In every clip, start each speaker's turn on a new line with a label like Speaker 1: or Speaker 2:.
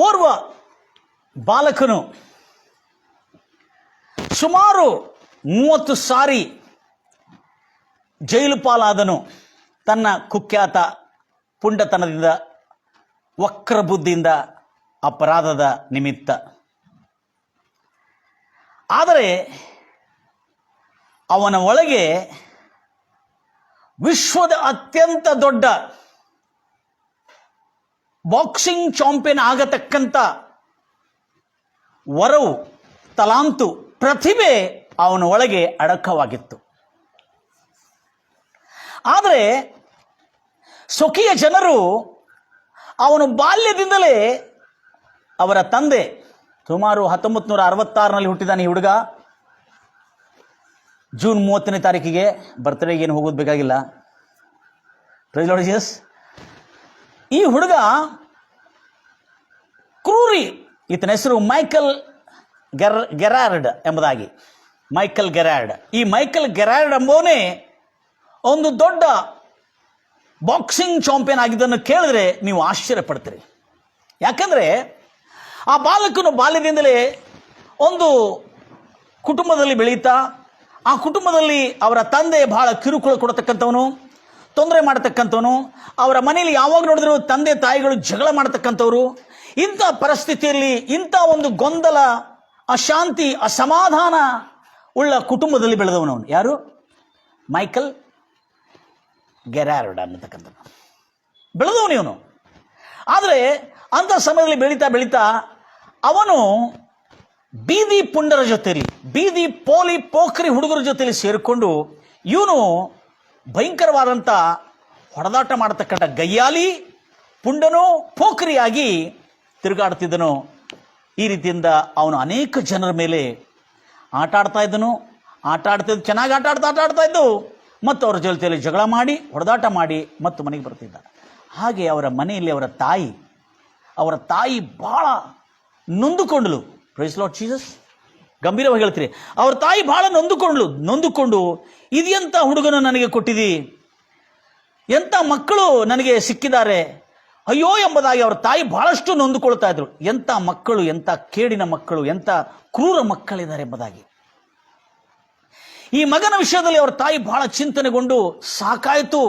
Speaker 1: ಓರ್ವ ಬಾಲಕನು ಸುಮಾರು 30 ಸಾರಿ ಜೈಲು ಪಾಲಾದನು. ತನ್ನ ಕುಖ್ಯಾತ ಪುಂಡತನದಿಂದ, ವಕ್ರ ಬುದ್ಧಿಯಿಂದ, ಅಪರಾಧದ ನಿಮಿತ್ತ. ಆದರೆ ಅವನ ಒಳಗೆ ವಿಶ್ವದ ಅತ್ಯಂತ ದೊಡ್ಡ ಬಾಕ್ಸಿಂಗ್ ಚಾಂಪಿಯನ್ ಆಗತಕ್ಕಂಥ ವರವು, ತಲಾಂತು, ಪ್ರತಿಭೆ ಅವನ ಒಳಗೆ ಅಡಕವಾಗಿತ್ತು. ಆದರೆ ಸ್ವಕೀಯ ಜನರು ಅವನು ಬಾಲ್ಯದಿಂದಲೇ ಅವರ ತಂದೆ, ಸುಮಾರು 1966ರಲ್ಲಿ ಹುಟ್ಟಿದಾನೆ ಈ ಹುಡುಗ. ಜೂನ್ 30ನೇ ತಾರೀಕಿಗೆ ಬರ್ತ್ಡೇಗೆ ಏನು ಹೋಗೋದು ಬೇಕಾಗಿಲ್ಲ. Praise Lord Jesus. ಈ ಹುಡುಗ ಕ್ರೂರಿ. ಈತನ ಹೆಸರು ಮೈಕಲ್ ಗೆರಾರ್ಡ್ ಎಂಬುದಾಗಿ. Michael Gerard. ಈ ಮೈಕಲ್ ಗೆರಾರ್ಡ್ ಎಂಬವನೇ ಒಂದು ದೊಡ್ಡ ಬಾಕ್ಸಿಂಗ್ ಚಾಂಪಿಯನ್ ಆಗಿದ್ದನ್ನು ಕೇಳಿದ್ರೆ ನೀವು ಆಶ್ಚರ್ಯ ಪಡ್ತೀರಿ. ಯಾಕಂದರೆ ಆ ಬಾಲಕನು ಬಾಲ್ಯದಿಂದಲೇ ಒಂದು ಕುಟುಂಬದಲ್ಲಿ ಬೆಳೀತಾ, ಆ ಕುಟುಂಬದಲ್ಲಿ ಅವರ ತಂದೆ ಬಹಳ ಕಿರುಕುಳ ಕೊಡತಕ್ಕಂಥವನು, ತೊಂದರೆ ಮಾಡತಕ್ಕಂಥವನು. ಅವರ ಮನೆಯಲ್ಲಿ ಯಾವಾಗ ನೋಡಿದ್ರು ತಂದೆ ತಾಯಿಗಳು ಜಗಳ ಮಾಡತಕ್ಕಂಥವ್ರು. ಇಂಥ ಪರಿಸ್ಥಿತಿಯಲ್ಲಿ, ಇಂಥ ಒಂದು ಗೊಂದಲ, ಅಶಾಂತಿ, ಅಸಮಾಧಾನ ಉಳ್ಳ ಕುಟುಂಬದಲ್ಲಿ ಬೆಳೆದವನು ಯಾರು? ಮೈಕಲ್ ಗೆರಾರ್ಡ್ ಅನ್ನತಕ್ಕಂಥ ಬೆಳೆದವನು ಇವನು. ಆದರೆ ಅಂಥ ಸಮಯದಲ್ಲಿ ಬೆಳೀತಾ ಬೆಳೀತಾ ಅವನು ಬೀದಿ ಪುಂಡರ ಜೊತೆಯಲ್ಲಿ, ಬೀದಿ ಪೋಖ್ರಿ ಹುಡುಗರ ಜೊತೆಯಲ್ಲಿ ಸೇರಿಕೊಂಡು ಇವನು ಭಯಂಕರವಾದಂಥ ಹೊಡೆದಾಟ ಮಾಡತಕ್ಕಂಥ ಗಯ್ಯಾಲಿ, ಪುಂಡನು, ಪೋಖ್ರಿಯಾಗಿ ತಿರುಗಾಡ್ತಿದ್ದನು. ಈ ರೀತಿಯಿಂದ ಅವನು ಅನೇಕ ಜನರ ಮೇಲೆ ಆಟ ಆಡ್ತಾ ಇದ್ದನು. ಚೆನ್ನಾಗಿ ಆಟ ಆಡ್ತಾ ಇದ್ದು, ಮತ್ತು ಅವರ ಜೊತೆಯಲ್ಲಿ ಜಗಳ ಮಾಡಿ, ಹೊಡೆದಾಟ ಮಾಡಿ ಮತ್ತು ಮನೆಗೆ ಬರ್ತಿದ್ದ. ಹಾಗೆ ಅವರ ಮನೆಯಲ್ಲಿ ಅವರ ತಾಯಿ ಬಹಳ ನೊಂದುಕೊಂಡಳು. Price Lord Jesus. ಗಂಭೀರವಾಗಿ ಹೇಳ್ತೀರಿ. ಅವ್ರ ತಾಯಿ ಬಹಳ ನೊಂದುಕೊಂಡು ಇದೆಂಥ ಹುಡುಗನು ನನಗೆ ಕೊಟ್ಟಿದಿ, ಎಂಥ ಮಕ್ಕಳು ನನಗೆ ಸಿಕ್ಕಿದ್ದಾರೆ, ಅಯ್ಯೋ ಎಂಬುದಾಗಿ ಅವರ ತಾಯಿ ಬಹಳಷ್ಟು ನೊಂದುಕೊಳ್ತಾ ಇದ್ರು. ಎಂಥ ಮಕ್ಕಳು, ಎಂಥ ಕೇಡಿನ ಮಕ್ಕಳು, ಎಂಥ ಕ್ರೂರ ಮಕ್ಕಳಿದ್ದಾರೆ ಎಂಬುದಾಗಿ. ಈ ಮಗನ ವಿಷಯದಲ್ಲಿ ಅವರ ತಾಯಿ ಬಹಳ ಚಿಂತನೆಗೊಂಡು ಸಾಕಾಯಿತು.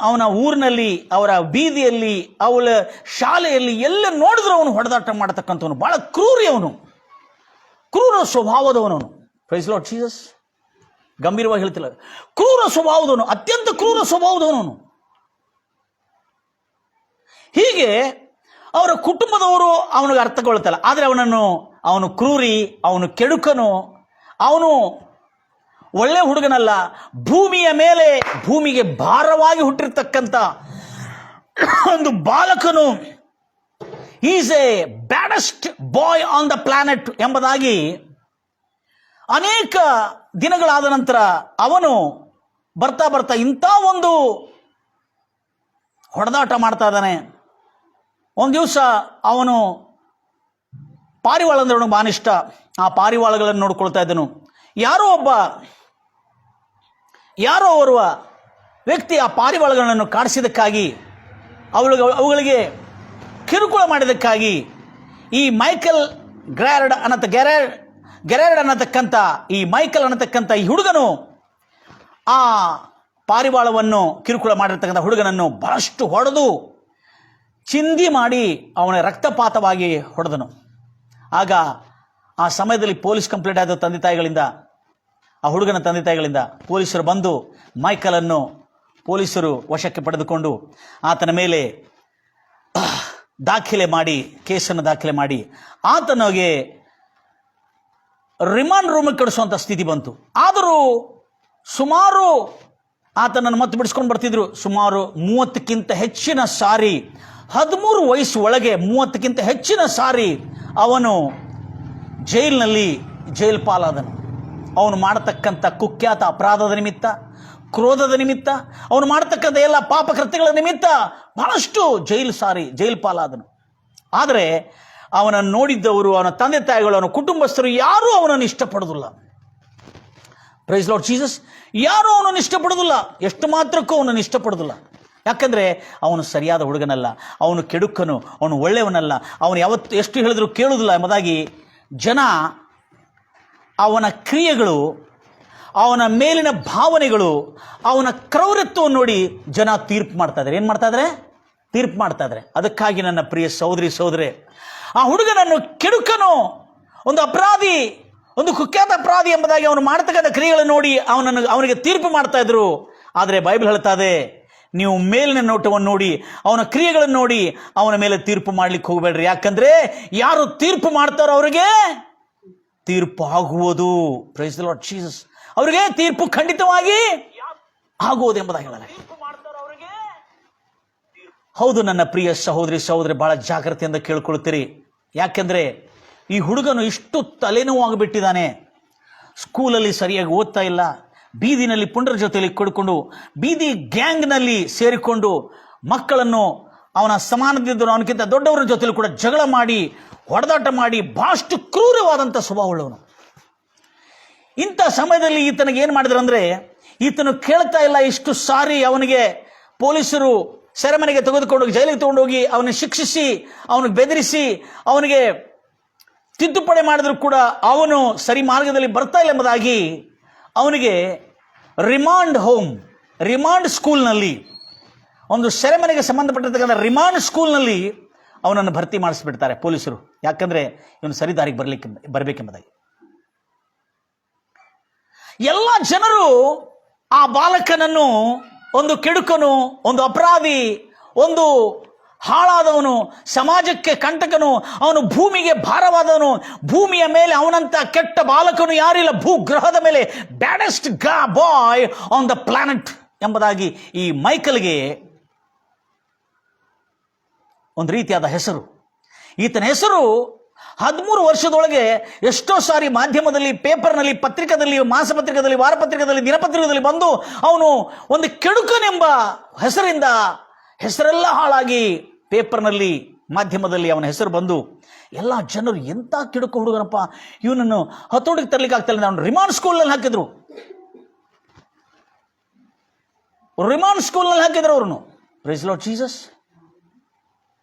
Speaker 1: ಅವನ ಊರಿನಲ್ಲಿ, ಅವರ ಬೀದಿಯಲ್ಲಿ, ಅವಳ ಶಾಲೆಯಲ್ಲಿ ಎಲ್ಲ ನೋಡಿದ್ರು ಅವನು ಹೊಡೆದಾಟ ಮಾಡತಕ್ಕಂಥವನು, ಬಹಳ ಕ್ರೂರ ಸ್ವಭಾವದವನವನು. Price Lord Jesus. ಗಂಭೀರವಾಗಿ ಹೇಳ್ತಿಲ್ಲ, ಕ್ರೂರ ಸ್ವಭಾವದವನು, ಅತ್ಯಂತ ಕ್ರೂರ ಸ್ವಭಾವದವನವನು. ಹೀಗೆ ಅವರ ಕುಟುಂಬದವರು ಅವನಿಗೆ ಅರ್ಥಗೊಳ್ತಲ್ಲ. ಆದರೆ ಅವನು ಕ್ರೂರಿ, ಅವನು ಕೆಡುಕನು, ಅವನು ಒಳ್ಳೆ ಹುಡುಗನಲ್ಲ. ಭೂಮಿಗೆ ಭಾರವಾಗಿ ಹುಟ್ಟಿರ್ತಕ್ಕಂಥ ಒಂದು ಬಾಲಕನು. Is a baddest boy on the planet ಎಂಬುದಾಗಿ ಅನೇಕ ದಿನಗಳಾದ ನಂತರ ಅವನು ಬರ್ತಾ ಇಂಥ ಒಂದು ಹೊಡೆದಾಟ ಮಾಡ್ತಾ ಇದ್ದಾನೆ. ಒಂದು ದಿವಸ ಅವನು ಪಾರಿವಾಳ ಅಂದ್ರೆ ಅವನಿಗೆ ಭಾಳ ಇಷ್ಟ. ಆ ಪಾರಿವಾಳಗಳನ್ನು ನೋಡ್ಕೊಳ್ತಾ ಇದ್ದನು. ಯಾರೋ ಓರ್ವ ವ್ಯಕ್ತಿ ಆ ಪಾರಿವಾಳಗಳನ್ನು ಕಾಡಿಸಿದ್ದಕ್ಕಾಗಿ, ಅವುಗಳಿಗೆ ಕಿರುಕುಳ ಮಾಡಿದ್ದಕ್ಕಾಗಿ ಈ ಮೈಕಲ್ ಗೆರಾರ್ಡ್ ಅನ್ನತಕ್ಕಂಥ ಈ ಮೈಕಲ್ ಅನ್ನತಕ್ಕಂಥ ಈ ಹುಡುಗನು ಆ ಪಾರಿವಾಳವನ್ನು ಕಿರುಕುಳ ಮಾಡಿರ್ತಕ್ಕಂಥ ಹುಡುಗನನ್ನು ಬಹಳಷ್ಟು ಹೊಡೆದು ಚಿಂದಿ ಮಾಡಿ ಅವನ ರಕ್ತಪಾತವಾಗಿ ಹೊಡೆದನು. ಆಗ ಆ ಸಮಯದಲ್ಲಿ ಪೊಲೀಸ್ ಕಂಪ್ಲೇಂಟ್ ಆದ ತಂದೆ ತಾಯಿಗಳಿಂದ, ಆ ಹುಡುಗನ ತಂದೆ ತಾಯಿಗಳಿಂದ ಪೊಲೀಸರು ಬಂದು ಮೈಕಲನ್ನು ಪೊಲೀಸರು ವಶಕ್ಕೆ ಪಡೆದುಕೊಂಡು ಆತನ ಮೇಲೆ ಕೇಸನ್ನು ದಾಖಲೆ ಮಾಡಿ ಆತನಿಗೆ ರಿಮಾಂಡ್ ರೂಮಿಗೆ ಕಳಿಸುವಂಥ ಸ್ಥಿತಿ ಬಂತು. ಆದರೂ ಸುಮಾರು ಆತನನ್ನು ಮತ್ತೆ ಬಿಡಿಸ್ಕೊಂಡು ಬರ್ತಿದ್ರು. ಸುಮಾರು 30ಕ್ಕಿಂತ ಹೆಚ್ಚಿನ ಸಾರಿ, 13 ವಯಸ್ಸು ಒಳಗೆ 30ಕ್ಕಿಂತ ಹೆಚ್ಚಿನ ಸಾರಿ ಅವನು ಜೈಲು ಪಾಲಾದನು. ಅವನು ಮಾಡತಕ್ಕಂಥ ಕುಖ್ಯಾತ ಅಪರಾಧದ ನಿಮಿತ್ತ, ಕ್ರೋಧದ ನಿಮಿತ್ತ, ಅವನು ಮಾಡತಕ್ಕಂಥ ಎಲ್ಲ ಪಾಪ ಕೃತ್ಯಗಳ ನಿಮಿತ್ತ ಬಹಳಷ್ಟು ಜೈಲು ಪಾಲಾದನು. ಆದರೆ ಅವನನ್ನು ನೋಡಿದ್ದವರು, ಅವನ ತಂದೆ ತಾಯಿಗಳು, ಅವನ ಕುಟುಂಬಸ್ಥರು ಯಾರೂ ಅವನನ್ನು ಇಷ್ಟಪಡೋದಿಲ್ಲ. Praise Lord Jesus. ಯಾರೂ ಅವನನ್ನು ಇಷ್ಟಪಡೋದಿಲ್ಲ, ಎಷ್ಟು ಮಾತ್ರಕ್ಕೂ ಅವನನ್ನು ಇಷ್ಟಪಡೋದಿಲ್ಲ. ಯಾಕಂದರೆ ಅವನು ಸರಿಯಾದ ಹುಡುಗನಲ್ಲ, ಅವನು ಕೆಡುಕನು, ಅವನು ಒಳ್ಳೆಯವನಲ್ಲ, ಅವನು ಯಾವತ್ತು ಎಷ್ಟು ಹೇಳಿದ್ರು ಕೇಳುವುದಿಲ್ಲ ಎಂಬುದಾಗಿ ಜನ ಅವನ ಕ್ರಿಯೆಗಳು, ಅವನ ಮೇಲಿನ ಭಾವನೆಗಳು, ಅವನ ಕ್ರೌರ್ಯತ್ವವನ್ನು ನೋಡಿ ಜನ ತೀರ್ಪು ಮಾಡ್ತಾ ಇದ್ದಾರೆ. ಏನು ಮಾಡ್ತಾ ಇದ್ದಾರೆ? ತೀರ್ಪು ಮಾಡ್ತಾ ಇದ್ದಾರೆ. ಅದಕ್ಕಾಗಿ ನನ್ನ ಪ್ರಿಯ ಸಹೋದರಿ, ಆ ಹುಡುಗನನ್ನು ಕೆಡುಕನು, ಒಂದು ಅಪರಾಧಿ, ಒಂದು ಕುಖ್ಯಾತ ಅಪರಾಧಿ ಎಂಬುದಾಗಿ ಅವನು ಮಾಡ್ತಕ್ಕಂಥ ಕ್ರಿಯೆಗಳನ್ನು ನೋಡಿ ಅವನಿಗೆ ತೀರ್ಪು ಮಾಡ್ತಾ ಇದ್ರು. ಆದರೆ ಬೈಬಲ್ ಹೇಳ್ತಾ ಇದೆ, ನೀವು ಮೇಲಿನ ನೋಟವನ್ನು ನೋಡಿ, ಅವನ ಕ್ರಿಯೆಗಳನ್ನು ನೋಡಿ ಅವನ ಮೇಲೆ ತೀರ್ಪು ಮಾಡ್ಲಿಕ್ಕೆ ಹೋಗಬೇಡ್ರಿ. ಯಾಕಂದ್ರೆ ಯಾರು ತೀರ್ಪು ಮಾಡ್ತಾರೋ ಅವರಿಗೆ ತೀರ್ಪು ಆಗುವುದು. Praise the Lord Jesus. ಅವರಿಗೆ ತೀರ್ಪು ಖಂಡಿತವಾಗಿ ಆಗುವುದು ಎಂಬುದಾಗಿ ಹೇಳಲ್ಲ. ಹೌದು ನನ್ನ ಪ್ರಿಯ ಸಹೋದರಿ, ಬಹಳ ಜಾಗ್ರತೆಯಿಂದ ಕೇಳ್ಕೊಳ್ತೀರಿ. ಯಾಕೆಂದ್ರೆ ಈ ಹುಡುಗನು ಇಷ್ಟು ತಲೆನೋವಾಗಿಬಿಟ್ಟಿದ್ದಾನೆ. ಸ್ಕೂಲಲ್ಲಿ ಸರಿಯಾಗಿ ಓದ್ತಾ ಇಲ್ಲ, ಬೀದಿನಲ್ಲಿ ಪುಂಡರ ಜೊತೆಯಲ್ಲಿ ಕೊಡ್ಕೊಂಡು, ಬೀದಿ ಗ್ಯಾಂಗ್ನಲ್ಲಿ ಸೇರಿಕೊಂಡು ಮಕ್ಕಳನ್ನು ಅವನ ಸಮಾನದಿದ್ದರು ಅವನಕ್ಕಿಂತ ದೊಡ್ಡವರ ಜೊತೆಲಿ ಕೂಡ ಜಗಳ ಮಾಡಿ, ಹೊಡೆದಾಟ ಮಾಡಿ, ಬಹಳಷ್ಟು ಕ್ರೂರವಾದಂಥ ಸ್ವಭಾವವುಳ್ಳವನು. ಇಂಥ ಸಮಯದಲ್ಲಿ ಈತನಿಗೆ ಏನು ಮಾಡಿದ್ರು ಅಂದರೆ, ಈತನು ಕೇಳ್ತಾ ಇಲ್ಲ. ಇಷ್ಟು ಸಾರಿ ಅವನಿಗೆ ಪೊಲೀಸರು ಸೆರೆಮನೆಗೆ ತೆಗೆದುಕೊಂಡೋಗಿ, ಜೈಲಿಗೆ ತಗೊಂಡೋಗಿ ಅವನಿಗೆ ಶಿಕ್ಷಿಸಿ, ಅವನಿಗೆ ಬೆದರಿಸಿ, ಅವನಿಗೆ ತಿದ್ದುಪಡಿ ಮಾಡಿದ್ರು ಕೂಡ ಅವನು ಸರಿ ಮಾರ್ಗದಲ್ಲಿ ಬರ್ತಾ ಇಲ್ಲ ಎಂಬುದಾಗಿ ಅವನಿಗೆ ರಿಮಾಂಡ್ ಸ್ಕೂಲ್ನಲ್ಲಿ, ಒಂದು ಸೆರೆಮನೆಗೆ ಸಂಬಂಧಪಟ್ಟಿರ್ತಕ್ಕಂಥ ರಿಮಾಂಡ್ ಸ್ಕೂಲ್ನಲ್ಲಿ ಅವನನ್ನು ಭರ್ತಿ ಮಾಡಿಸ್ಬಿಡ್ತಾರೆ ಪೊಲೀಸರು. ಯಾಕಂದ್ರೆ ಇವನು ಸರಿ ದಾರಿಗೆ ಬರಬೇಕೆಂಬುದಾಗಿ ಎಲ್ಲ ಜನರು ಆ ಬಾಲಕನನ್ನು ಒಂದು ಕೆಡುಕನು, ಒಂದು ಅಪರಾಧಿ, ಒಂದು ಹಾಳಾದವನು, ಸಮಾಜಕ್ಕೆ ಕಂಟಕನು, ಅವನು ಭೂಮಿಗೆ ಭಾರವಾದವನು, ಭೂಮಿಯ ಮೇಲೆ ಅವನಂತ ಕೆಟ್ಟ ಬಾಲಕನು ಯಾರಿಲ್ಲ, ಭೂಗ್ರಹದ ಮೇಲೆ ಬ್ಯಾಡೆಸ್ಟ್ ಬಾಯ್ ಆನ್ ದ ಪ್ಲಾನೆಟ್ ಎಂಬುದಾಗಿ ಈ ಮೈಕಲ್ಗೆ ಒಂದು ರೀತಿಯಾದ ಹೆಸರು. ಈತನ ಹೆಸರು 13 ವರ್ಷದೊಳಗೆ ಎಷ್ಟೋ ಸಾರಿ ಮಾಧ್ಯಮದಲ್ಲಿ, ಪೇಪರ್ನಲ್ಲಿ, ಪತ್ರಿಕೆಯಲ್ಲಿ, ಮಾಸಪತ್ರಿಕೆಯಲ್ಲಿ, ವಾರಪತ್ರಿಕೆಯಲ್ಲಿ, ದಿನಪತ್ರಿಕೆಯಲ್ಲಿ ಬಂದು ಅವನು ಒಂದು ಕೆಡುಕನೆಂಬ ಹೆಸರಿಂದ ಹೆಸರೆಲ್ಲ ಹಾಳಾಗಿ ಪೇಪರ್ನಲ್ಲಿ, ಮಾಧ್ಯಮದಲ್ಲಿ ಅವನ ಹೆಸರು ಬಂದು ಎಲ್ಲ ಜನರು ಎಂಥ ಕೆಡುಕ ಹುಡುಗನಪ್ಪ, ಇವನನ್ನು ಹತೋಟಿಗೆ ತರಲಿಕ್ಕೆ ಆಗ್ತಿಲ್ಲ, ಅವನು ರಿಮಾಂಡ್ ಸ್ಕೂಲ್ನಲ್ಲಿ ಹಾಕಿದ್ರು. ಅವ್ರನ್ನು. Praise the Lord Jesus.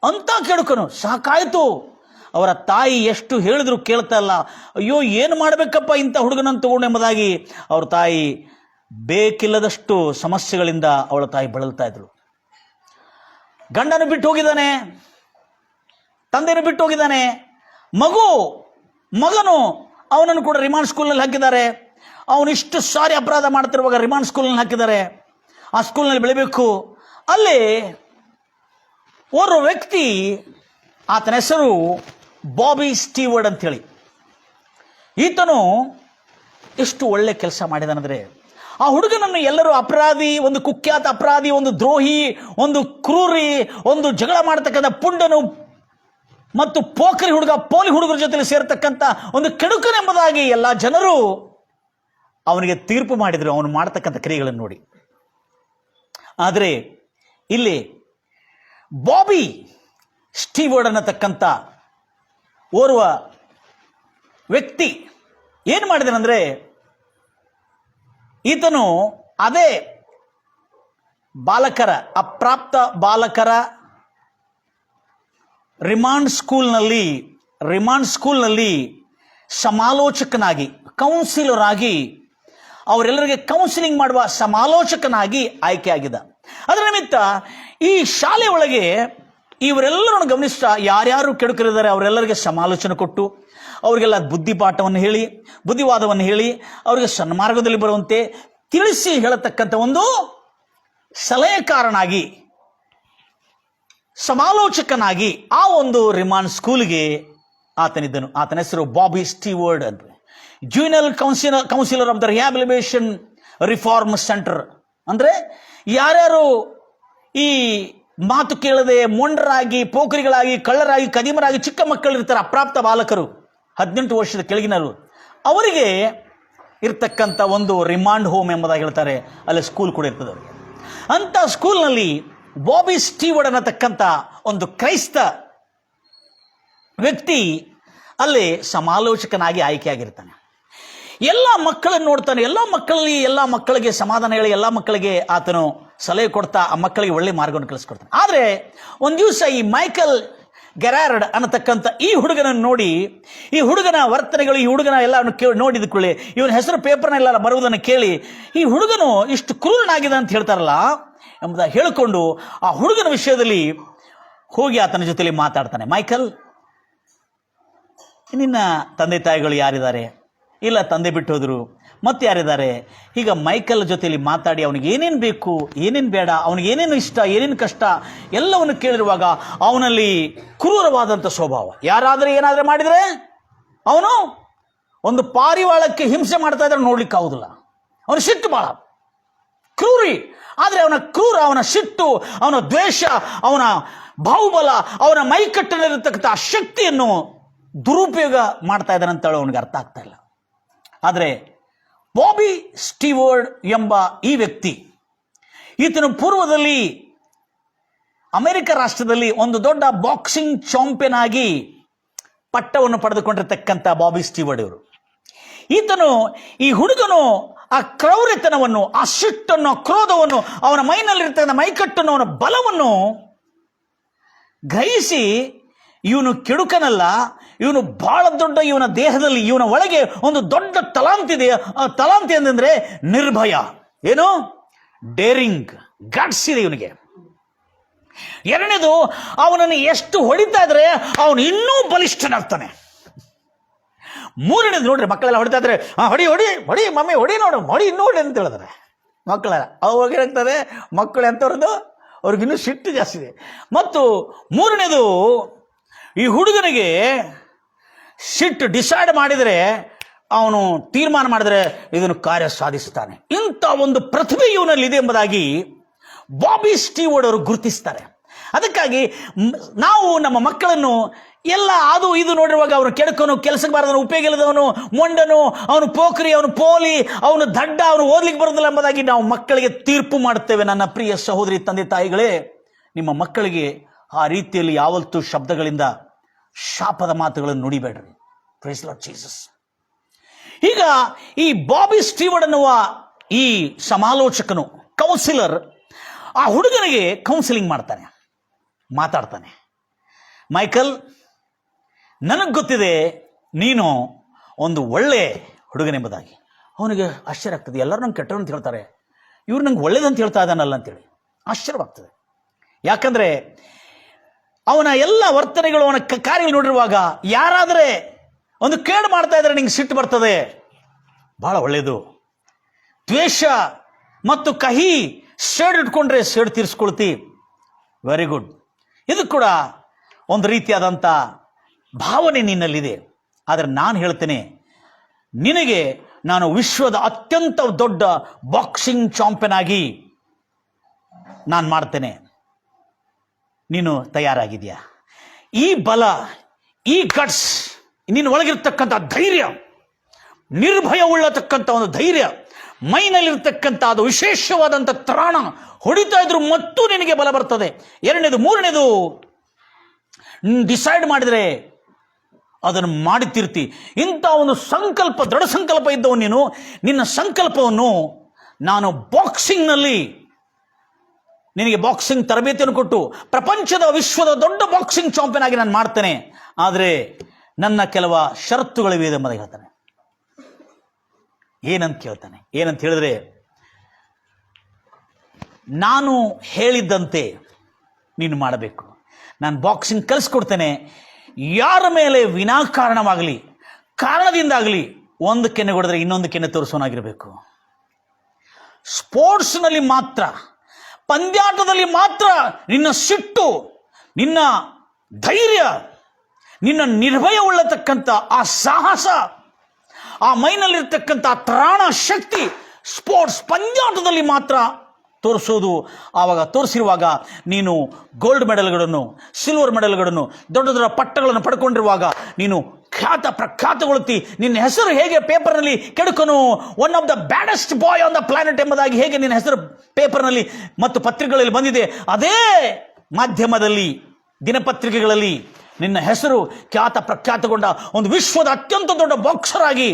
Speaker 1: ಅಂತ ಕೆಡುಕನು. ಸಾಕಾಯ್ತು. ಅವರ ತಾಯಿ ಎಷ್ಟು ಹೇಳಿದ್ರು ಕೇಳ್ತಾ ಇಲ್ಲ. ಅಯ್ಯೋ ಏನು ಮಾಡಬೇಕಪ್ಪ ಇಂಥ ಹುಡುಗನನ್ನು ತಗೊಂಡು ಎಂಬುದಾಗಿ ಅವ್ರ ತಾಯಿ ಬೇಕಿಲ್ಲದಷ್ಟು ಸಮಸ್ಯೆಗಳಿಂದ ಅವಳ ತಾಯಿ ಬಳಲ್ತಾ ಇದ್ರು. ಗಂಡನು ಬಿಟ್ಟು ಹೋಗಿದ್ದಾನೆ, ತಂದೆಯನ್ನು ಬಿಟ್ಟು ಹೋಗಿದ್ದಾನೆ, ಮಗನು ಅವನನ್ನು ಕೂಡ ರಿಮಾಂಡ್ ಸ್ಕೂಲ್ನಲ್ಲಿ ಹಾಕಿದ್ದಾರೆ. ಅವನು ಇಷ್ಟು ಸಾರಿ ಅಪರಾಧ ಮಾಡ್ತಿರುವಾಗ ರಿಮಾಂಡ್ ಸ್ಕೂಲ್ನಲ್ಲಿ ಹಾಕಿದ್ದಾರೆ. ಆ ಸ್ಕೂಲ್ನಲ್ಲಿ ಬೆಳಿಬೇಕು. ಅಲ್ಲಿ ಓರ್ವ ವ್ಯಕ್ತಿ, ಆತನ ಹೆಸರು ಬಾಬಿ ಸ್ಟೀವರ್ಡ್ ಅಂತೇಳಿ. ಈತನು ಎಷ್ಟು ಒಳ್ಳೆ ಕೆಲಸ ಮಾಡಿದಾನಂದ್ರೆ, ಆ ಹುಡುಗನನ್ನು ಎಲ್ಲರೂ ಅಪರಾಧಿ, ಒಂದು ಕುಖ್ಯಾತ ಅಪರಾಧಿ, ಒಂದು ದ್ರೋಹಿ, ಒಂದು ಕ್ರೂರಿ, ಒಂದು ಜಗಳ ಮಾಡತಕ್ಕಂಥ ಪುಂಡನು ಮತ್ತು ಪೋಲಿ ಹುಡುಗರ ಜೊತೆ ಸೇರ್ತಕ್ಕಂಥ ಒಂದು ಕೆಡುಕನೆಂಬುದಾಗಿ ಎಲ್ಲ ಜನರು ಅವನಿಗೆ ತೀರ್ಪು ಮಾಡಿದರು, ಅವನು ಮಾಡತಕ್ಕಂಥ ಕ್ರಿಯೆಗಳನ್ನು ನೋಡಿ. ಆದರೆ ಇಲ್ಲಿ ಬಾಬಿ ಸ್ಟೀವರ್ಡ್ ಅನ್ನತಕ್ಕಂಥ ಓರ್ವ ವ್ಯಕ್ತಿ ಏನು ಮಾಡಿದನಂದ್ರೆ, ಈತನು ಅದೇ ಅಪ್ರಾಪ್ತ ಬಾಲಕರ ರಿಮಾಂಡ್ ಸ್ಕೂಲ್ನಲ್ಲಿ ಸಮಾಲೋಚಕನಾಗಿ, ಕೌನ್ಸಿಲರ್ ಆಗಿ, ಅವರೆಲ್ಲರಿಗೆ ಕೌನ್ಸಿಲಿಂಗ್ ಮಾಡುವ ಸಮಾಲೋಚಕನಾಗಿ ಆಯ್ಕೆಯಾಗಿದ್ದ. ಅದರ ನಿಮಿತ್ತ ಈ ಶಾಲೆ ಒಳಗೆ ಇವರೆಲ್ಲರನ್ನು ಗಮನಿಸ್ತಾ ಯಾರ್ಯಾರು ಕೆಡುಕರಿದ್ದಾರೆ ಅವರೆಲ್ಲರಿಗೆ ಸಮಾಲೋಚನೆ ಕೊಟ್ಟು, ಅವರಿಗೆಲ್ಲ ಬುದ್ಧಿವಾದವನ್ನು ಹೇಳಿ ಅವರಿಗೆ ಸನ್ಮಾರ್ಗದಲ್ಲಿ ಬರುವಂತೆ ತಿಳಿಸಿ ಹೇಳತಕ್ಕಂಥ ಒಂದು ಸಲಹೆಕಾರನಾಗಿ, ಸಮಾಲೋಚಕನಾಗಿ ಆ ಒಂದು ರಿಮಾಂಡ್ ಸ್ಕೂಲ್ಗೆ ಆತನಿದ್ದನು. ಆತನ ಹೆಸರು ಬಾಬಿ ಸ್ಟೀವರ್ಡ್ ಅಂತ. Junior counsellor of the rehabilitation reform centre. ಅಂದರೆ ಯಾರ್ಯಾರು ಈ ಮಾತು ಕೇಳದೆ ಮೊಂಡರಾಗಿ, ಪೋಖರಿಗಳಾಗಿ, ಕಳ್ಳರಾಗಿ, ಕದಿಮರಾಗಿ ಚಿಕ್ಕ ಮಕ್ಕಳಿರ್ತಾರೆ, ಅಪ್ರಾಪ್ತ ಬಾಲಕರು, 18 ವರ್ಷದ ಕೆಳಗಿನರು, ಅವರಿಗೆ ಇರ್ತಕ್ಕಂಥ ಒಂದು ರಿಮಾಂಡ್ ಹೋಮ್ ಎಂಬುದಾಗಿ ಹೇಳ್ತಾರೆ. ಅಲ್ಲಿ ಸ್ಕೂಲ್ ಕೂಡ ಇರ್ತದೆ ಅವರಿಗೆ. ಅಂಥ ಸ್ಕೂಲ್ನಲ್ಲಿ ಬಾಬಿ ಸ್ಟೀವರ್ಡ್ ಅನ್ನತಕ್ಕಂಥ ಒಂದು ಕ್ರೈಸ್ತ ವ್ಯಕ್ತಿ ಅಲ್ಲಿ ಸಮಾಲೋಚಕನಾಗಿ ಆಯ್ಕೆಯಾಗಿರ್ತಾನೆ. ಎಲ್ಲ ಮಕ್ಕಳನ್ನು ನೋಡ್ತಾನೆ. ಎಲ್ಲ ಮಕ್ಕಳಿಗೆ ಸಮಾಧಾನ ಹೇಳಿ, ಎಲ್ಲ ಮಕ್ಕಳಿಗೆ ಆತನು ಸಲಹೆ ಕೊಡ್ತಾ ಆ ಮಕ್ಕಳಿಗೆ ಒಳ್ಳೆ ಮಾರ್ಗವನ್ನು ಕಲಿಸ್ಕೊಡ್ತಾನೆ. ಆದರೆ ಒಂದು ದಿವಸ ಈ ಮೈಕಲ್ ಗೆರಾರ್ಡ್ ಅನ್ನತಕ್ಕಂಥ ಈ ಹುಡುಗನನ್ನು ನೋಡಿ, ಈ ಹುಡುಗನ ವರ್ತನೆಗಳು, ಈ ಹುಡುಗನ ಎಲ್ಲವನ್ನು ನೋಡಿದ ಕೂಡಲೇ ಇವನ ಹೆಸರು ಪೇಪರ್ನೆಲ್ಲ ಬರುವುದನ್ನು ಕೇಳಿ ಈ ಹುಡುಗನು ಇಷ್ಟು ಕ್ರೂರನಾಗಿದೆ ಅಂತ ಹೇಳ್ತಾರಲ್ಲ ಎಂಬುದಾಗಿ ಹೇಳಿಕೊಂಡು ಆ ಹುಡುಗನ ವಿಷಯದಲ್ಲಿ ಹೋಗಿ ಆತನ ಜೊತೆಲಿ ಮಾತಾಡ್ತಾನೆ. ಮೈಕಲ್, ನಿನ್ನ ತಂದೆ ತಾಯಿಗಳು ಯಾರಿದ್ದಾರೆ? ಇಲ್ಲ, ತಂದೆ ಬಿಟ್ಟು ಹೋದರು. ಮತ್ತೆ ಯಾರಿದ್ದಾರೆ? ಈಗ ಮೈಕಲ್ ಜೊತೆಲಿ ಮಾತಾಡಿ ಅವನಿಗೆ ಏನೇನು ಬೇಕು, ಏನೇನು ಬೇಡ, ಅವನಿಗೆ ಏನೇನು ಇಷ್ಟ, ಏನೇನು ಕಷ್ಟ ಎಲ್ಲವನ್ನು ಕೇಳಿರುವಾಗ ಅವನಲ್ಲಿ ಕ್ರೂರವಾದಂಥ ಸ್ವಭಾವ. ಯಾರಾದರೂ ಏನಾದರೂ ಮಾಡಿದರೆ ಅವನು ಒಂದು ಪಾರಿವಾಳಕ್ಕೆ ಹಿಂಸೆ ಮಾಡ್ತಾ ಇದ್ರೆ ನೋಡ್ಲಿಕ್ಕೆ ಆಗುದಿಲ್ಲ. ಅವನು ಸಿಟ್ಟು ಭಾಳ ಕ್ರೂರಿ. ಆದರೆ ಅವನ ಕ್ರೂರ, ಅವನ ಸಿಟ್ಟು, ಅವನ ದ್ವೇಷ, ಅವನ ಬಾಹುಬಲ, ಅವನ ಮೈಕಟ್ಟಿನಲ್ಲಿರತಕ್ಕಂಥ ಆ ಶಕ್ತಿಯನ್ನು ದುರುಪಯೋಗ ಮಾಡ್ತಾ ಇದ್ದಾನೆ ಅಂತೇಳಿ ಅವನಿಗೆ ಅರ್ಥ ಆಗ್ತಾ ಇಲ್ಲ. ಆದರೆ ಬಾಬಿ ಸ್ಟೀವರ್ಡ್ ಎಂಬ ಈ ವ್ಯಕ್ತಿ, ಈತನು ಪೂರ್ವದಲ್ಲಿ ಅಮೆರಿಕ ರಾಷ್ಟ್ರದಲ್ಲಿ ಒಂದು ದೊಡ್ಡ ಬಾಕ್ಸಿಂಗ್ ಚಾಂಪಿಯನ್ ಆಗಿ ಪಟ್ಟವನ್ನು ಪಡೆದುಕೊಂಡಿರ್ತಕ್ಕಂಥ ಬಾಬಿ ಸ್ಟೀವರ್ಡ್ ಇವರು. ಈತನು, ಈ ಹುಡುಗನು ಆ ಕ್ರೌರ್ಯತನವನ್ನು, ಆ ಸಿಟ್ಟನ್ನು, ಆ ಕ್ರೋಧವನ್ನು, ಅವನ ಮೈನಲ್ಲಿರ್ತಕ್ಕಂಥ ಮೈಕಟ್ಟನ್ನು, ಅವನ ಬಲವನ್ನು ಗ್ರಹಿಸಿ ಇವನು ಕೆಡುಕನಲ್ಲ, ಇವನು ಬಹಳ ದೊಡ್ಡ, ಇವನ ದೇಹದಲ್ಲಿ, ಇವನ ಒಳಗೆ ಒಂದು ದೊಡ್ಡ ತಲಾಂತಿದೆ. ಆ ತಲಾಂತಿ ಅಂತಂದ್ರೆ ನಿರ್ಭಯ, ಏನು ಡೇರಿಂಗ್, ಗಟ್ಸ್ ಇದೆ ಇವನಿಗೆ. ಎರಡನೇದು, ಅವನನ್ನು ಎಷ್ಟು ಹೊಡಿತಾ ಇದ್ರೆ ಅವನು ಇನ್ನೂ ಬಲಿಷ್ಠನಾಗ್ತಾನೆ. ಮೂರನೇದು, ನೋಡ್ರಿ ಮಕ್ಕಳೆಲ್ಲ ಹೊಡಿತಾ ಇದ್ರೆ ಹೊಡಿ ಹೊಡಿ ಹೊಡಿ ಮಮ್ಮಿ ಹೊಡಿ, ನೋಡು ಹೊಡಿ, ಇನ್ನೂ ಹೊಡಿ ಅಂತ ಹೇಳಿದ್ರೆ ಮಕ್ಕಳೆಲ್ಲ ಅವಾಗ ಏನಾಗ್ತದೆ, ಮಕ್ಕಳು ಎಂಥವ್ರದ್ದು ಅವ್ರಿಗಿನ್ನೂ ಸಿಟ್ಟು ಜಾಸ್ತಿ ಇದೆ. ಮತ್ತು ಮೂರನೇದು, ಈ ಹುಡುಗನಿಗೆ ಸಿಟ್ಟು ಡಿಸೈಡ್ ಮಾಡಿದರೆ, ಅವನು ತೀರ್ಮಾನ ಮಾಡಿದರೆ ಇದನ್ನು ಕಾರ್ಯ ಸಾಧಿಸ್ತಾನೆ. ಇಂಥ ಒಂದು ಪ್ರತಿಭೆ ಇವನಲ್ಲಿದೆ ಎಂಬುದಾಗಿ ಬಾಬಿ ಸ್ಟೀವರ್ಡ್ ಅವರು ಗುರುತಿಸ್ತಾರೆ. ಅದಕ್ಕಾಗಿ ನಾವು ನಮ್ಮ ಮಕ್ಕಳನ್ನು ಎಲ್ಲ ಅದು ಇದು ನೋಡಿರುವಾಗ ಅವನು ಕೆಡಕನು, ಕೆಲಸಕ್ಕೆ ಬಾರದವನು, ಉಪಯೋಗ ಇಲ್ಲದವನು, ಮೊಂಡನು, ಅವನು ಪೋಖ್ರಿ, ಅವನು ಪೋಲಿ, ಅವನು ದಡ್ಡ, ಅವನು ಓದ್ಲಿಕ್ಕೆ ಬರೋದಿಲ್ಲ ಎಂಬುದಾಗಿ ನಾವು ಮಕ್ಕಳಿಗೆ ತೀರ್ಪು ಮಾಡುತ್ತೇವೆ. ನನ್ನ ಪ್ರಿಯ ಸಹೋದರಿ ತಂದೆ ತಾಯಿಗಳೇ, ನಿಮ್ಮ ಮಕ್ಕಳಿಗೆ ಆ ರೀತಿಯಲ್ಲಿ ಯಾವತ್ತೂ ಶಬ್ದಗಳಿಂದ ಶಾಪದ ಮಾತುಗಳನ್ನು ನುಡಿಬೇಡ್ರಿ. Price Lord Jesus. ಈಗ ಈ ಬಾಬಿ ಸ್ಟೀವರ್ಡ್ ಅನ್ನುವ ಈ ಸಮಾಲೋಚಕನು, ಕೌನ್ಸಿಲರ್, ಆ ಹುಡುಗನಿಗೆ ಕೌನ್ಸಿಲಿಂಗ್ ಮಾಡ್ತಾನೆ, ಮಾತಾಡ್ತಾನೆ. ಮೈಕಲ್, ನನಗೆ ಗೊತ್ತಿದೆ ನೀನು ಒಂದು ಒಳ್ಳೆ ಹುಡುಗನೆಂಬುದಾಗಿ. ಅವನಿಗೆ ಆಶ್ಚರ್ಯ ಆಗ್ತದೆ. ಎಲ್ಲರೂ ನಂಗೆ ಕೆಟ್ಟವನು ಅಂತ ಹೇಳ್ತಾರೆ, ಇವ್ರು ನಂಗೆ ಒಳ್ಳೇದಂತ ಹೇಳ್ತಾ ಇದ್ದಾನಲ್ಲ ಅಂತೇಳಿ ಆಶ್ಚರ್ಯವಾಗ್ತದೆ. ಯಾಕಂದರೆ ಅವನ ಎಲ್ಲ ವರ್ತನೆಗಳು, ಅವನ ಕಾರ್ಯಗಳು ನೋಡಿರುವಾಗ ಯಾರಾದರೆ ಒಂದು ಕೇಡು ಮಾಡ್ತಾ ಇದ್ರೆ ನಿಂಗೆ ಸಿಟ್ಟು ಬರ್ತದೆ, ಬಹಳ ಒಳ್ಳೆಯದು. ದ್ವೇಷ ಮತ್ತು ಕಹಿ ಸೇಡು ಇಟ್ಕೊಂಡ್ರೆ ಸೇಡು ತೀರಿಸ್ಕೊಳ್ತಿ, ವೆರಿ ಗುಡ್. ಇದು ಕೂಡ ಒಂದು ರೀತಿಯಾದಂಥ ಭಾವನೆ ನಿನ್ನಲ್ಲಿದೆ. ಆದರೆ ನಾನು ಹೇಳ್ತೇನೆ, ನಿನಗೆ ನಾನು ವಿಶ್ವದ ಅತ್ಯಂತ ದೊಡ್ಡ ಬಾಕ್ಸಿಂಗ್ ಚಾಂಪಿಯನ್ ಆಗಿ ನಾನು ಮಾಡ್ತೇನೆ. ನೀನು ತಯಾರಾಗಿದೆಯಾ? ಈ ಬಲ, ಈ ಗಟ್ಸ್, ನಿನ್ನ ಒಳಗಿರ್ತಕ್ಕಂಥ ಧೈರ್ಯ, ನಿರ್ಭಯ ಉಳ್ಳತಕ್ಕಂಥ ಒಂದು ಧೈರ್ಯ, ಮೈನಲ್ಲಿರ್ತಕ್ಕಂಥ ಅದು ವಿಶೇಷವಾದಂಥ ತ್ರಾಣ, ಹೊಡಿತಾ ಇದ್ರು ಮತ್ತು ನಿನಗೆ ಬಲ ಬರ್ತದೆ. ಎರಡನೇದು, ಮೂರನೇದು, ಡಿಸೈಡ್ ಮಾಡಿದರೆ ಅದನ್ನು ಮಾಡುತ್ತಿರ್ತಿ. ಇಂಥ ಒಂದು ಸಂಕಲ್ಪ, ದೃಢ ಸಂಕಲ್ಪ ಇದ್ದವನು ನೀನು. ನಿನ್ನ ಸಂಕಲ್ಪವನ್ನು ನಾನು ಬಾಕ್ಸಿಂಗ್ನಲ್ಲಿ ನಿನಗೆ ಬಾಕ್ಸಿಂಗ್ ತರಬೇತಿಯನ್ನು ಕೊಟ್ಟು ಪ್ರಪಂಚದ, ವಿಶ್ವದ ದೊಡ್ಡ ಬಾಕ್ಸಿಂಗ್ ಚಾಂಪಿಯನ್ ಆಗಿ ನಾನು ಮಾಡ್ತೇನೆ. ಆದರೆ ನನ್ನ ಕೆಲವು ಷರತ್ತುಗಳಿವೆ ಎಂಬುದಾಗಿ ಹೇಳ್ತಾನೆ. ಏನಂತ ಕೇಳ್ತಾನೆ? ಏನಂತ ಹೇಳಿದ್ರೆ, ನಾನು ಹೇಳಿದ್ದಂತೆ ನೀನು ಮಾಡಬೇಕು. ನಾನು ಬಾಕ್ಸಿಂಗ್ ಕಲಿಸ್ಕೊಡ್ತೇನೆ. ಯಾರ ಮೇಲೆ ವಿನಾಕಾರಣವಾಗಲಿ, ಕಾರಣದಿಂದಾಗಲಿ ಒಂದು ಕೆನ್ನೆ ಹೊಡೆದ್ರೆ ಇನ್ನೊಂದು ಕೆನ್ನೆ ತೋರಿಸೋನಾಗಿರಬೇಕು. ಸ್ಪೋರ್ಟ್ಸ್ನಲ್ಲಿ ಮಾತ್ರ, ಪಂದ್ಯಾಟದಲ್ಲಿ ಮಾತ್ರ ನಿನ್ನ ಸಿಟ್ಟು, ನಿನ್ನ ಧೈರ್ಯ, ನಿನ್ನ ನಿರ್ಭಯ ಉಳ್ಳತಕ್ಕಂಥ ಆ ಸಾಹಸ, ಆ ಮೈನಲ್ಲಿರ್ತಕ್ಕಂಥ ತ್ರಾಣ ಶಕ್ತಿ ಸ್ಪೋರ್ಟ್ಸ್ ಪಂದ್ಯಾಟದಲ್ಲಿ ಮಾತ್ರ ತೋರಿಸೋದು. ಆವಾಗ ತೋರಿಸಿರುವಾಗ ನೀನು ಗೋಲ್ಡ್ ಮೆಡಲ್ಗಳನ್ನು, ಸಿಲ್ವರ್ ಮೆಡಲ್ಗಳನ್ನು, ದೊಡ್ಡ ದೊಡ್ಡ ಪಟ್ಟಗಳನ್ನು ಪಡ್ಕೊಂಡಿರುವಾಗ ನೀನು ಖ್ಯಾತ ಪ್ರಖ್ಯಾತಗೊಳ್ಳುತ್ತಿ. ನಿನ್ನ ಹೆಸರು ಹೇಗೆ ಪೇಪರ್ನಲ್ಲಿ ಕೆಡುಕನು, one of the baddest boy on the planet ಎಂಬುದಾಗಿ ಹೇಗೆ ನಿನ್ನ ಹೆಸರು ಪೇಪರ್ನಲ್ಲಿ ಮತ್ತು ಪತ್ರಿಕೆಗಳಲ್ಲಿ ಬಂದಿದೆ, ಅದೇ ಮಾಧ್ಯಮದಲ್ಲಿ, ದಿನಪತ್ರಿಕೆಗಳಲ್ಲಿ ನಿನ್ನ ಹೆಸರು ಖ್ಯಾತ ಪ್ರಖ್ಯಾತಗೊಂಡ ಒಂದು ವಿಶ್ವದ ಅತ್ಯಂತ ದೊಡ್ಡ ಬಾಕ್ಸರ್ ಆಗಿ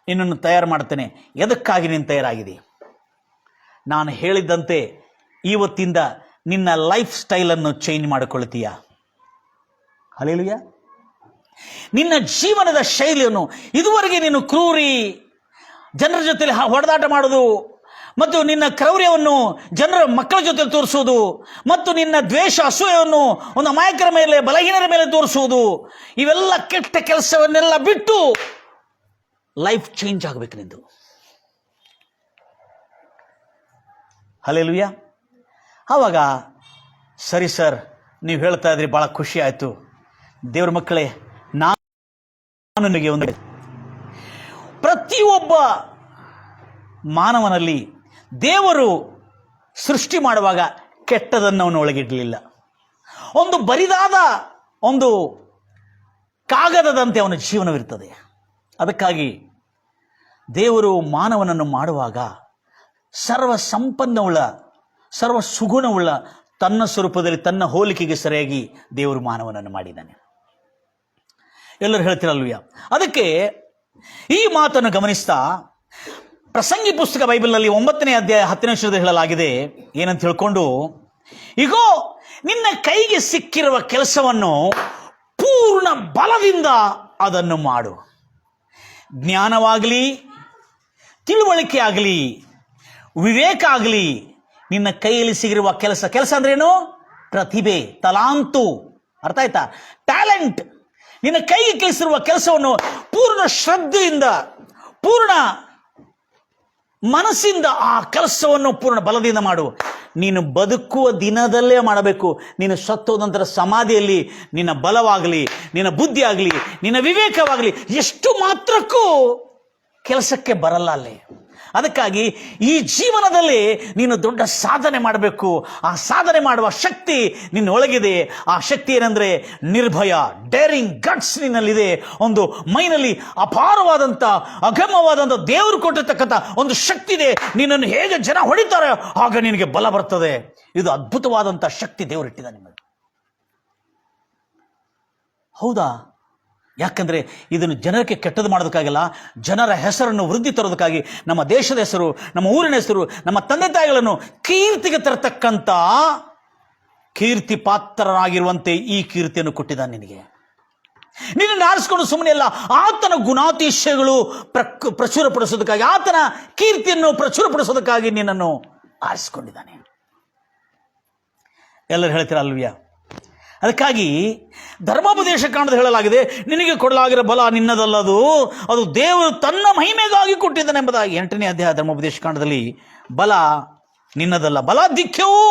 Speaker 1: ನಿನ್ನನ್ನು ತಯಾರು ಮಾಡ್ತೇನೆ. ಎದಕ್ಕಾಗಿ ನೀನು ತಯಾರಾಗಿದೆ? ನಾನು ಹೇಳಿದ್ದಂತೆ ಇವತ್ತಿಂದ ನಿನ್ನ ಲೈಫ್ ಸ್ಟೈಲನ್ನು ಚೇಂಜ್ ಮಾಡಿಕೊಳ್ತೀಯ? ಹಲ್ಲೆಲೂಯಾ. ನಿನ್ನ ಜೀವನದ ಶೈಲಿಯನ್ನು, ಇದುವರೆಗೆ ನೀನು ಕ್ರೂರಿ, ಜನರ ಜೊತೆ ಹೊಡೆದಾಟ ಮಾಡೋದು, ಮತ್ತು ನಿನ್ನ ಕ್ರೌರ್ಯವನ್ನು ಜನರ ಮಕ್ಕಳ ಜೊತೆ ತೋರಿಸುವುದು, ಮತ್ತು ನಿನ್ನ ದ್ವೇಷ ಅಸೂಯೆಯನ್ನು ಒಂದು ಅಮಾಯಕರ ಮೇಲೆ, ಬಲಹೀನರ ಮೇಲೆ ತೋರಿಸುವುದು, ಇವೆಲ್ಲ ಕೆಟ್ಟ ಕೆಲಸವನ್ನೆಲ್ಲ ಬಿಟ್ಟು ಲೈಫ್ ಚೇಂಜ್ ಆಗಬೇಕು ನಿಂದು. ಹಲ್ಲೆಲೂಯಾ. ಆವಾಗ ಸರಿ ಸರ್, ನೀವು ಹೇಳ್ತಾ ಇದ್ರಿ, ಭಾಳ ಖುಷಿ ಆಯಿತು. ದೇವ್ರ ಮಕ್ಕಳೇ, ನಾನು ನಿಮಗೆ ಒಂದು, ಪ್ರತಿಯೊಬ್ಬ ಮಾನವನಲ್ಲಿ ದೇವರು ಸೃಷ್ಟಿ ಮಾಡುವಾಗ ಕೆಟ್ಟದನ್ನು ಅವನು ಒಳಗಿಡಲಿಲ್ಲ. ಒಂದು ಬರಿದಾದ ಒಂದು ಕಾಗದದಂತೆ ಅವನ ಜೀವನವಿರ್ತದೆ. ಅದಕ್ಕಾಗಿ ದೇವರು ಮಾನವನನ್ನು ಮಾಡುವಾಗ ಸರ್ವ ಸಂಪನ್ನವುಳ್ಳ, ಸರ್ವ ಸುಗುಣವುಳ್ಳ ತನ್ನ ಸ್ವರೂಪದಲ್ಲಿ, ತನ್ನ ಹೋಲಿಕೆಗೆ ಸರಿಯಾಗಿ ದೇವರು ಮಾನವನನ್ನು ಮಾಡಿದ್ದಾನೆ. ಎಲ್ಲರೂ ಹೇಳ್ತಿರಲ್ವಯ್ಯ. ಅದಕ್ಕೆ ಈ ಮಾತನ್ನು ಗಮನಿಸ್ತಾ ಪ್ರಸಂಗಿ ಪುಸ್ತಕ ಬೈಬಲ್ನಲ್ಲಿ 9ನೇ ಅಧ್ಯಾಯ 10ನೇ ವಚನದಲ್ಲಿ ಹೇಳಲಾಗಿದೆ, ಏನಂತ ಹೇಳ್ಕೊಂಡು, ಈಗೋ ನಿನ್ನ ಕೈಗೆ ಸಿಕ್ಕಿರುವ ಕೆಲಸವನ್ನು ಪೂರ್ಣ ಬಲದಿಂದ ಅದನ್ನು ಮಾಡು. ಜ್ಞಾನವಾಗಲಿ, ತಿಳುವಳಿಕೆ ಆಗಲಿ, ವಿವೇಕ ಆಗಲಿ, ನಿನ್ನ ಕೈಯಲ್ಲಿ ಸಿಗಿರುವ ಕೆಲಸ ಅಂದ್ರೇನು? ಪ್ರತಿಭೆ, ತಲಾಂತು. ಅರ್ಥ ಆಯ್ತಾ? ಟ್ಯಾಲೆಂಟ್. ನಿನ್ನ ಕೈಗೆ ಕೆಲಸಿರುವ ಕೆಲಸವನ್ನು ಪೂರ್ಣ ಶ್ರದ್ಧೆಯಿಂದ, ಪೂರ್ಣ ಮನಸ್ಸಿಂದ ಆ ಕೆಲಸವನ್ನು ಪೂರ್ಣ ಬಲದಿಂದ ಮಾಡು. ನೀನು ಬದುಕುವ ದಿನದಲ್ಲೇ ಮಾಡಬೇಕು. ನೀನು ಸತ್ತೋದ ನಂತರ ಸಮಾಧಿಯಲ್ಲಿ ನಿನ್ನ ಬಲವಾಗಲಿ, ನಿನ್ನ ಬುದ್ಧಿ ಆಗಲಿ, ನಿನ್ನ ವಿವೇಕವಾಗಲಿ ಎಷ್ಟು ಮಾತ್ರಕ್ಕೂ ಕೆಲಸಕ್ಕೆ ಬರಲ್ಲ ಅಲ್ಲಿ. ಅದಕ್ಕಾಗಿ ಈ ಜೀವನದಲ್ಲಿ ನೀನು ದೊಡ್ಡ ಸಾಧನೆ ಮಾಡಬೇಕು. ಆ ಸಾಧನೆ ಮಾಡುವ ಶಕ್ತಿ ನಿನ್ನೊಳಗಿದೆ. ಆ ಶಕ್ತಿ ಏನಂದ್ರೆ ನಿರ್ಭಯ, ಡೇರಿಂಗ್, ಗಟ್ಸ್ ನಿನ್ನಲ್ಲಿದೆ. ಒಂದು ಮೈನಲ್ಲಿ ಅಪಾರವಾದಂಥ, ಅಗಮ್ಯವಾದಂಥ ದೇವರು ಕೊಟ್ಟಿರ್ತಕ್ಕಂಥ ಒಂದು ಶಕ್ತಿ ಇದೆ. ನಿನ್ನನ್ನು ಹೇಗೆ ಜನ ಹೊಡಿತಾರೆ ಆಗ ನಿನಗೆ ಬಲ ಬರ್ತದೆ. ಇದು ಅದ್ಭುತವಾದಂಥ ಶಕ್ತಿ ದೇವರಿಟ್ಟಿದ ನಿಮಗೆ. ಹೌದಾ? ಯಾಕಂದರೆ ಇದನ್ನು ಜನಕ್ಕೆ ಕೆಟ್ಟದ್ದು ಮಾಡೋದಕ್ಕಾಗಲ್ಲ, ಜನರ ಹೆಸರನ್ನು ವೃದ್ಧಿ ತರೋದಕ್ಕಾಗಿ, ನಮ್ಮ ದೇಶದ ಹೆಸರು, ನಮ್ಮ ಊರಿನ ಹೆಸರು, ನಮ್ಮ ತಂದೆ ತಾಯಿಗಳನ್ನು ಕೀರ್ತಿಗೆ ತರತಕ್ಕಂಥ ಕೀರ್ತಿ ಪಾತ್ರರಾಗಿರುವಂತೆ ಈ ಕೀರ್ತಿಯನ್ನು ಕೊಟ್ಟಿದ್ದಾನೆ ನಿನಗೆ. ನಿನ್ನನ್ನು ಆರಿಸ್ಕೊಂಡು ಸುಮ್ಮನೆ ಅಲ್ಲ, ಆತನ ಗುಣಾತಿಶಯಗಳು ಪ್ರಚುರಪಡಿಸೋದಕ್ಕಾಗಿ, ಆತನ ಕೀರ್ತಿಯನ್ನು ಪ್ರಚುರಪಡಿಸೋದಕ್ಕಾಗಿ ನಿನ್ನನ್ನು ಆರಿಸಿಕೊಂಡಿದ್ದಾನೆ. ಎಲ್ಲರೂ ಹೇಳ್ತೀರ ಅಲ್ವ್ಯಾ? ಅದಕ್ಕಾಗಿ ಧರ್ಮೋಪದೇಶ ಕಾಂಡದಲ್ಲಿ ಹೇಳಲಾಗಿದೆ, ನಿನಗೆ ಕೊಡಲಾಗಿರೋ ಬಲ ನಿನ್ನದಲ್ಲದು, ಅದು ದೇವರು ತನ್ನ ಮಹಿಮೆಗಾಗಿ ಕೊಟ್ಟಿದ್ದಾನೆ ಎಂಬುದಾಗಿ. 8ನೇ ಅಧ್ಯಾಯ ಧರ್ಮೋಪದೇಶ ಕಾಂಡದಲ್ಲಿ ಬಲ ನಿನ್ನದಲ್ಲ, ಬಲಾಧಿಕ್ಯವೂ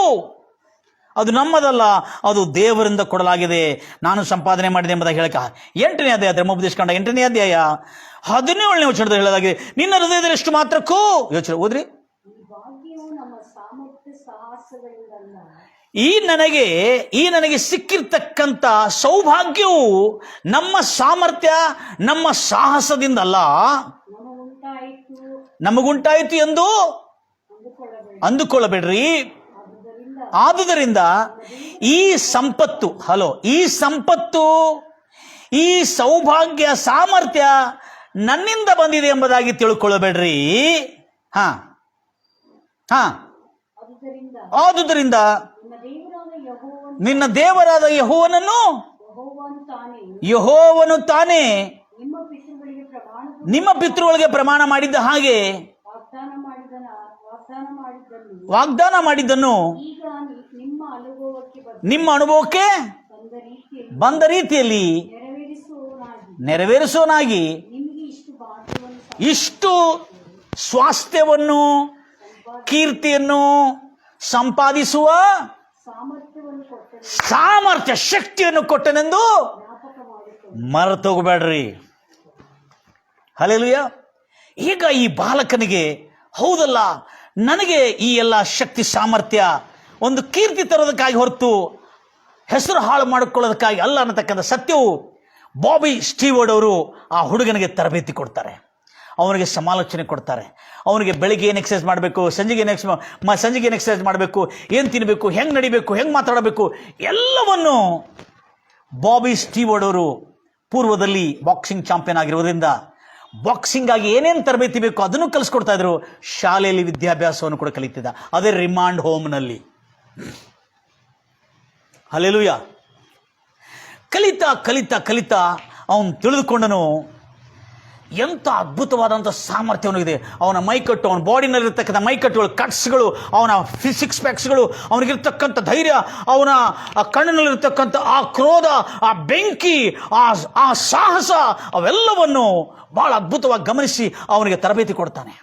Speaker 1: ಅದು ನಮ್ಮದಲ್ಲ, ಅದು ದೇವರಿಂದ ಕೊಡಲಾಗಿದೆ, ನಾನು ಸಂಪಾದನೆ ಮಾಡಿದೆ ಎಂಬುದಾಗಿ ಹೇಳಕ್ಕೆ 8ನೇ ಅಧ್ಯಾಯ ಧರ್ಮೋಪದೇಶ ಕಾಂಡ 8ನೇ ಅಧ್ಯಾಯ 17ನೇ ವಚನದಲ್ಲಿ ಹೇಳಲಾಗಿದೆ, ನಿನ್ನ ಹೃದಯದಲ್ಲಿ ಎಷ್ಟು ಮಾತ್ರಕ್ಕೂ ಯೋಚನೆ ಓದ್ರಿ. ಈ ನನಗೆ ಸಿಕ್ಕಿರ್ತಕ್ಕಂಥ ಸೌಭಾಗ್ಯವು ನಮ್ಮ ಸಾಮರ್ಥ್ಯ, ನಮ್ಮ ಸಾಹಸದಿಂದಲ್ಲ, ನಮಗುಂಟಾಯಿತು ಎಂದು ಅಂದುಕೊಳ್ಳಬೇಡ್ರಿ. ಆದುದರಿಂದ ಈ ಸಂಪತ್ತು, ಈ ಸೌಭಾಗ್ಯ, ಸಾಮರ್ಥ್ಯ ನನ್ನಿಂದ ಬಂದಿದೆ ಎಂಬುದಾಗಿ ತಿಳ್ಕೊಳ್ಳಬೇಡ್ರಿ. ಆದುದರಿಂದ ನಿನ್ನ ದೇವರಾದ ಯೆಹೋವನು ತಾನೇ ನಿಮ್ಮ ಪಿತೃಗಳಿಗೆ ಪ್ರಮಾಣ ಮಾಡಿದ್ದ ಹಾಗೆ ವಾಗ್ದಾನ ಮಾಡಿದ್ದನ್ನು ನಿಮ್ಮ ಅನುಭವಕ್ಕೆ ಬಂದ ರೀತಿಯಲ್ಲಿ ನೆರವೇರಿಸೋನಾಗಿ ಇಷ್ಟು ಸ್ವಾಸ್ಥ್ಯವನ್ನು, ಕೀರ್ತಿಯನ್ನು ಸಂಪಾದಿಸುವ ಸಾಮರ್ಥ್ಯ, ಶಕ್ತಿಯನ್ನು ಕೊಟ್ಟನೆಂದು ಮರೆತೋಗಬೇಡ್ರಿ. ಹಲ್ಲೆಲೂಯಾ. ಈಗ ಈ ಬಾಲಕನಿಗೆ, ಹೌದಲ್ಲ, ನನಗೆ ಈ ಎಲ್ಲ ಶಕ್ತಿ, ಸಾಮರ್ಥ್ಯ ಒಂದು ಕೀರ್ತಿ ತರೋದಕ್ಕಾಗಿ ಹೊರತು ಹೆಸರು ಹಾಳು ಮಾಡಿಕೊಳ್ಳೋದಕ್ಕಾಗಿ ಅಲ್ಲ ಅನ್ನತಕ್ಕಂಥ ಸತ್ಯವು ಬಾಬಿ ಸ್ಟೀವರ್ಡ್ ಅವರು ಆ ಹುಡುಗನಿಗೆ ತರಬೇತಿ ಕೊಡ್ತಾರೆ, ಅವನಿಗೆ ಸಮಾಲೋಚನೆ ಕೊಡ್ತಾರೆ. ಅವನಿಗೆ ಬೆಳಿಗ್ಗೆ ಏನು ಎಕ್ಸರ್ಸೈಸ್ ಮಾಡಬೇಕು, ಸಂಜೆಗೆ ಏನು ಎಕ್ಸರ್ಸೈಸ್ ಮಾಡಬೇಕು, ಏನು ತಿನ್ನಬೇಕು, ಹೆಂಗೆ ನಡಿಬೇಕು, ಹೆಂಗೆ ಮಾತಾಡಬೇಕು, ಎಲ್ಲವನ್ನು ಬಾಬಿ ಸ್ಟೀವರ್ಡ್ ಅವರು ಪೂರ್ವದಲ್ಲಿ ಬಾಕ್ಸಿಂಗ್ ಚಾಂಪಿಯನ್ ಆಗಿರೋದ್ರಿಂದ ಬಾಕ್ಸಿಂಗ್ ಆಗಿ ಏನೇನು ತರಬೇತಿ ಬೇಕು ಅದನ್ನು ಕಲಿಸ್ಕೊಡ್ತಾ ಇದ್ರು. ಶಾಲೆಯಲ್ಲಿ ವಿದ್ಯಾಭ್ಯಾಸವನ್ನು ಕೂಡ ಕಲಿತಿದ್ದ, ಅದೇ ರಿಮಾಂಡ್ ಹೋಮ್ನಲ್ಲಿ. ಹಲ್ಲೆಲೂಯಾ. ಕಲಿತಾ ಕಲಿತಾ ಕಲಿತಾ ಅವನು ತಿಳಿದುಕೊಂಡನು ಎಂಥ ಅದ್ಭುತವಾದಂಥ ಸಾಮರ್ಥ್ಯ ಅವನಿಗಿದೆ. ಅವನ ಮೈಕಟ್ಟು, ಅವನ ಬಾಡಿನಲ್ಲಿರ್ತಕ್ಕಂಥ ಮೈಕಟ್ಟುಗಳು, ಕಟ್ಸ್ಗಳು, ಅವನ ಸಿಕ್ಸ್ ಪ್ಯಾಕ್ಸ್ಗಳು, ಅವನಿಗಿರ್ತಕ್ಕಂಥ ಧೈರ್ಯ, ಅವನ ಕಣ್ಣಿನಲ್ಲಿರ್ತಕ್ಕಂಥ ಆ ಕ್ರೋಧ, ಆ ಬೆಂಕಿ, ಆ ಸಾಹಸ, ಅವೆಲ್ಲವನ್ನು ಬಹಳ ಅದ್ಭುತವಾಗಿ ಗಮನಿಸಿ ಅವನಿಗೆ ತರಬೇತಿ ಕೊಡ್ತಾನೆ.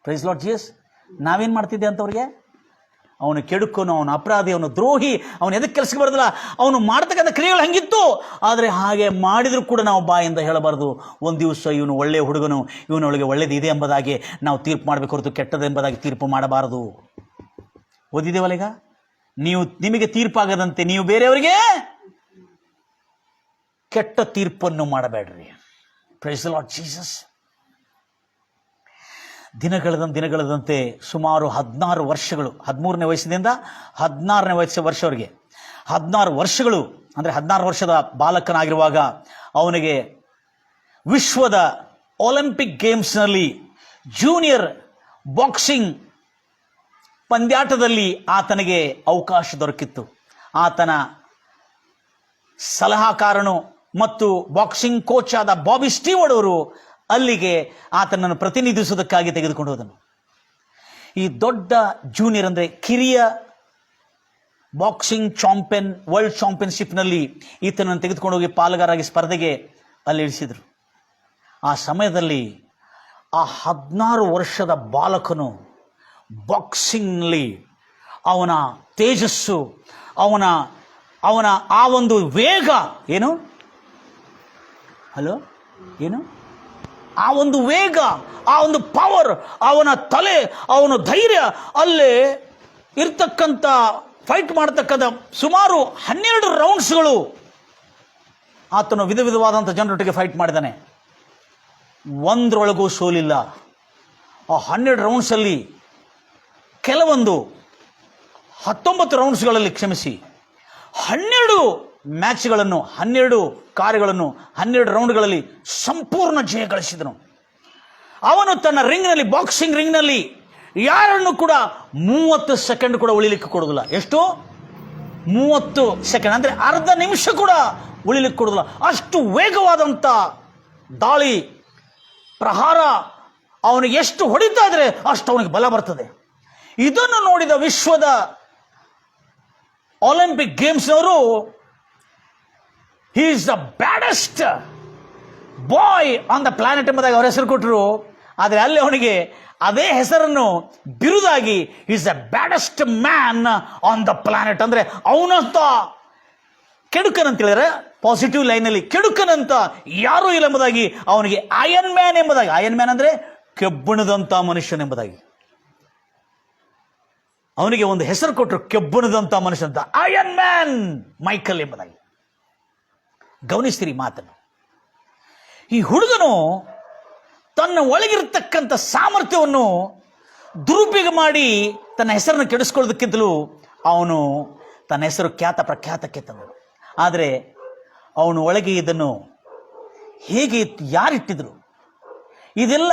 Speaker 1: Praise Lord Jesus. ನಾವೇನು ಮಾಡ್ತಿದ್ದೆ ಅಂತವ್ರಿಗೆ? ಅವನು ಕೆಡುಕನು, ಅವನು ಅಪರಾಧಿ, ಅವನು ದ್ರೋಹಿ, ಅವನು ಎದಕ್ಕೆ ಕೆಲಸಕ್ಕೆ ಬರೋದಿಲ್ಲ, ಅವನು ಮಾಡ್ತಕ್ಕಂಥ ಕ್ರಿಯೆಗಳು ಹಂಗಿತ್ತು. ಆದರೆ ಹಾಗೆ ಮಾಡಿದರೂ ಕೂಡ ನಾವು ಬಾಯಿಂದ ಹೇಳಬಾರ್ದು. ಒಂದು ದಿವಸ ಇವನು ಒಳ್ಳೆಯ ಹುಡುಗನು, ಇವನೊಳಗೆ ಒಳ್ಳೆಯದಿದೆ ಎಂಬುದಾಗಿ ನಾವು ತೀರ್ಪು ಮಾಡಬೇಕು ಹೊರತು ಕೆಟ್ಟದೆಂಬುದಾಗಿ ತೀರ್ಪು ಮಾಡಬಾರದು. ಓದಿದ್ದೇವಲ್ಲ ಈಗ, ನಿಮಗೆ ತೀರ್ಪಾಗದಂತೆ ನೀವು ಬೇರೆಯವರಿಗೆ ಕೆಟ್ಟ ತೀರ್ಪನ್ನು ಮಾಡಬೇಡ್ರಿ. Praise the Lord Jesus. ದಿನಗಳದಂತೆ ಸುಮಾರು 16 ವರ್ಷಗಳು, 13ನೇ ವಯಸ್ಸಿನಿಂದ 16ನೇ ವರ್ಷವರೆಗೆ 16 ವರ್ಷಗಳು, ಅಂದರೆ 16 ವರ್ಷದ ಬಾಲಕನಾಗಿರುವಾಗ ಅವನಿಗೆ ವಿಶ್ವದ ಒಲಿಂಪಿಕ್ ಗೇಮ್ಸ್ನಲ್ಲಿ ಜೂನಿಯರ್ ಬಾಕ್ಸಿಂಗ್ ಪಂದ್ಯಾಟದಲ್ಲಿ ಆತನಿಗೆ ಅವಕಾಶ ದೊರಕಿತ್ತು. ಆತನ ಸಲಹಾಕಾರನು ಮತ್ತು ಬಾಕ್ಸಿಂಗ್ ಕೋಚ್ ಆದ ಬಾಬಿ ಸ್ಟೀವರ್ಡ್ ಅವರು ಅಲ್ಲಿಗೆ ಆತನನ್ನು ಪ್ರತಿನಿಧಿಸುವುದಕ್ಕಾಗಿ ತೆಗೆದುಕೊಂಡು ಹೋದನು. ಈ ದೊಡ್ಡ ಜೂನಿಯರ್ ಅಂದರೆ ಕಿರಿಯ ಬಾಕ್ಸಿಂಗ್ ಚಾಂಪಿಯನ್, ವರ್ಲ್ಡ್ ಚಾಂಪಿಯನ್ಶಿಪ್ನಲ್ಲಿ ಈತನನ್ನು ತೆಗೆದುಕೊಂಡು ಹೋಗಿ ಪಾಲುಗಾರಾಗಿ ಸ್ಪರ್ಧೆಗೆ ಅಲ್ಲಿ ಇಳಿಸಿದರು. ಆ ಸಮಯದಲ್ಲಿ ಆ 16 ವರ್ಷದ ಬಾಲಕನು ಬಾಕ್ಸಿಂಗ್ನಲ್ಲಿ ಅವನ ತೇಜಸ್ಸು, ಅವನ ಆ ಒಂದು ವೇಗ, ಆ ಒಂದು ವೇಗ, ಆ ಒಂದು ಪವರ್, ಅವನ ತಲೆ, ಅವನ ಧೈರ್ಯ, ಅಲ್ಲೇ ಇರ್ತಕ್ಕಂಥ ಫೈಟ್ ಮಾಡತಕ್ಕಂಥ ಸುಮಾರು 12 ರೌಂಡ್ಸ್ಗಳು ಆತನು ವಿಧ ವಿಧವಾದಂಥ ಜನರೊಟ್ಟಿಗೆ ಫೈಟ್ ಮಾಡಿದ್ದಾನೆ. ಒಂದರೊಳಗೂ ಸೋಲಿಲ್ಲ. ಆ 12 ರೌಂಡ್ಸಲ್ಲಿ ಕೆಲವೊಂದು 19 ರೌಂಡ್ಸ್ಗಳಲ್ಲಿ 12 ಮ್ಯಾಚ್ಗಳನ್ನು, 12 ಕಾರ್ಯಗಳನ್ನು 12 ರೌಂಡ್ಗಳಲ್ಲಿ ಸಂಪೂರ್ಣ ಜಯ ಗಳಿಸಿದನು. ಅವನು ತನ್ನ ರಿಂಗ್ನಲ್ಲಿ, ಬಾಕ್ಸಿಂಗ್ ರಿಂಗ್ನಲ್ಲಿ ಯಾರನ್ನು ಕೂಡ 30 ಸೆಕೆಂಡ್ ಕೂಡ ಉಳಿಲಿಕ್ಕೆ ಕೊಡೋದಿಲ್ಲ. ಎಷ್ಟು? 30 ಸೆಕೆಂಡ್, ಅಂದರೆ ಅರ್ಧ ನಿಮಿಷ ಕೂಡ ಉಳಿಲಿಕ್ಕೆ ಕೊಡೋದಿಲ್ಲ. ಅಷ್ಟು ವೇಗವಾದಂಥ ದಾಳಿ, ಪ್ರಹಾರ, ಅವನಿಗೆ ಎಷ್ಟು ಹೊಡಿತಾ ಇದ್ರೆ ಅಷ್ಟು ಅವನಿಗೆ ಬಲ ಬರ್ತದೆ. ಇದನ್ನು ನೋಡಿದ ವಿಶ್ವದ Olympic ಗೇಮ್ಸ್ನವರು he is the baddest boy on the planet ಎಂಬುದಾಗಿ ಅವರ ಹೆಸರು ಕೊಟ್ಟರು. ಆದರೆ ಅಲ್ಲಿ ಅವನಿಗೆ ಅದೇ ಹೆಸರನ್ನು ಬಿರುದಾಗಿ he is the baddest man on the planet, ಅಂದರೆ ಅವನಂತ ಕೆಡುಕನಂತ ಹೇಳಿದ್ರೆ ಪಾಸಿಟಿವ್ ಲೈನಲ್ಲಿ ಕೆಡುಕನಂತ ಯಾರೂ ಇಲ್ಲ ಎಂಬುದಾಗಿ ಅವನಿಗೆ ಅಯನ್ ಮ್ಯಾನ್ ಎಂಬುದಾಗಿ, ಅಯನ್ ಮ್ಯಾನ್ ಅಂದರೆ ಕೆಬ್ಬಣದಂಥ ಮನುಷ್ಯನೆಂಬುದಾಗಿ ಅವನಿಗೆ ಒಂದು ಹೆಸರು ಕೊಟ್ಟರು, ಕೆಬ್ಬಣದಂಥ ಮನುಷ್ಯ ಅಂತ, ಅಯನ್ ಮ್ಯಾನ್ ಮೈಕಲ್ ಎಂಬುದಾಗಿ. ಗಮನಿಸ್ತೀರಿ ಮಾತನ್ನು. ಈ ಹುಡುಗನು ತನ್ನ ಒಳಗಿರತಕ್ಕಂಥ ಸಾಮರ್ಥ್ಯವನ್ನು ದುರುಪಯೋಗ ಮಾಡಿ ತನ್ನ ಹೆಸರನ್ನು ಕೆಡಿಸ್ಕೊಳ್ಳೋದಕ್ಕಿಂತಲೂ ಅವನು ತನ್ನ ಹೆಸರು ಖ್ಯಾತ ಪ್ರಖ್ಯಾತಕ್ಕೆ ತಂದನು. ಆದರೆ ಅವನು ಒಳಗೆ ಇದನ್ನು ಹೇಗೆ ಇತ್ತು, ಯಾರಿಟ್ಟಿದ್ರು, ಇದೆಲ್ಲ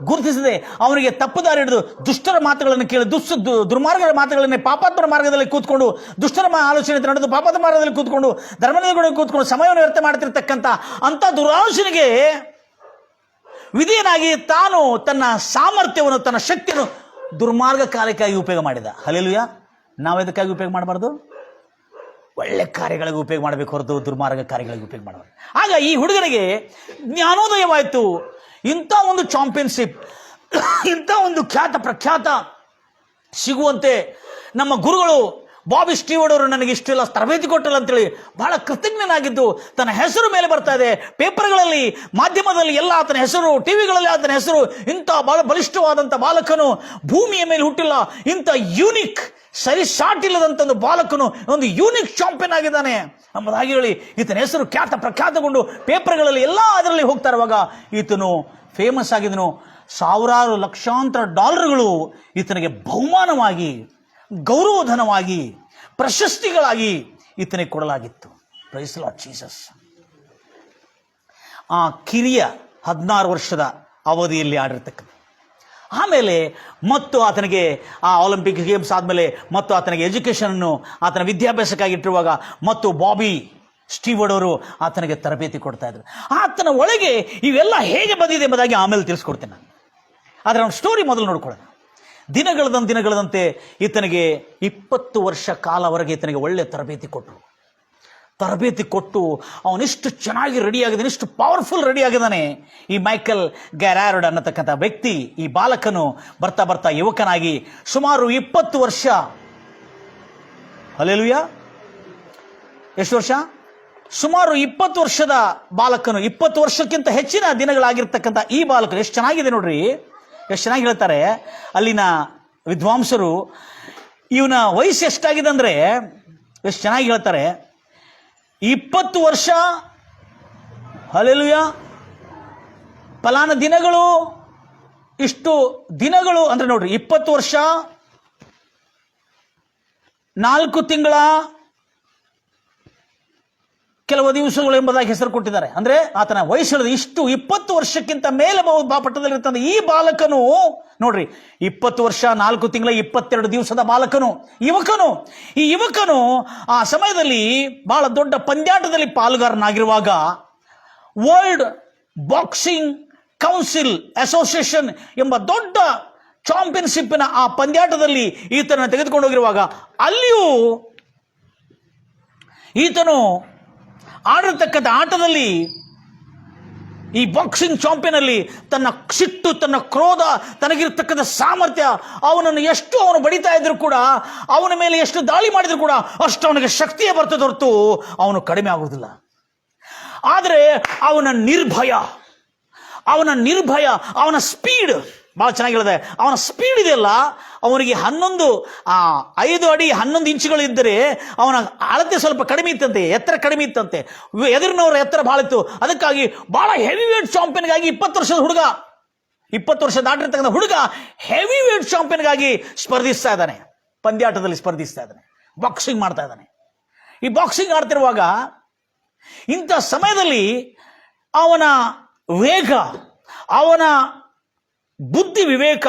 Speaker 1: ಗುರುತಿಸದೆ ಅವನಿಗೆ ತಪ್ಪು ದಾರಿ ಹಿಡಿದು ದುಷ್ಟರ ಮಾತುಗಳನ್ನು ಕೇಳಿ, ದುರ್ಮಾರ್ಗರ ಮಾತುಗಳನ್ನೇ, ಪಾಪಾತ್ಮರ ಮಾರ್ಗದಲ್ಲಿ ಕೂತ್ಕೊಂಡು, ದುಷ್ಟರ ಆಲೋಚನೆ ನಡೆದು ಪಾಪಾತ್ಮ ಮಾರ್ಗದಲ್ಲಿ ಕೂತ್ಕೊಂಡು, ಧರ್ಮದ ಕೂತ್ಕೊಂಡು ಸಮಯವನ್ನು ವ್ಯರ್ಥ ಮಾಡ್ತಿರ್ತಕ್ಕಂಥ ಅಂಥ ದುರಾಲೋಚನೆಗೆ ವಿಧೇಯನಾಗಿ ತಾನು ತನ್ನ ಸಾಮರ್ಥ್ಯವನ್ನು, ತನ್ನ ಶಕ್ತಿಯನ್ನು ದುರ್ಮಾರ್ಗ ಕಾರ್ಯಕ್ಕಾಗಿ ಉಪಯೋಗ ಮಾಡಿದ. ಹಲ್ಲೆಲೂಯಾ. ನಾವು ಇದಕ್ಕಾಗಿ ಉಪಯೋಗ ಮಾಡಬಾರ್ದು, ಒಳ್ಳೆ ಕಾರ್ಯಗಳಿಗೆ ಉಪಯೋಗ ಮಾಡಬೇಕು ಹೊರತು ದುರ್ಮಾರ್ಗ ಕಾರ್ಯಗಳಿಗೆ ಉಪಯೋಗ ಮಾಡಬಾರ್ದು. ಆಗ ಈ ಹುಡುಗನಿಗೆ ಜ್ಞಾನೋದಯವಾಯಿತು. ಇಂಥ ಒಂದು ಚಾಂಪಿಯನ್ಶಿಪ್, ಇಂಥ ಒಂದು ಖ್ಯಾತ ಪ್ರಖ್ಯಾತ ಸಿಗುವಂತೆ ನಮ್ಮ ಗುರುಗಳು ಬಾಬಿ ಸ್ಟೀವರ್ಡ್ ಅವರು ನನಗೆ ಇಷ್ಟೆಲ್ಲ ತರಬೇತಿ ಕೊಟ್ಟಲ್ಲ ಅಂತೇಳಿ ಬಹಳ ಕೃತಜ್ಞನಾಗಿದ್ದು, ತನ್ನ ಹೆಸರು ಮೇಲೆ ಬರ್ತಾ ಇದೆ, ಪೇಪರ್ಗಳಲ್ಲಿ, ಮಾಧ್ಯಮದಲ್ಲಿ ಎಲ್ಲ ಆತನ ಹೆಸರು, ಟಿವಿಗಳಲ್ಲಿ ಆತನ ಹೆಸರು. ಇಂಥ ಬಹಳ ಬಲಿಷ್ಠವಾದಂಥ ಬಾಲಕನು ಭೂಮಿಯ ಮೇಲೆ ಹುಟ್ಟಿಲ್ಲ, ಇಂಥ ಯೂನಿಕ್, ಸರಿಸಾಟಿಲ್ಲದಂಥ ಒಂದು ಬಾಲಕನು ಒಂದು ಯೂನಿಕ್ ಚಾಂಪಿಯನ್ ಆಗಿದ್ದಾನೆ ಎಂಬುದಾಗಿ ಹೇಳಿ ಈತನ ಹೆಸರು ಖ್ಯಾತ ಪ್ರಖ್ಯಾತಗೊಂಡು ಪೇಪರ್ಗಳಲ್ಲಿ ಎಲ್ಲ ಅದರಲ್ಲಿ ಹೋಗ್ತಾ ಇರುವಾಗ ಈತನು ಫೇಮಸ್ ಆಗಿದ್ದನು. ಸಾವಿರಾರು ಲಕ್ಷಾಂತರ ಡಾಲರ್ಗಳು ಈತನಿಗೆ ಬಹುಮಾನವಾಗಿ, ಗೌರವಧನವಾಗಿ, ಪ್ರಶಸ್ತಿಗಳಾಗಿ ಈತನಿಗೆ ಕೊಡಲಾಗಿತ್ತು. Praise the Lord Jesus. ಆ ಕಿರಿಯ 16 ವರ್ಷದ ಅವಧಿಯಲ್ಲಿ ಆಡಿರ್ತಕ್ಕಂಥ ಆಮೇಲೆ ಮತ್ತು ಆತನಿಗೆ ಆ ಒಲಿಂಪಿಕ್ ಗೇಮ್ಸ್ ಆದಮೇಲೆ ಮತ್ತು ಆತನಿಗೆ ಎಜುಕೇಷನನ್ನು ಆತನ ವಿದ್ಯಾಭ್ಯಾಸಕ್ಕಾಗಿಟ್ಟಿರುವಾಗ ಮತ್ತು ಬಾಬಿ ಸ್ಟೀವರ್ಡ್ ಅವರು ಆತನಿಗೆ ತರಬೇತಿ ಕೊಡ್ತಾ ಇದ್ರು. ಆತನ ಒಳಗೆ ಇವೆಲ್ಲ ಹೇಗೆ ಬಂದಿದೆ ಎಂಬುದಾಗಿ ಆಮೇಲೆ ತಿಳಿಸ್ಕೊಡ್ತೇನೆ ನಾನು. ಆದರೆ ಅವನ ಸ್ಟೋರಿ ಮೊದಲು ನೋಡ್ಕೊಳ್ಳೋಣ. ದಿನಗಳದಂತೆ ಈತನಿಗೆ 20 ವರ್ಷ ಕಾಲವರೆಗೆ ಈತನಿಗೆ ಒಳ್ಳೆ ತರಬೇತಿ ಕೊಟ್ಟು ಅವನಿಷ್ಟು ಚೆನ್ನಾಗಿ ರೆಡಿಯಾಗಿದ್ದಾನೆ, ಇಷ್ಟು ಪವರ್ಫುಲ್ ರೆಡಿಯಾಗಿದ್ದಾನೆ. ಈ ಮೈಕಲ್ ಗೆರಾರ್ಡ್ ಅನ್ನತಕ್ಕಂಥ ವ್ಯಕ್ತಿ, ಈ ಬಾಲಕನು ಬರ್ತಾ ಯುವಕನಾಗಿ ಸುಮಾರು 20 ವರ್ಷ, ಹಲ್ಲೆಲೂಯಾ, ಎಷ್ಟು ವರ್ಷ? ಸುಮಾರು 20 ವರ್ಷದ ಬಾಲಕನು, 20 ವರ್ಷಕ್ಕಿಂತ ಹೆಚ್ಚಿನ ದಿನಗಳಾಗಿರ್ತಕ್ಕಂಥ ಈ ಬಾಲಕನು ಎಷ್ಟು ಚೆನ್ನಾಗಿದೆ ನೋಡ್ರಿ, ಎಷ್ಟು ಚೆನ್ನಾಗಿ ಹೇಳ್ತಾರೆ ಅಲ್ಲಿನ ವಿದ್ವಾಂಸರು. ಇವನ ವಯಸ್ಸು ಎಷ್ಟಾಗಿದೆ ಅಂದರೆ ಎಷ್ಟು ಚೆನ್ನಾಗಿ ಹೇಳ್ತಾರೆ, 20 ವರ್ಷ, ಹಲ್ಲೆಲೂಯಾ, ಫಲಾನ ದಿನಗಳು, ಇಷ್ಟು ದಿನಗಳು ಅಂದ್ರೆ ನೋಡ್ರಿ 20 ವರ್ಷ 4 ತಿಂಗಳ ಕೆಲವು ದಿವಸಗಳು ಎಂಬುದಾಗಿ ಹೆಸರು ಕೊಟ್ಟಿದ್ದಾರೆ. ಅಂದ್ರೆ ಆತನ ವಯಸ್ಸು ಇಷ್ಟು 20 ವರ್ಷಕ್ಕಿಂತ ಮೇಲೆ ಪಟ್ಟದಲ್ಲಿರ್ತಂದ ಈ ಬಾಲಕನು ನೋಡ್ರಿ, 20 ವರ್ಷ 4 ತಿಂಗಳ 22 ದಿವಸದ ಬಾಲಕನು, ಈ ಯುವಕನು ಆ ಸಮಯದಲ್ಲಿ ಬಹಳ ದೊಡ್ಡ ಪಂದ್ಯಾಟದಲ್ಲಿ ಪಾಲುಗಾರನಾಗಿರುವಾಗ ವರ್ಲ್ಡ್ ಬಾಕ್ಸಿಂಗ್ ಕೌನ್ಸಿಲ್ ಅಸೋಸಿಯೇಷನ್ ಎಂಬ ದೊಡ್ಡ ಚಾಂಪಿಯನ್ಶಿಪ್ನ ಆ ಪಂದ್ಯಾಟದಲ್ಲಿ ಈತನ ತೆಗೆದುಕೊಂಡು ಹೋಗಿರುವಾಗ ಅಲ್ಲಿಯೂ ಈತನು ಆಡಿರ್ತಕ್ಕಂಥ ಆಟದಲ್ಲಿ, ಈ ಬಾಕ್ಸಿಂಗ್ ಚಾಂಪಿಯನ್ ಅಲ್ಲಿ ತನ್ನ ಸಿಟ್ಟು, ತನ್ನ ಕ್ರೋಧ, ತನಗಿರ್ತಕ್ಕಂಥ ಸಾಮರ್ಥ್ಯ, ಅವನನ್ನು ಎಷ್ಟು ಅವನು ಬಡಿತಾ ಇದ್ರು ಕೂಡ, ಅವನ ಮೇಲೆ ಎಷ್ಟು ದಾಳಿ ಮಾಡಿದ್ರು ಕೂಡ ಅಷ್ಟು ಅವನಿಗೆ ಶಕ್ತಿಯೇ ಬರ್ತದೆ ಹೊರತು ಅವನು ಕಡಿಮೆ ಆಗುವುದಿಲ್ಲ. ಆದರೆ ಅವನ ನಿರ್ಭಯ, ಅವನ ಸ್ಪೀಡ್ ಬಹಳ ಚೆನ್ನಾಗಿ ಹೇಳಿದೆ. ಅವನ ಸ್ಪೀಡ್ ಇದೆಯಲ್ಲ, ಅವನಿಗೆ 5 ಅಡಿ 11 ಇಂಚುಗಳು ಇದ್ದರೆ ಅವನ ಅಳತೆ ಸ್ವಲ್ಪ ಕಡಿಮೆ ಇತ್ತಂತೆ, ಎತ್ತರ ಕಡಿಮೆ ಇತ್ತಂತೆ, ಎದುರಿನವರ ಎತ್ತರ ಬಹಳ ಇತ್ತು. ಅದಕ್ಕಾಗಿ ಬಹಳ ಹೆವಿ ವೇಟ್ ಚಾಂಪಿಯನ್ಗಾಗಿ 20 ವರ್ಷದ ಹುಡುಗ, 20 ವರ್ಷ ದಾಟಿರ್ತಕ್ಕಂಥ ಹುಡುಗ ಹೆವಿ ವೇಟ್ ಚಾಂಪಿಯನ್ಗಾಗಿ ಸ್ಪರ್ಧಿಸ್ತಾ ಇದ್ದಾನೆ, ಪಂದ್ಯಾಟದಲ್ಲಿ ಸ್ಪರ್ಧಿಸ್ತಾ ಇದ್ದಾನೆ, ಬಾಕ್ಸಿಂಗ್ ಮಾಡ್ತಾ ಇದ್ದಾನೆ. ಈ ಬಾಕ್ಸಿಂಗ್ ಆಡ್ತಿರುವಾಗ ಇಂಥ ಸಮಯದಲ್ಲಿ ಅವನ ವೇಗ, ಅವನ ಬುದ್ಧಿ ವಿವೇಕ,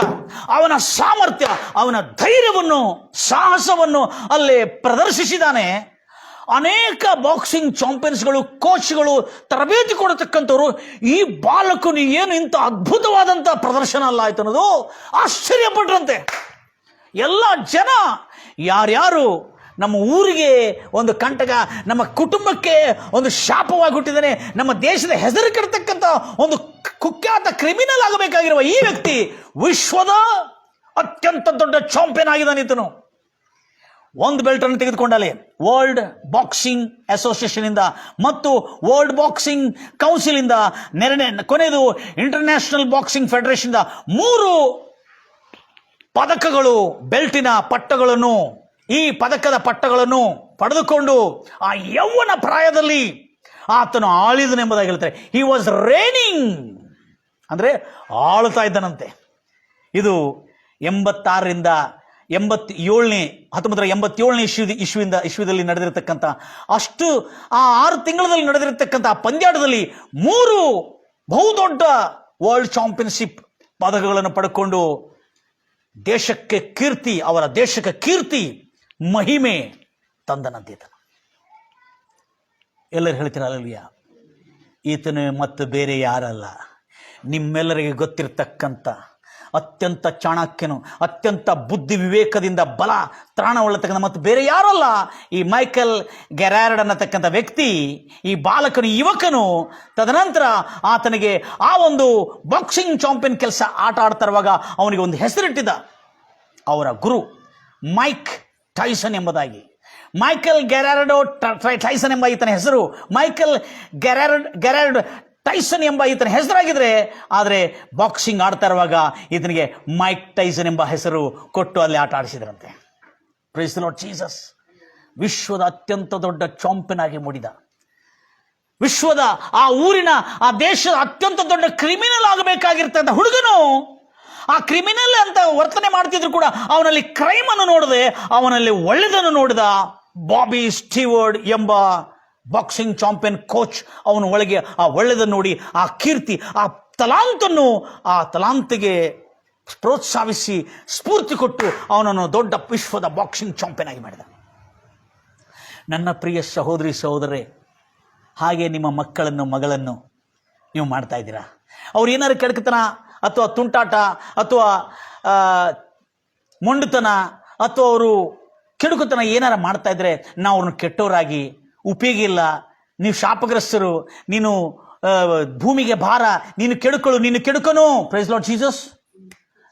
Speaker 1: ಅವನ ಸಾಮರ್ಥ್ಯ, ಅವನ ಧೈರ್ಯವನ್ನು, ಸಾಹಸವನ್ನು ಅಲ್ಲಿ ಪ್ರದರ್ಶಿಸಿದ್ದಾನೆ. ಅನೇಕ ಬಾಕ್ಸಿಂಗ್ ಚಾಂಪಿಯನ್ಸ್ಗಳು, ಕೋಚ್ಗಳು, ತರಬೇತಿ ಕೊಡತಕ್ಕಂಥವ್ರು ಈ ಬಾಲಕನು ಏನು ಇಂಥ ಅದ್ಭುತವಾದಂಥ ಪ್ರದರ್ಶನ ಅಲ್ಲ ಆಯ್ತು ಅನ್ನೋದು ಆಶ್ಚರ್ಯಪಟ್ರಂತೆ. ಎಲ್ಲ ಜನ, ಯಾರ್ಯಾರು ನಮ್ಮ ಊರಿಗೆ ಒಂದು ಕಂಟಕ, ನಮ್ಮ ಕುಟುಂಬಕ್ಕೆ ಒಂದು ಶಾಪವಾಗಿ ಹುಟ್ಟಿದ್ದಾನೆ, ನಮ್ಮ ದೇಶದ ಹೆಸರು ಕೆಡತಕ್ಕಂಥ ಒಂದು ಕುಖ್ಯಾತ ಕ್ರಿಮಿನಲ್ ಆಗಬೇಕಾಗಿರುವ ಈ ವ್ಯಕ್ತಿ ವಿಶ್ವದ ಅತ್ಯಂತ ದೊಡ್ಡ ಚಾಂಪಿಯನ್ ಆಗಿದ್ದಾನೆ. ಈತನು 1 ಬೆಲ್ಟ್ ಅನ್ನು ತೆಗೆದುಕೊಂಡಲ್ಲಿ ವರ್ಲ್ಡ್ ಬಾಕ್ಸಿಂಗ್ ಅಸೋಸಿಯೇಷನ್ ಇಂದ ಮತ್ತು ವರ್ಲ್ಡ್ ಬಾಕ್ಸಿಂಗ್ ಕೌನ್ಸಿಲ್ ಇಂದ, ಕೊನೆಯದು ಇಂಟರ್ನ್ಯಾಷನಲ್ ಬಾಕ್ಸಿಂಗ್ ಫೆಡರೇಷನ್ ಇಂದ 3 ಪದಕಗಳು, ಬೆಲ್ಟಿನ ಪಟ್ಟಗಳನ್ನು, ಈ ಪದಕದ ಪಟ್ಟಗಳನ್ನು ಪಡೆದುಕೊಂಡು ಆ ಯೌವನ ಪ್ರಾಯದಲ್ಲಿ ಆತನು ಆಳಿದನೆಂಬುದಾಗಿ ಹೇಳ್ತಾರೆ. ಹಿ ವಾಸ್ ರೇನಿಂಗ್ ಅಂದ್ರೆ ಆಳ್ತಾ ಇದ್ದನಂತೆ. ಇದು 86ರಿಂದ 87ನೇ 1987ನೇ ಇಸ್ವಿದಲ್ಲಿ ನಡೆದಿರತಕ್ಕಂಥ ಅಷ್ಟು ಆ 6 ತಿಂಗಳಲ್ಲಿ ನಡೆದಿರತಕ್ಕಂಥ ಪಂದ್ಯಾಟದಲ್ಲಿ 3 ಬಹುದೊಡ್ಡ ವರ್ಲ್ಡ್ ಚಾಂಪಿಯನ್ಶಿಪ್ ಪದಕಗಳನ್ನು ಪಡ್ಕೊಂಡು ದೇಶಕ್ಕೆ ಕೀರ್ತಿ, ಅವರ ದೇಶಕ್ಕೆ ಕೀರ್ತಿ, ಮಹಿಮೆ ತಂದನಂತೆ ಈತನು. ಎಲ್ಲರೂ ಹೇಳ್ತೀರ ಹಲ್ಲೆಲೂಯಾ. ಈತನು ಮತ್ತು ಬೇರೆ ಯಾರಲ್ಲ, ನಿಮ್ಮೆಲ್ಲರಿಗೆ ಗೊತ್ತಿರತಕ್ಕಂಥ ಅತ್ಯಂತ ಚಾಣಕ್ಯನು, ಅತ್ಯಂತ ಬುದ್ಧಿ ವಿವೇಕದಿಂದ ಬಲ ತ್ರಾಣಗೊಳ್ಳತಕ್ಕಂಥ ಮತ್ತು ಬೇರೆ ಯಾರಲ್ಲ, ಈ ಮೈಕಲ್ ಗೆರಾರ್ಡ್ ಅನ್ನತಕ್ಕಂಥ ವ್ಯಕ್ತಿ, ಈ ಬಾಲಕನು, ಯುವಕನು. ತದನಂತರ ಆತನಿಗೆ ಆ ಒಂದು ಬಾಕ್ಸಿಂಗ್ ಚಾಂಪಿಯನ್ ಕೆಲಸ ಆಟ ಆಡ್ತಿರುವಾಗ ಅವನಿಗೆ ಒಂದು ಹೆಸರಿಟ್ಟಿದ್ದ ಅವರ ಗುರು, ಮೈಕ್ ಟೈಸನ್ ಎಂಬುದಾಗಿ. ಮೈಕಲ್ ಗೆರಾರ್ಡ್ ಟೈಸನ್ ಎಂಬ ಈತನ ಹೆಸರು, ಮೈಕಲ್ ಗೆರಾರ್ಡ್ ಟೈಸನ್ ಎಂಬ ಈತನ ಹೆಸರಾಗಿದ್ರೆ, ಆದರೆ ಬಾಕ್ಸಿಂಗ್ ಆಡ್ತಾ ಇರುವಾಗ ಈತನಿಗೆ ಮೈಕ್ ಟೈಸನ್ ಎಂಬ ಹೆಸರು ಕೊಟ್ಟು ಅಲ್ಲಿ ಆಟ ಆಡಿಸಿದ್ರಂತೆ. Praise the Lord Jesus. ವಿಶ್ವದ ಅತ್ಯಂತ ದೊಡ್ಡ ಚಾಂಪಿಯನ್ ಆಗಿ ಮೂಡಿದ, ವಿಶ್ವದ ಆ ಊರಿನ, ಆ ದೇಶದ ಅತ್ಯಂತ ದೊಡ್ಡ ಕ್ರಿಮಿನಲ್ ಆಗಬೇಕಾಗಿರ್ತಕ್ಕಂಥ ಹುಡುಗನು ಆ ಕ್ರಿಮಿನಲ್ ಅಂತ ವರ್ತನೆ ಮಾಡ್ತಿದ್ರು ಕೂಡ ಅವನಲ್ಲಿ ಕ್ರೈಮ್ ಅನ್ನು ನೋಡದೆ ಅವನಲ್ಲಿ ಒಳ್ಳೆದನ್ನು ನೋಡಿದ ಬಾಬಿ ಸ್ಟೀವರ್ಡ್ ಎಂಬ ಬಾಕ್ಸಿಂಗ್ ಚಾಂಪಿಯನ್ ಕೋಚ್ ಅವನ ಒಳಗೆ ಆ ಒಳ್ಳೆದನ್ನು ನೋಡಿ ಆ ಕೀರ್ತಿ, ಆ ತಲಾಂತನ್ನು, ಆ ತಲಾಂತಿಗೆ ಪ್ರೋತ್ಸಾಹಿಸಿ ಸ್ಫೂರ್ತಿ ಕೊಟ್ಟು ಅವನನ್ನು ದೊಡ್ಡ ವಿಶ್ವದ ಬಾಕ್ಸಿಂಗ್ ಚಾಂಪಿಯನ್ ಆಗಿ ಮಾಡಿದ. ನನ್ನ ಪ್ರಿಯ ಸಹೋದರಿ ಸಹೋದರರೇ, ಹಾಗೆ ನಿಮ್ಮ ಮಗಳನ್ನು ನೀವು ಮಾಡ್ತಾ ಇದ್ದೀರಾ? ಅವ್ರು ಏನಾರು ಕೆಡಕತನ ಅಥವಾ ತುಂಟಾಟ ಅಥವಾ ಮೊಂಡುತನ ಅಥವಾ ಅವರು ಕೆಡುಕುತನ ಏನಾರ ಮಾಡ್ತಾ ಇದ್ರೆ ನಾವು ಅವ್ರನ್ನ ಕೆಟ್ಟವರಾಗಿ ಉಪಯೋಗ ಇಲ್ಲ, ನೀವು ಶಾಪಗ್ರಸ್ತರು, ನೀನು ಭೂಮಿಗೆ ಭಾರ, ನೀನು ಕೆಡುಕನು. Price Lord Jesus.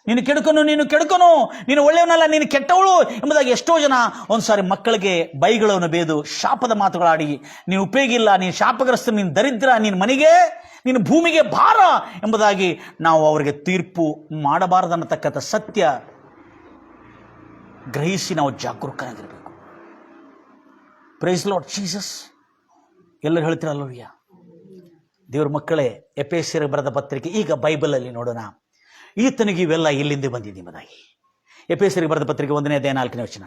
Speaker 1: ನೀನು ಕೆಡುಕನು, ನೀನು ಒಳ್ಳೆಯವನಲ್ಲ, ನೀನು ಕೆಟ್ಟವಳು ಎಂಬುದಾಗಿ ಎಷ್ಟೋ ಜನ ಒಂದ್ಸಾರಿ ಮಕ್ಕಳಿಗೆ ಬೈಗಳನ್ನು ಬೇದು ಶಾಪದ ಮಾತುಗಳಾಡಿ, ನೀನು ಉಪಯೋಗ ಇಲ್ಲ, ನೀನು ಶಾಪಗ್ರಸ್ತ, ನೀನು ದರಿದ್ರ, ನೀನು ಭೂಮಿಗೆ ಭಾರ ಎಂಬುದಾಗಿ ನಾವು ಅವರಿಗೆ ತೀರ್ಪು ಮಾಡಬಾರದನ್ನತಕ್ಕಂಥ ಸತ್ಯ ಗ್ರಹಿಸಿ ನಾವು ಜಾಗರೂಕರಾಗಿರಬೇಕು. Praise Lord Jesus. ಎಲ್ಲರೂ ಹೇಳ್ತೀರಲ್ಲವ್ಯ? ದೇವ್ರ ಮಕ್ಕಳೇ, ಎಫೆಸರಿಗೆ ಬರೆದ ಪತ್ರಿಕೆ, ಈಗ ಬೈಬಲಲ್ಲಿ ನೋಡೋಣ, ಈತನಿಗೆ ಇವೆಲ್ಲ ಎಲ್ಲಿಂದ ಬಂದಿದೆ ಎಂಬುದಾಗಿ. ಎಫೆಸರಿಗೆ ಬರೆದ ಪತ್ರಿಕೆ 1ನೇ ಅಧ್ಯಾಯ 4ನೇ ವಚನ.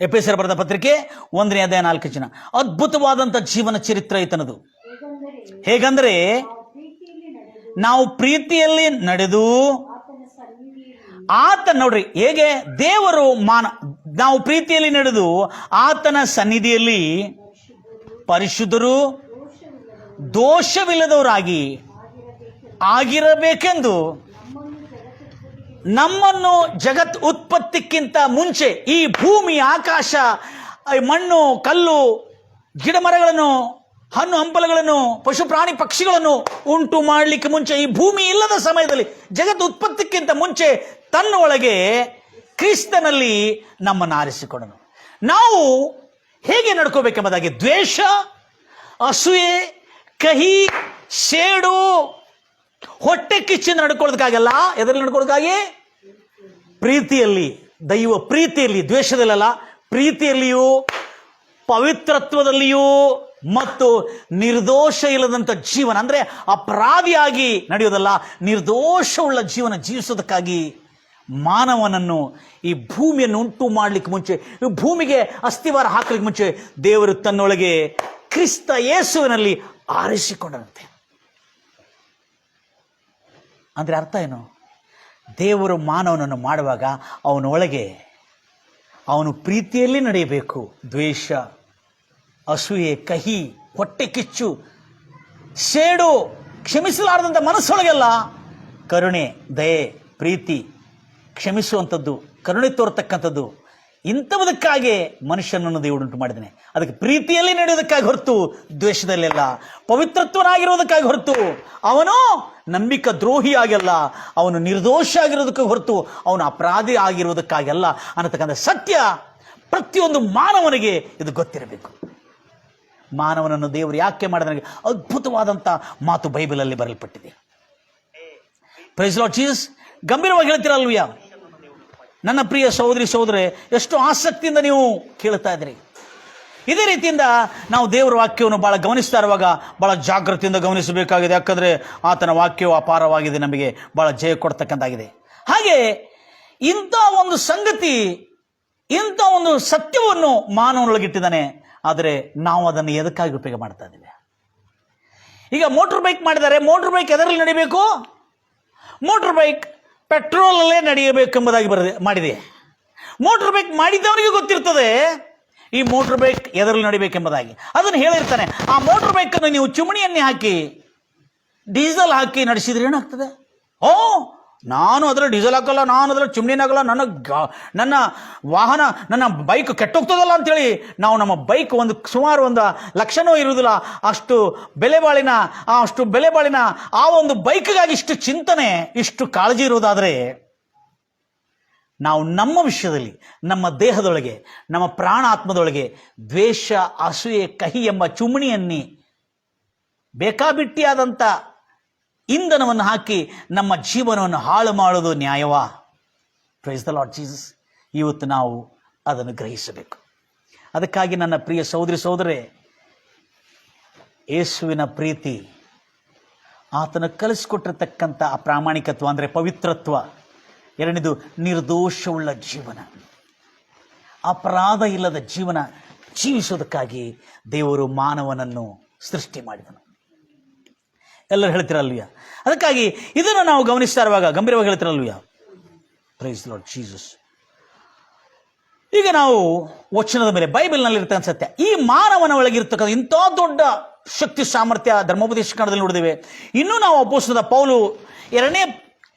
Speaker 1: ಎಫೆಸರಿಗೆ ಬರೆದ ಪತ್ರಿಕೆ 1ನೇ ಅಧ್ಯಾಯ 4ನೇ ವಚನ. ಅದ್ಭುತವಾದಂಥ ಜೀವನ ಚರಿತ್ರೆ ಈತನದು. ಹೇಗಂದ್ರೆ, ನಾವು ಪ್ರೀತಿಯಲ್ಲಿ ನಡೆದು ನೋಡ್ರಿ ಹೇಗೆ ದೇವರು ನಾವು ಪ್ರೀತಿಯಲ್ಲಿ ನಡೆದು ಆತನ ಸನ್ನಿಧಿಯಲ್ಲಿ ಪರಿಶುದ್ಧರು ದೋಷವಿಲ್ಲದವರಾಗಿ ಆಗಿರಬೇಕೆಂದು ನಮ್ಮನ್ನು ಜಗತ್ ಉತ್ಪತ್ತಿಕ್ಕಿಂತ ಮುಂಚೆ, ಈ ಭೂಮಿ, ಆಕಾಶ, ಮಣ್ಣು, ಕಲ್ಲು, ಗಿಡ ಮರಗಳನ್ನು, ಹಣ್ಣು ಹಂಪಲುಗಳನ್ನು, ಪಶು ಪ್ರಾಣಿ ಪಕ್ಷಿಗಳನ್ನು ಉಂಟು ಮಾಡಲಿಕ್ಕೆ ಮುಂಚೆ, ಈ ಭೂಮಿ ಇಲ್ಲದ ಸಮಯದಲ್ಲಿ, ಜಗತ್ ಉತ್ಪತ್ತಿಕ್ಕಿಂತ ಮುಂಚೆ ತನ್ನ ಒಳಗೆ ಕ್ರಿಸ್ತನಲ್ಲಿ ನಮ್ಮನ್ನು ಆರಿಸಿಕೊಂಡನು. ನಾವು ಹೇಗೆ ನಡ್ಕೋಬೇಕೆಂಬುದಾಗಿ ದ್ವೇಷ, ಅಸೂಯೆ, ಕಹಿ, ಸೇಡು, ಹೊಟ್ಟೆ ಕಿಚ್ಚಿಂದ ನಡ್ಕೊಳ್ಳೋದಕ್ಕಾಗಲ್ಲ. ಎದರಲ್ಲಿ ನಡ್ಕೊಳ್ಳೋದಕ್ಕಾಗಿ? ಪ್ರೀತಿಯಲ್ಲಿ, ದೈವ ಪ್ರೀತಿಯಲ್ಲಿ, ದ್ವೇಷದಲ್ಲ, ಪ್ರೀತಿಯಲ್ಲಿಯೂ ಪವಿತ್ರತ್ವದಲ್ಲಿಯೂ ಮತ್ತು ನಿರ್ದೋಷ ಇಲ್ಲದಂಥ ಜೀವನ, ಅಂದರೆ ಅಪರಾಧಿಯಾಗಿ ನಡೆಯೋದಲ್ಲ, ನಿರ್ದೋಷವುಳ್ಳ ಜೀವನ ಜೀವಿಸೋದಕ್ಕಾಗಿ ಮಾನವನನ್ನು ಈ ಭೂಮಿಯನ್ನು ಉಂಟು ಮಾಡಲಿಕ್ಕೆ ಮುಂಚೆ, ಈ ಭೂಮಿಗೆ ಅಸ್ಥಿವಾರ ಹಾಕಲಿಕ್ಕೆ ಮುಂಚೆ ದೇವರು ತನ್ನೊಳಗೆ ಕ್ರಿಸ್ತ ಯೇಸುವಿನಲ್ಲಿ ಆರಿಸಿಕೊಂಡಂತೆ. ಅಂದರೆ ಅರ್ಥ ಏನು? ದೇವರು ಮಾನವನನ್ನು ಮಾಡುವಾಗ ಅವನೊಳಗೆ ಅವನು ಪ್ರೀತಿಯಲ್ಲಿ ನಡೆಯಬೇಕು. ದ್ವೇಷ, ಅಸೂಯೆ, ಕಹಿ, ಹೊಟ್ಟೆ ಕಿಚ್ಚು, ಸೇಡು, ಕ್ಷಮಿಸಲಾರದಂಥ ಮನಸ್ಸೊಳಗೆಲ್ಲ ಕರುಣೆ, ದಯೆ, ಪ್ರೀತಿ, ಕ್ಷಮಿಸುವಂಥದ್ದು, ಕರುಣೆ ತೋರ್ತಕ್ಕಂಥದ್ದು, ಇಂಥವುದಕ್ಕಾಗಿ ಮನುಷ್ಯನನ್ನು ದೇವರು ಉಂಟು ಮಾಡಿದ್ದಾನೆ. ಅದಕ್ಕೆ ಪ್ರೀತಿಯಲ್ಲಿ ನಡೆಯೋದಕ್ಕಾಗಿ ಹೊರತು ದ್ವೇಷದಲ್ಲೆಲ್ಲ, ಪವಿತ್ರತ್ವನಾಗಿರೋದಕ್ಕಾಗಿ ಹೊರತು ಅವನು ನಂಬಿಕೆ ದ್ರೋಹಿಯಾಗಲ್ಲ, ಅವನು ನಿರ್ದೋಷ ಆಗಿರೋದಕ್ಕೆ ಹೊರತು ಅವನು ಅಪರಾಧಿ ಆಗಿರೋದಕ್ಕಾಗಲ್ಲ ಅನ್ನತಕ್ಕಂಥ ಸತ್ಯ ಪ್ರತಿಯೊಂದು ಮಾನವನಿಗೆ ಇದು ಗೊತ್ತಿರಬೇಕು. ಮಾನವನನ್ನು ದೇವರು ಯಾಕೆ ಮಾಡಿದ ಅದ್ಭುತವಾದಂಥ ಮಾತು ಬೈಬಲಲ್ಲಿ ಬರೆಯಲ್ಪಟ್ಟಿದೆ. Praise Lord Jesus. ಗಂಭೀರವಾಗಿ ಹೇಳ್ತೀರಲ್ವಯ್ಯ ನನ್ನ ಪ್ರಿಯ ಸಹೋದರಿ ಸಹೋದರೇ, ಎಷ್ಟು ಆಸಕ್ತಿಯಿಂದ ನೀವು ಕೇಳ್ತಾ ಇದ್ದೀರಿ. ಇದೇ ರೀತಿಯಿಂದ ನಾವು ದೇವರ ವಾಕ್ಯವನ್ನು ಭಾಳ ಗಮನಿಸ್ತಾ ಇರುವಾಗ ಭಾಳ ಜಾಗೃತಿಯಿಂದ ಗಮನಿಸಬೇಕಾಗಿದೆ. ಯಾಕಂದರೆ ಆತನ ವಾಕ್ಯವು ಅಪಾರವಾಗಿದೆ, ನಮಗೆ ಭಾಳ ಜಯ ಕೊಡ್ತಕ್ಕಂತಾಗಿದೆ. ಹಾಗೆ ಇಂಥ ಒಂದು ಸಂಗತಿ, ಇಂಥ ಒಂದು ಸತ್ಯವನ್ನು ಮಾನವನೊಳಗಿಟ್ಟಿದ್ದಾನೆ. ಆದರೆ ನಾವು ಅದನ್ನು ಎದಕ್ಕಾಗಿ ಉಪಯೋಗ ಮಾಡ್ತಾ ಇದ್ದೀವಿ? ಈಗ ಮೋಟರ್ ಬೈಕ್ ಮಾಡಿದ್ದಾರೆ. ಮೋಟರ್ ಬೈಕ್ ಎದರಲ್ಲಿ ನಡಿಬೇಕು? ಮೋಟರ್ ಬೈಕ್ ಪೆಟ್ರೋಲಲ್ಲೇ ನಡೆಯಬೇಕೆಂಬುದಾಗಿ ಮಾಡಿದೆ. ಮೋಟರ್ ಬೈಕ್ ಮಾಡಿದವನಿಗೆ ಗೊತ್ತಿರ್ತದೆ ಈ ಮೋಟರ್ ಬೈಕ್ ಎದರಲ್ಲಿ ನಡಿಬೇಕೆಂಬುದಾಗಿ. ಅದನ್ನು ಹೇಳಿರ್ತಾನೆ. ಆ ಮೋಟರ್ ಬೈಕನ್ನು ನೀವು ಚಿಮಣಿಯನ್ನೇ ಹಾಕಿ ಡೀಸೆಲ್ ಹಾಕಿ ನಡೆಸಿದ್ರೆ ಏನಾಗ್ತದೆ? ನಾನು ಅದರಲ್ಲಿ ಡೀಸೆಲ್ ಹಾಕಲ್ಲ, ನಾನು ಅದರಲ್ಲಿ ಚಿಮಣಿನ ಹಾಕಲ್ಲ, ನನ್ನ ವಾಹನ, ನನ್ನ ಬೈಕ್ ಕೆಟ್ಟೋಗ್ತದಲ್ಲ ಅಂಥೇಳಿ ನಾವು ನಮ್ಮ ಬೈಕ್ ಸುಮಾರು ಒಂದು ಲಕ್ಷನೂ ಇರುವುದಿಲ್ಲ, ಅಷ್ಟು ಬೆಲೆ ಬಾಳಿನ ಆ ಒಂದು ಬೈಕ್ಗಾಗಿ ಇಷ್ಟು ಚಿಂತನೆ, ಇಷ್ಟು ಕಾಳಜಿ ಇರುವುದಾದರೆ, ನಾವು ನಮ್ಮ ವಿಷಯದಲ್ಲಿ, ನಮ್ಮ ದೇಹದೊಳಗೆ, ನಮ್ಮ ಪ್ರಾಣಾತ್ಮದೊಳಗೆ ದ್ವೇಷ, ಅಸೂಯೆ, ಕಹಿ ಎಂಬ ಚಿಮಣಿಯನ್ನೇ ಬೇಕಾಬಿಟ್ಟಿಯಾದಂಥ ಇಂಧನವನ್ನು ಹಾಕಿ ನಮ್ಮ ಜೀವನವನ್ನು ಹಾಳು ಮಾಡೋದು ನ್ಯಾಯವಾ? Praise the Lord Jesus. ಇವತ್ತು ನಾವು ಅದನ್ನು ಗ್ರಹಿಸಬೇಕು. ಅದಕ್ಕಾಗಿ ನನ್ನ ಪ್ರಿಯ ಸಹೋದರಿ ಸಹೋದರೇ, ಯೇಸುವಿನ ಪ್ರೀತಿ, ಆತನ ಕಲಿಸಿಕೊಟ್ಟಿರ್ತಕ್ಕಂಥ ಆ ಪ್ರಾಮಾಣಿಕತ್ವ ಅಂದರೆ ಪವಿತ್ರತ್ವ, ಎರಡನೇದು ನಿರ್ದೋಷವುಳ್ಳ ಜೀವನ, ಅಪರಾಧ ಇಲ್ಲದ ಜೀವನ ಜೀವಿಸೋದಕ್ಕಾಗಿ ದೇವರು ಮಾನವನನ್ನು ಸೃಷ್ಟಿ ಮಾಡಿದನು. ಎಲ್ಲರೂ ಹೇಳ್ತಿರಲ್ವಿಯ? ಅದಕ್ಕಾಗಿ ಇದನ್ನು ನಾವು ಗಮನಿಸ್ತಾ ಇರುವಾಗ ಗಂಭೀರವಾಗಿ ಹೇಳ್ತಿರಲ್ವಿಯ? Price Lord Jesus. ಈಗ ನಾವು ವಚನದ ಮೇಲೆ ಬೈಬಲ್ನಲ್ಲಿರ್ತಕ್ಕಂಥ ಸತ್ಯ, ಈ ಮಾನವನ ಒಳಗಿರ್ತಕ್ಕಂಥ ಇಂಥ ದೊಡ್ಡ ಶಕ್ತಿ ಸಾಮರ್ಥ್ಯ ಧರ್ಮೋಪದೇಶ ಕಾಂಡದಲ್ಲಿ ನೋಡಿದ್ದೇವೆ. ಇನ್ನೂ ನಾವು ಅಪೊಸ್ತಲನಾದ ಪೌಲು 2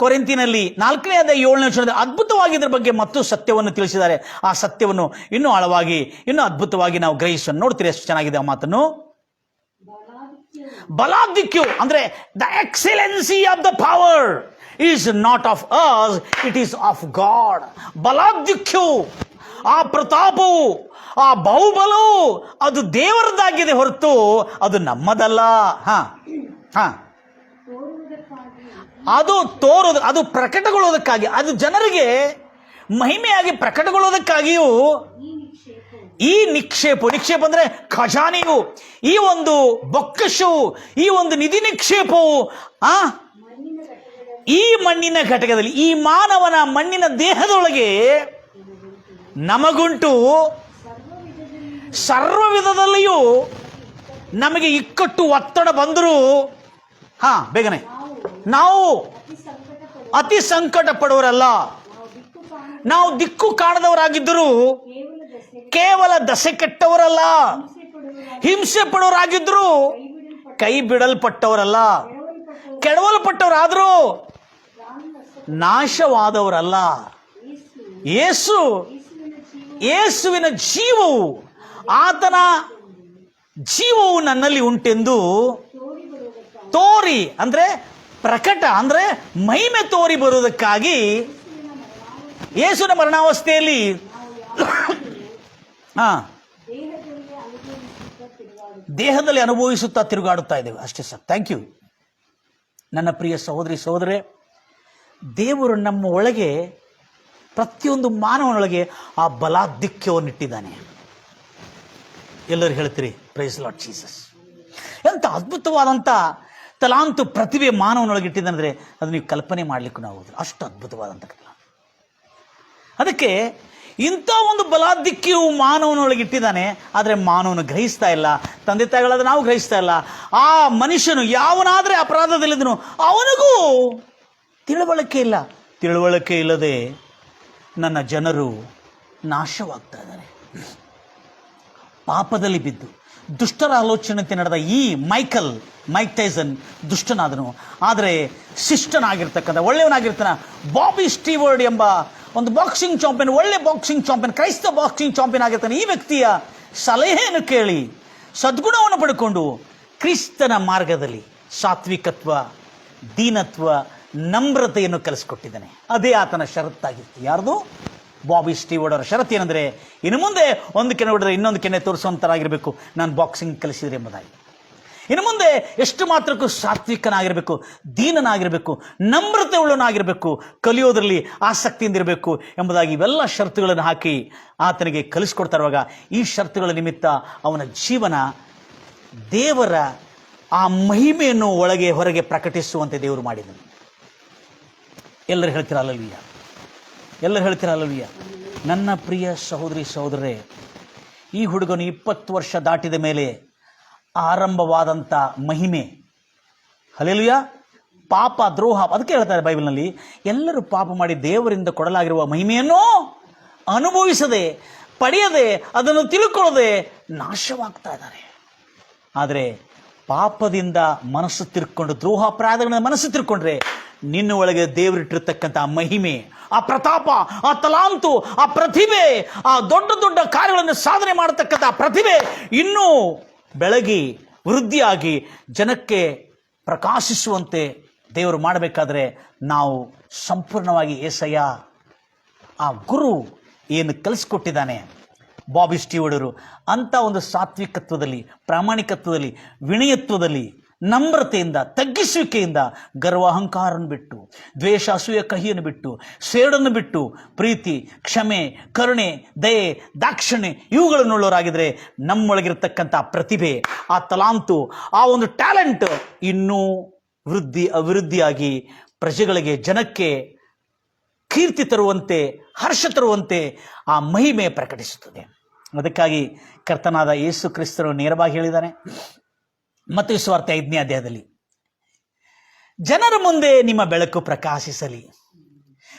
Speaker 1: ಕೊರಿಂಥಿನಲ್ಲಿ 4ನೇ ಅಧ್ಯಾಯ 7ನೇ ವಚನದಲ್ಲಿ ಅದ್ಭುತವಾಗಿ ಇದರ ಬಗ್ಗೆ ಮತ್ತು ಸತ್ಯವನ್ನು ತಿಳಿಸಿದ್ದಾರೆ. ಆ ಸತ್ಯವನ್ನು ಇನ್ನೂ ಆಳವಾಗಿ ಇನ್ನೂ ಅದ್ಭುತವಾಗಿ ನಾವು ಗ್ರಹಿಸೋಣ. ನೋಡ್ತೀರಿ ಎಷ್ಟು ಚೆನ್ನಾಗಿದೆ ಆ ಮಾತನ್ನು. ಬಲಾಧಿಕ್ಯು ಅಂದ್ರೆ the excellence of the power is not of us, it is of God. ಬಲಾಧಿಕ್ಯು, ಆ ಪ್ರತಾಪವು, ಆ ಬಹುಬಲವು ಅದು ದೇವರದಾಗಿದೆ ಹೊರತು ಅದು ನಮ್ಮದಲ್ಲ. ಅದು ತೋರೋದು, ಅದು ಪ್ರಕಟಗೊಳ್ಳೋದಕ್ಕಾಗಿ, ಅದು ಜನರಿಗೆ ಮಹಿಮೆಯಾಗಿ ಪ್ರಕಟಗೊಳ್ಳೋದಕ್ಕಾಗಿಯೂ ಈ ನಿಕ್ಷೇಪ ಅಂದ್ರೆ ಖಜಾನೆಯು, ಈ ಒಂದು ಬೊಕ್ಕಶವು, ಈ ಒಂದು ನಿಧಿ ನಿಕ್ಷೇಪವು ಈ ಮಣ್ಣಿನ ಘಟಕದಲ್ಲಿ, ಈ ಮಾನವನ ಮಣ್ಣಿನ ದೇಹದೊಳಗೆ ನಮಗುಂಟು. ಸರ್ವ ವಿಧದಲ್ಲಿಯೂ ನಮಗೆ ಇಕ್ಕಟ್ಟು ಒತ್ತಡ ಬಂದರೂ ಬೇಗನೆ ನಾವು ಅತಿ ಸಂಕಟ ಪಡುವರಲ್ಲ. ನಾವು ದಿಕ್ಕು ಕಾಣದವರಾಗಿದ್ದರೂ ಕೇವಲ ದಸೆ ಕೆಟ್ಟವರಲ್ಲ. ಹಿಂಸೆ ಪಡುವರಾಗಿದ್ದರೂ ಕೈ ಬಿಡಲ್ಪಟ್ಟವರಲ್ಲ. ಕೆಡವಲ್ಪಟ್ಟವರಾದರೂ ನಾಶವಾದವರಲ್ಲ. ಯೇಸುವಿನ ಜೀವವು, ಆತನ ಜೀವವು ನನ್ನಲ್ಲಿ ಉಂಟೆಂದು ತೋರಿ ಅಂದ್ರೆ ಪ್ರಕಟ ಅಂದ್ರೆ ಮಹಿಮೆ ತೋರಿ ಬರುವುದಕ್ಕಾಗಿ ಯೇಸುವಿನ ಮರಣಾವಸ್ಥೆಯಲ್ಲಿ ದೇಹದಲ್ಲಿ ಅನುಭವಿಸುತ್ತಾ ತಿರುಗಾಡುತ್ತಾ ಇದ್ದೇವೆ. ಅಷ್ಟೇ ಸರ್. ಥ್ಯಾಂಕ್ ಯು ನನ್ನ ಪ್ರಿಯ ಸಹೋದರಿ ಸಹೋದರೇ. ದೇವರು ನಮ್ಮ ಒಳಗೆ, ಪ್ರತಿಯೊಂದು ಮಾನವನೊಳಗೆ ಆ ಬಲಾಧಿಕ್ಯವನ್ನಿಟ್ಟಿದ್ದಾನೆ. ಎಲ್ಲರೂ ಹೇಳ್ತೀರಿ ಪ್ರೈಸ್ ಲಾರ್ಡ್ ಜೀಸಸ್. ಎಂಥ ಅದ್ಭುತವಾದಂಥ ತಲಾಂತು ಪ್ರತಿಭೆ ಮಾನವನೊಳಗೆ ಇಟ್ಟಿದ್ದಾನಂದ್ರೆ ಅದು ನೀವು ಕಲ್ಪನೆ ಮಾಡಲಿಕ್ಕೂ ನಾವು ಅಷ್ಟು ಅದ್ಭುತವಾದಂಥ ಕಥೆ. ಅದಕ್ಕೆ ಇಂಥ ಒಂದು ಬಲಾಧಿಕ್ಯವು ಮಾನವನೊಳಗೆ ಇಟ್ಟಿದ್ದಾನೆ. ಆದರೆ ಮಾನವನು ಗ್ರಹಿಸ್ತಾ ಇಲ್ಲ. ತಂದೆ ತಾಯಿಗಳಾದ ನಾವು ಗ್ರಹಿಸ್ತಾ ಇಲ್ಲ. ಆ ಮನುಷ್ಯನು ಯಾವನಾದರೆ ಅಪರಾಧದಲ್ಲಿದ್ದನು ಅವನಿಗೂ ತಿಳುವಳಿಕೆ ಇಲ್ಲ. ತಿಳುವಳಿಕೆ ಇಲ್ಲದೆ ನನ್ನ ಜನರು ನಾಶವಾಗ್ತಾ ಇದ್ದಾರೆ. ಪಾಪದಲ್ಲಿ ಬಿದ್ದು ದುಷ್ಟರ ಆಲೋಚನೆಯಂತೆ ನಡೆದ ಈ ಮೈಕ್ ಟೈಸನ್ ದುಷ್ಟನಾದನು. ಆದರೆ ಶಿಷ್ಟನಾಗಿರ್ತಕ್ಕಂಥ ಒಳ್ಳೆಯವನಾಗಿರ್ತಾನೆ ಬಾಬಿ ಸ್ಟೀವರ್ಡ್ ಎಂಬ ಒಂದು ಬಾಕ್ಸಿಂಗ್ ಚಾಂಪಿಯನ್, ಒಳ್ಳೆ ಬಾಕ್ಸಿಂಗ್ ಚಾಂಪಿಯನ್, ಕ್ರೈಸ್ತ ಬಾಕ್ಸಿಂಗ್ ಚಾಂಪಿಯನ್ ಆಗಿರ್ತಾನೆ. ಈ ವ್ಯಕ್ತಿಯ ಸಲಹೆಯನ್ನು ಕೇಳಿ ಸದ್ಗುಣವನ್ನು ಪಡ್ಕೊಂಡು ಕ್ರಿಸ್ತನ ಮಾರ್ಗದಲ್ಲಿ ಸಾತ್ವಿಕತ್ವ, ದೀನತ್ವ, ನಮ್ರತೆಯನ್ನು ಕಲಿಸ್ಕೊಟ್ಟಿದ್ದಾನೆ. ಅದೇ ಆತನ ಷರತ್ತಾಗಿತ್ತು. ಯಾರ್ದು? ಬಾಬಿ ಸ್ಟೀವರ್ಡ್ ಅವರ ಷರತ್ತು ಏನಂದರೆ, ಇನ್ನು ಮುಂದೆ ಒಂದು ಕೆನೆ ಹೊಡೆದ್ರೆ ಇನ್ನೊಂದು ಕೆನೆ ತೋರಿಸುವಂತರಾಗಿರಬೇಕು ನಾನು ಬಾಕ್ಸಿಂಗ್ ಕಲಿಸಿದ್ರೆ ಎಂಬುದಾಗಿ. ಇನ್ನು ಮುಂದೆ ಎಷ್ಟು ಮಾತ್ರಕ್ಕೂ ಸಾತ್ವಿಕನಾಗಿರಬೇಕು, ದೀನನಾಗಿರಬೇಕು, ನಮ್ರತೆ ಉಳ್ಳನಾಗಿರಬೇಕು, ಕಲಿಯೋದ್ರಲ್ಲಿ ಆಸಕ್ತಿಯಿಂದ ಇರಬೇಕು ಎಂಬುದಾಗಿ ಇವೆಲ್ಲ ಷರತ್ತುಗಳನ್ನು ಹಾಕಿ ಆತನಿಗೆ ಕಲಿಸ್ಕೊಡ್ತಾ ಇರುವಾಗ ಈ ಷರತ್ತುಗಳ ನಿಮಿತ್ತ ಅವನ ಜೀವನ ದೇವರ ಆ ಮಹಿಮೆಯನ್ನು ಒಳಗೆ ಹೊರಗೆ ಪ್ರಕಟಿಸುವಂತೆ ದೇವರು ಮಾಡಿದನು. ಎಲ್ಲರೂ ಹೇಳ್ತೀರ ಅಲ್ಲಲ್ವಿಯ? ಎಲ್ಲರೂ ಹೇಳ್ತೀರ ಅಲ್ಲಲ್ವಿಯ? ನನ್ನ ಪ್ರಿಯ ಸಹೋದರಿ ಸಹೋದರರೇ, ಈ ಹುಡುಗನು 20 ವರ್ಷ ದಾಟಿದ ಮೇಲೆ ಆರಂಭವಾದಂಥ ಮಹಿಮೆ, ಹಲ್ಲೆಲೂಯ, ಪಾಪ ದ್ರೋಹ, ಅದಕ್ಕೆ ಹೇಳ್ತಾರೆ ಬೈಬಲ್ನಲ್ಲಿ, ಎಲ್ಲರೂ ಪಾಪ ಮಾಡಿ ದೇವರಿಂದ ಕೊಡಲಾಗಿರುವ ಮಹಿಮೆಯನ್ನು ಅನುಭವಿಸದೆ, ಪಡೆಯದೆ, ಅದನ್ನು ತಿಳ್ಕೊಳ್ಳದೆ ನಾಶವಾಗ್ತಾ ಇದ್ದಾರೆ. ಆದರೆ ಪಾಪದಿಂದ ಮನಸ್ಸು ತಿರ್ಕೊಂಡು, ದ್ರೋಹಾಪರಾಧಗಳಿಂದ ಮನಸ್ಸು ತಿರ್ಕೊಂಡ್ರೆ ನಿನ್ನ ಒಳಗೆ ದೇವರಿಟ್ಟಿರ್ತಕ್ಕಂಥ ಆ ಮಹಿಮೆ, ಆ ಪ್ರತಾಪ, ಆ ತಲಾಂತು, ಆ ಪ್ರತಿಭೆ, ಆ ದೊಡ್ಡ ದೊಡ್ಡ ಕಾರ್ಯಗಳನ್ನು ಸಾಧನೆ ಮಾಡತಕ್ಕಂಥ ಪ್ರತಿಭೆ ಇನ್ನೂ ಬೆಳಗಿ ವೃದ್ಧಿಯಾಗಿ ಜನಕ್ಕೆ ಪ್ರಕಾಶಿಸುವಂತೆ ದೇವರು ಮಾಡಬೇಕಾದ್ರೆ ನಾವು ಸಂಪೂರ್ಣವಾಗಿ ಏಸಯ್ಯ ಆ ಗುರು ಏನು ಕಲಿಸ್ಕೊಟ್ಟಿದ್ದಾನೆ ಬಾಬಿ ಸ್ಟೀವರ್ಡರು ಅಂಥ ಒಂದು ಸಾತ್ವಿಕತ್ವದಲ್ಲಿ, ಪ್ರಾಮಾಣಿಕತ್ವದಲ್ಲಿ, ವಿನಯತ್ವದಲ್ಲಿ, ನಮ್ರತೆಯಿಂದ, ತಗ್ಗಿಸುವಿಕೆಯಿಂದ, ಗರ್ವ ಅಹಂಕಾರವನ್ನು ಬಿಟ್ಟು, ದ್ವೇಷ ಅಸೂಯೆ ಕಹಿಯನ್ನು ಬಿಟ್ಟು, ಸೇಡನ್ನು ಬಿಟ್ಟು, ಪ್ರೀತಿ, ಕ್ಷಮೆ, ಕರುಣೆ, ದಯೆ, ದಾಕ್ಷಿಣ್ಯ ಇವುಗಳನ್ನುಳ್ಳವರಾಗಿದ್ದರೆ ನಮ್ಮೊಳಗಿರ್ತಕ್ಕಂಥ ಪ್ರತಿಭೆ, ಆ ತಲಾಂತು, ಆ ಒಂದು ಟ್ಯಾಲೆಂಟ್ ಇನ್ನೂ ಅಭಿವೃದ್ಧಿಯಾಗಿ ಪ್ರಜೆಗಳಿಗೆ, ಜನಕ್ಕೆ ಕೀರ್ತಿ ತರುವಂತೆ, ಹರ್ಷ ತರುವಂತೆ ಆ ಮಹಿಮೆ ಪ್ರಕಟಿಸುತ್ತದೆ. ಅದಕ್ಕಾಗಿ ಕರ್ತನಾದ ಯೇಸು ಕ್ರಿಸ್ತರು ನೇರವಾಗಿ ಹೇಳಿದ್ದಾನೆ. ಮತ್ತಾಯ ಸುವಾರ್ತೆ 5ನೇ ಅಧ್ಯಾಯದಲ್ಲಿ ಜನರ ಮುಂದೆ ನಿಮ್ಮ ಬೆಳಕು ಪ್ರಕಾಶಿಸಲಿ.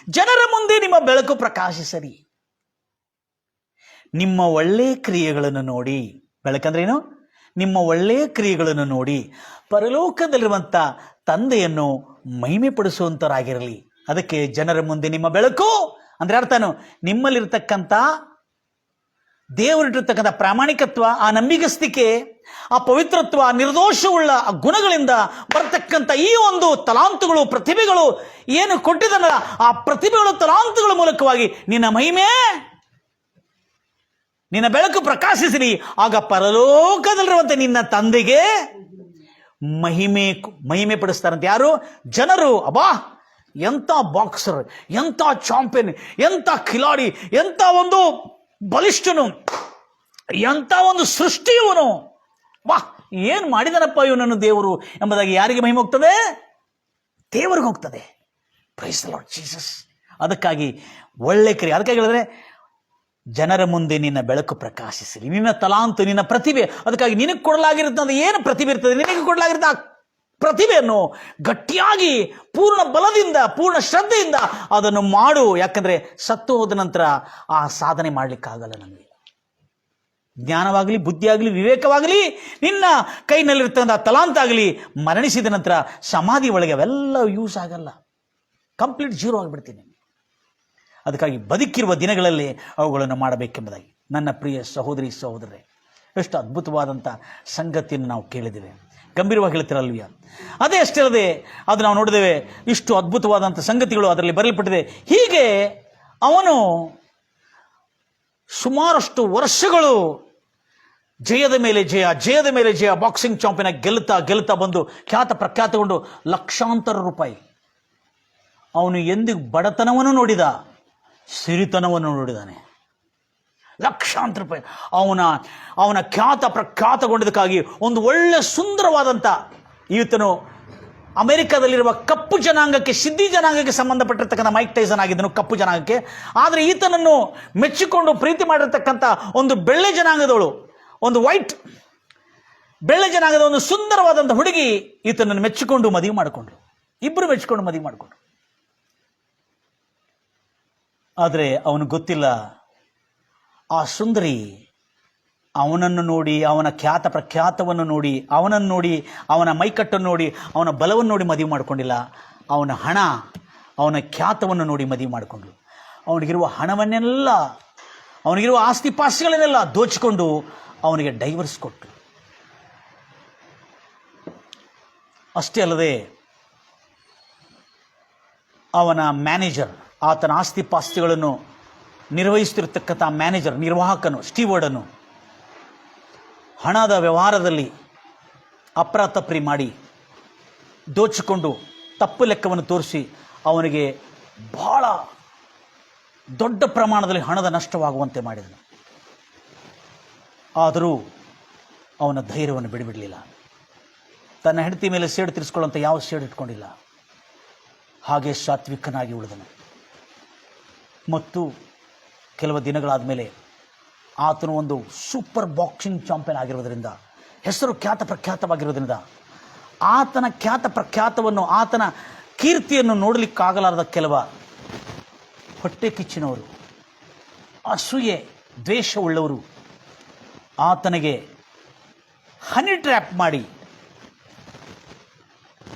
Speaker 1: ಜನರ ಮುಂದೆ ನಿಮ್ಮ ಬೆಳಕು ಪ್ರಕಾಶಿಸಲಿ. ನಿಮ್ಮ ಒಳ್ಳೆಯ ಕ್ರಿಯೆಗಳನ್ನು ನೋಡಿ, ಬೆಳಕಂದ್ರೆ ಏನು? ನಿಮ್ಮ ಒಳ್ಳೆಯ ಕ್ರಿಯೆಗಳನ್ನು ನೋಡಿ ಪರಲೋಕದಲ್ಲಿರುವಂಥ ತಂದೆಯನ್ನು ಮಹಿಮೆ ಪಡಿಸುವಂತರಾಗಿರಲಿ. ಅದಕ್ಕೆ ಜನರ ಮುಂದೆ ನಿಮ್ಮ ಬೆಳಕು ಅಂದ್ರೆ ಅರ್ಥನು ನಿಮ್ಮಲ್ಲಿರ್ತಕ್ಕಂಥ ದೇವರಿಟ್ಟಿರ್ತಕ್ಕಂಥ ಪ್ರಾಮಾಣಿಕತ್ವ, ಆ ನಂಬಿಗಸ್ತಿಕೆ, ಆ ಪವಿತ್ರತ್ವ, ನಿರ್ದೋಷವುಳ್ಳ ಆ ಗುಣಗಳಿಂದ ಬರ್ತಕ್ಕಂಥ ಈ ಒಂದು ತಲಾಂತುಗಳು, ಪ್ರತಿಭೆಗಳು ಏನು ಕೊಟ್ಟಿದನಲ್ಲ, ಆ ಪ್ರತಿಭೆಗಳು ತಲಾಂತುಗಳ ಮೂಲಕವಾಗಿ ನಿನ್ನ ಮಹಿಮೆ, ನಿನ್ನ ಬೆಳಕು ಪ್ರಕಾಶಿಸಲಿ. ಆಗ ಪರಲೋಕದಲ್ಲಿರುವಂತೆ ನಿನ್ನ ತಂದೆಗೆ ಮಹಿಮೆ ಪಡಿಸ್ತಾರಂತೆ. ಯಾರು? ಜನರು. ಅಬ್ಬಾ, ಎಂಥ ಬಾಕ್ಸರ್, ಎಂಥ ಚಾಂಪಿಯನ್, ಎಂಥ ಖಿಲಾಡಿ, ಎಂಥ ಒಂದು ಬಲಿಷ್ಠನು, ಎಂಥ ಒಂದು ಸೃಷ್ಟಿಯವನು, ವಾ ಏನು ಮಾಡಿದನಪ್ಪ ಇವನನ್ನು ದೇವರು ಎಂಬುದಾಗಿ ಯಾರಿಗೆ ಮಹಿಮೆ ಹೋಗ್ತದೆ? ದೇವರಿಗೆ ಹೋಗ್ತದೆ. Praise the Lord Jesus. ಅದಕ್ಕಾಗಿ ಒಳ್ಳೆ ಕ್ರಿಯೆ, ಅದಕ್ಕಾಗಿ ಹೇಳಿದ್ರೆ ಜನರ ಮುಂದೆ ನಿನ್ನ ಬೆಳಕು ಪ್ರಕಾಶಿಸಲಿ. ನಿನ್ನ ತಲಾಂತು, ನಿನ್ನ ಪ್ರತಿಭೆ, ಅದಕ್ಕಾಗಿ ನಿನಗೆ ಕೊಡಲಾಗಿರುತ್ತೆ ಏನು ಪ್ರತಿಭೆ ಇರ್ತದೆ, ನಿನಗೆ ಕೊಡಲಾಗಿರುತ್ತೆ ಆ ಪ್ರತಿಭೆಯನ್ನು ಗಟ್ಟಿಯಾಗಿ ಪೂರ್ಣ ಬಲದಿಂದ, ಪೂರ್ಣ ಶ್ರದ್ಧೆಯಿಂದ ಅದನ್ನು ಮಾಡು. ಯಾಕಂದ್ರೆ ಸತ್ತು ಹೋದ ನಂತರ ಆ ಸಾಧನೆ ಮಾಡಲಿಕ್ಕಾಗಲ್ಲ. ನಮಗೆ ಜ್ಞಾನವಾಗಲಿ, ಬುದ್ಧಿಯಾಗಲಿ, ವಿವೇಕವಾಗಲಿ, ನಿನ್ನ ಕೈನಲ್ಲಿರ್ತಕ್ಕಂಥ ತಲಾಂತಾಗಲಿ ಮರಣಿಸಿದ ನಂತರ ಸಮಾಧಿ ಒಳಗೆ ಅವೆಲ್ಲ ಯೂಸ್ ಆಗಲ್ಲ. ಕಂಪ್ಲೀಟ್ ಜೀರೋ ಆಗಿಬಿಡ್ತೀನಿ. ಅದಕ್ಕಾಗಿ ಬದುಕಿರುವ ದಿನಗಳಲ್ಲಿ ಅವುಗಳನ್ನು ಮಾಡಬೇಕೆಂಬುದಾಗಿ ನನ್ನ ಪ್ರಿಯ ಸಹೋದರಿ ಸಹೋದರರೇ, ಎಷ್ಟು ಅದ್ಭುತವಾದಂಥ ಸಂಗತಿಯನ್ನು ನಾವು ಕೇಳಿದ್ದೇವೆ. ಗಂಭೀರವಾಗಿ ಹೇಳ್ತಿರಲ್ವಿಯ? ಅದೇ ಅಷ್ಟೇ ಅಲ್ಲದೆ ಅದು ನಾವು ನೋಡಿದ್ದೇವೆ, ಇಷ್ಟು ಅದ್ಭುತವಾದಂಥ ಸಂಗತಿಗಳು ಅದರಲ್ಲಿ ಬರೆಯಲ್ಪಟ್ಟಿದೆ. ಹೀಗೆ ಅವನು ಸುಮಾರಷ್ಟು ವರ್ಷಗಳು ಜಯದ ಮೇಲೆ ಜಯ, ಜಯದ ಮೇಲೆ ಜಯ, ಬಾಕ್ಸಿಂಗ್ ಚಾಂಪಿಯನ್ ಗೆಲ್ಲುತ್ತಾ ಬಂದು ಖ್ಯಾತ ಪ್ರಖ್ಯಾತಗೊಂಡು ಲಕ್ಷಾಂತರ ರೂಪಾಯಿ. ಅವನು ಎಂದಿಗೂ ಬಡತನವನ್ನು ನೋಡಿದ, ಸಿರಿತನವನ್ನು ನೋಡಿದಾನೆ. ಲಕ್ಷಾಂತರ ರೂಪಾಯಿ. ಅವನ ಖ್ಯಾತ ಪ್ರಖ್ಯಾತಗೊಂಡದಕ್ಕಾಗಿ ಒಂದು ಒಳ್ಳೆ ಸುಂದರವಾದಂಥ, ಈತನು ಅಮೆರಿಕದಲ್ಲಿರುವ ಕಪ್ಪು ಜನಾಂಗಕ್ಕೆ, ಸಿದ್ಧಿ ಜನಾಂಗಕ್ಕೆ ಸಂಬಂಧಪಟ್ಟಿರ್ತಕ್ಕಂಥ ಮೈಕ್ ಟೈಸನ್ ಆಗಿದ್ದನು, ಕಪ್ಪು ಜನಾಂಗಕ್ಕೆ. ಆದರೆ ಈತನನ್ನು ಮೆಚ್ಚಿಕೊಂಡು ಪ್ರೀತಿ ಮಾಡಿರ್ತಕ್ಕಂಥ ಒಂದು ಬೆಳ್ಳೆ ಜನಾಂಗದವಳು, ಒಂದು ವೈಟ್ ಬೆಳ್ಳೆ ಜನಾಂಗದ ಒಂದು ಸುಂದರವಾದಂಥ ಹುಡುಗಿ ಈತನನ್ನು ಮೆಚ್ಚಿಕೊಂಡು ಮದುವೆ ಮಾಡಿಕೊಂಡ್ರು. ಇಬ್ಬರು ಮೆಚ್ಚಿಕೊಂಡು ಮದುವೆ ಮಾಡಿಕೊಂಡ್ರು. ಆದರೆ ಅವನು ಗೊತ್ತಿಲ್ಲ, ಆ ಸುಂದರಿ ಅವನನ್ನು ನೋಡಿ, ಅವನ ಖ್ಯಾತ ಪ್ರಖ್ಯಾತವನ್ನು ನೋಡಿ, ಅವನನ್ನು ನೋಡಿ, ಅವನ ಮೈಕಟ್ಟನ್ನು ನೋಡಿ, ಅವನ ಬಲವನ್ನು ನೋಡಿ ಮದುವೆ ಮಾಡಿಕೊಂಡಿಲ್ಲ. ಅವನ ಹಣ, ಅವನ ಖ್ಯಾತವನ್ನು ನೋಡಿ ಮದುವೆ ಮಾಡಿಕೊಂಡ್ರು. ಅವನಿಗಿರುವ ಹಣವನ್ನೆಲ್ಲ, ಅವನಿಗಿರುವ ಆಸ್ತಿ ಪಾಸ್ತಿಗಳನ್ನೆಲ್ಲ ದೋಚಿಕೊಂಡು ಅವನಿಗೆ ಡೈವರ್ಸ್ ಕೊಟ್ಟರು. ಅಷ್ಟೇ ಅಲ್ಲದೆ ಅವನ ಮ್ಯಾನೇಜರ್, ಆತನ ಆಸ್ತಿ ಪಾಸ್ತಿಗಳನ್ನು ನಿರ್ವಹಿಸುತ್ತಿರತಕ್ಕಂಥ ಮ್ಯಾನೇಜರ್, ನಿರ್ವಾಹಕನು, ಸ್ಟೀವರ್ಡನು ಹಣದ ವ್ಯವಹಾರದಲ್ಲಿ ಅಪ್ರಾತಪ್ರಿ ಮಾಡಿ ದೋಚಿಕೊಂಡು ತಪ್ಪು ಲೆಕ್ಕವನ್ನು ತೋರಿಸಿ ಅವನಿಗೆ ಬಹಳ ದೊಡ್ಡ ಪ್ರಮಾಣದಲ್ಲಿ ಹಣದ ನಷ್ಟವಾಗುವಂತೆ ಮಾಡಿದನು. ಆದರೂ ಅವನ ಧೈರ್ಯವನ್ನು ಬಿಡಲಿಲ್ಲ. ತನ್ನ ಹೆಂಡತಿ ಮೇಲೆ ಸೇಡು ತೀರಿಸಿಕೊಳ್ಳುವಂಥ ಯಾವ ಸೇಡು ಇಟ್ಕೊಂಡಿಲ್ಲ. ಹಾಗೆ ಸಾತ್ವಿಕನಾಗಿ ಉಳಿದನು. ಮತ್ತು ಕೆಲವು ದಿನಗಳಾದ ಮೇಲೆ ಆತನು ಒಂದು ಸೂಪರ್ ಬಾಕ್ಸಿಂಗ್ ಚಾಂಪಿಯನ್ ಆಗಿರೋದ್ರಿಂದ, ಹೆಸರು ಖ್ಯಾತ ಪ್ರಖ್ಯಾತವಾಗಿರೋದ್ರಿಂದ, ಆತನ ಖ್ಯಾತ ಪ್ರಖ್ಯಾತವನ್ನು, ಆತನ ಕೀರ್ತಿಯನ್ನು ನೋಡಲಿಕ್ಕಾಗಲಾರದ ಕೆಲವ ಹೊಟ್ಟೆ ಕಿಚ್ಚಿನವರು, ಅಸೂಯೆ, ದ್ವೇಷವುಳ್ಳವರು ಆತನಿಗೆ ಹನಿ ಟ್ರ್ಯಾಪ್ ಮಾಡಿ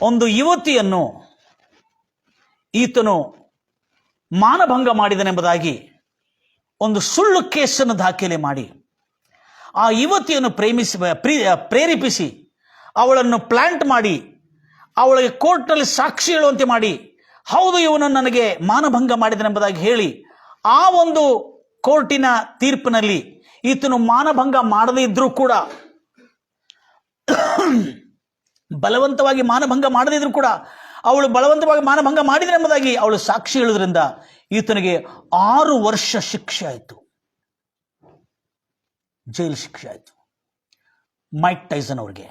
Speaker 1: ಒಂದು ಯುವತಿಯನ್ನು ಈತನು ಮಾನಭಂಗ ಮಾಡಿದನೆಂಬುದಾಗಿ ಒಂದು ಸುಳ್ಳು ಕೇಸನ್ನು ದಾಖಲೆ ಮಾಡಿ ಆ ಯುವತಿಯನ್ನು ಪ್ರೇರೇಪಿಸಿ ಅವಳನ್ನು ಪ್ಲಾಂಟ್ ಮಾಡಿ ಅವಳಿಗೆ ಕೋರ್ಟ್ನಲ್ಲಿ ಸಾಕ್ಷಿ ಹೇಳುವಂತೆ ಮಾಡಿ, ಹೌದು ಇವನು ನನಗೆ ಮಾನಭಂಗ ಮಾಡಿದನೆಂಬುದಾಗಿ ಹೇಳಿ, ಆ ಒಂದು ಕೋರ್ಟಿನ ತೀರ್ಪಿನಲ್ಲಿ ಈತನು ಮಾನಭಂಗ ಮಾಡದೇ ಇದ್ರೂ ಕೂಡ, ಬಲವಂತವಾಗಿ ಮಾನಭಂಗ ಮಾಡದೇ ಇದ್ರೂ ಕೂಡ ಅವಳು ಬಲವಂತವಾಗಿ ಮಾನಭಂಗ ಮಾಡಿದನೆಂಬುದಾಗಿ ಅವಳು ಸಾಕ್ಷಿ ಹೇಳುವುದರಿಂದ ಈತನಿಗೆ 6 ವರ್ಷ ಶಿಕ್ಷೆ ಆಯಿತು, ಜೈಲು ಶಿಕ್ಷೆ ಆಯಿತು, ಮೈಕ್ ಟೈಸನ್ ಅವ್ರಿಗೆ.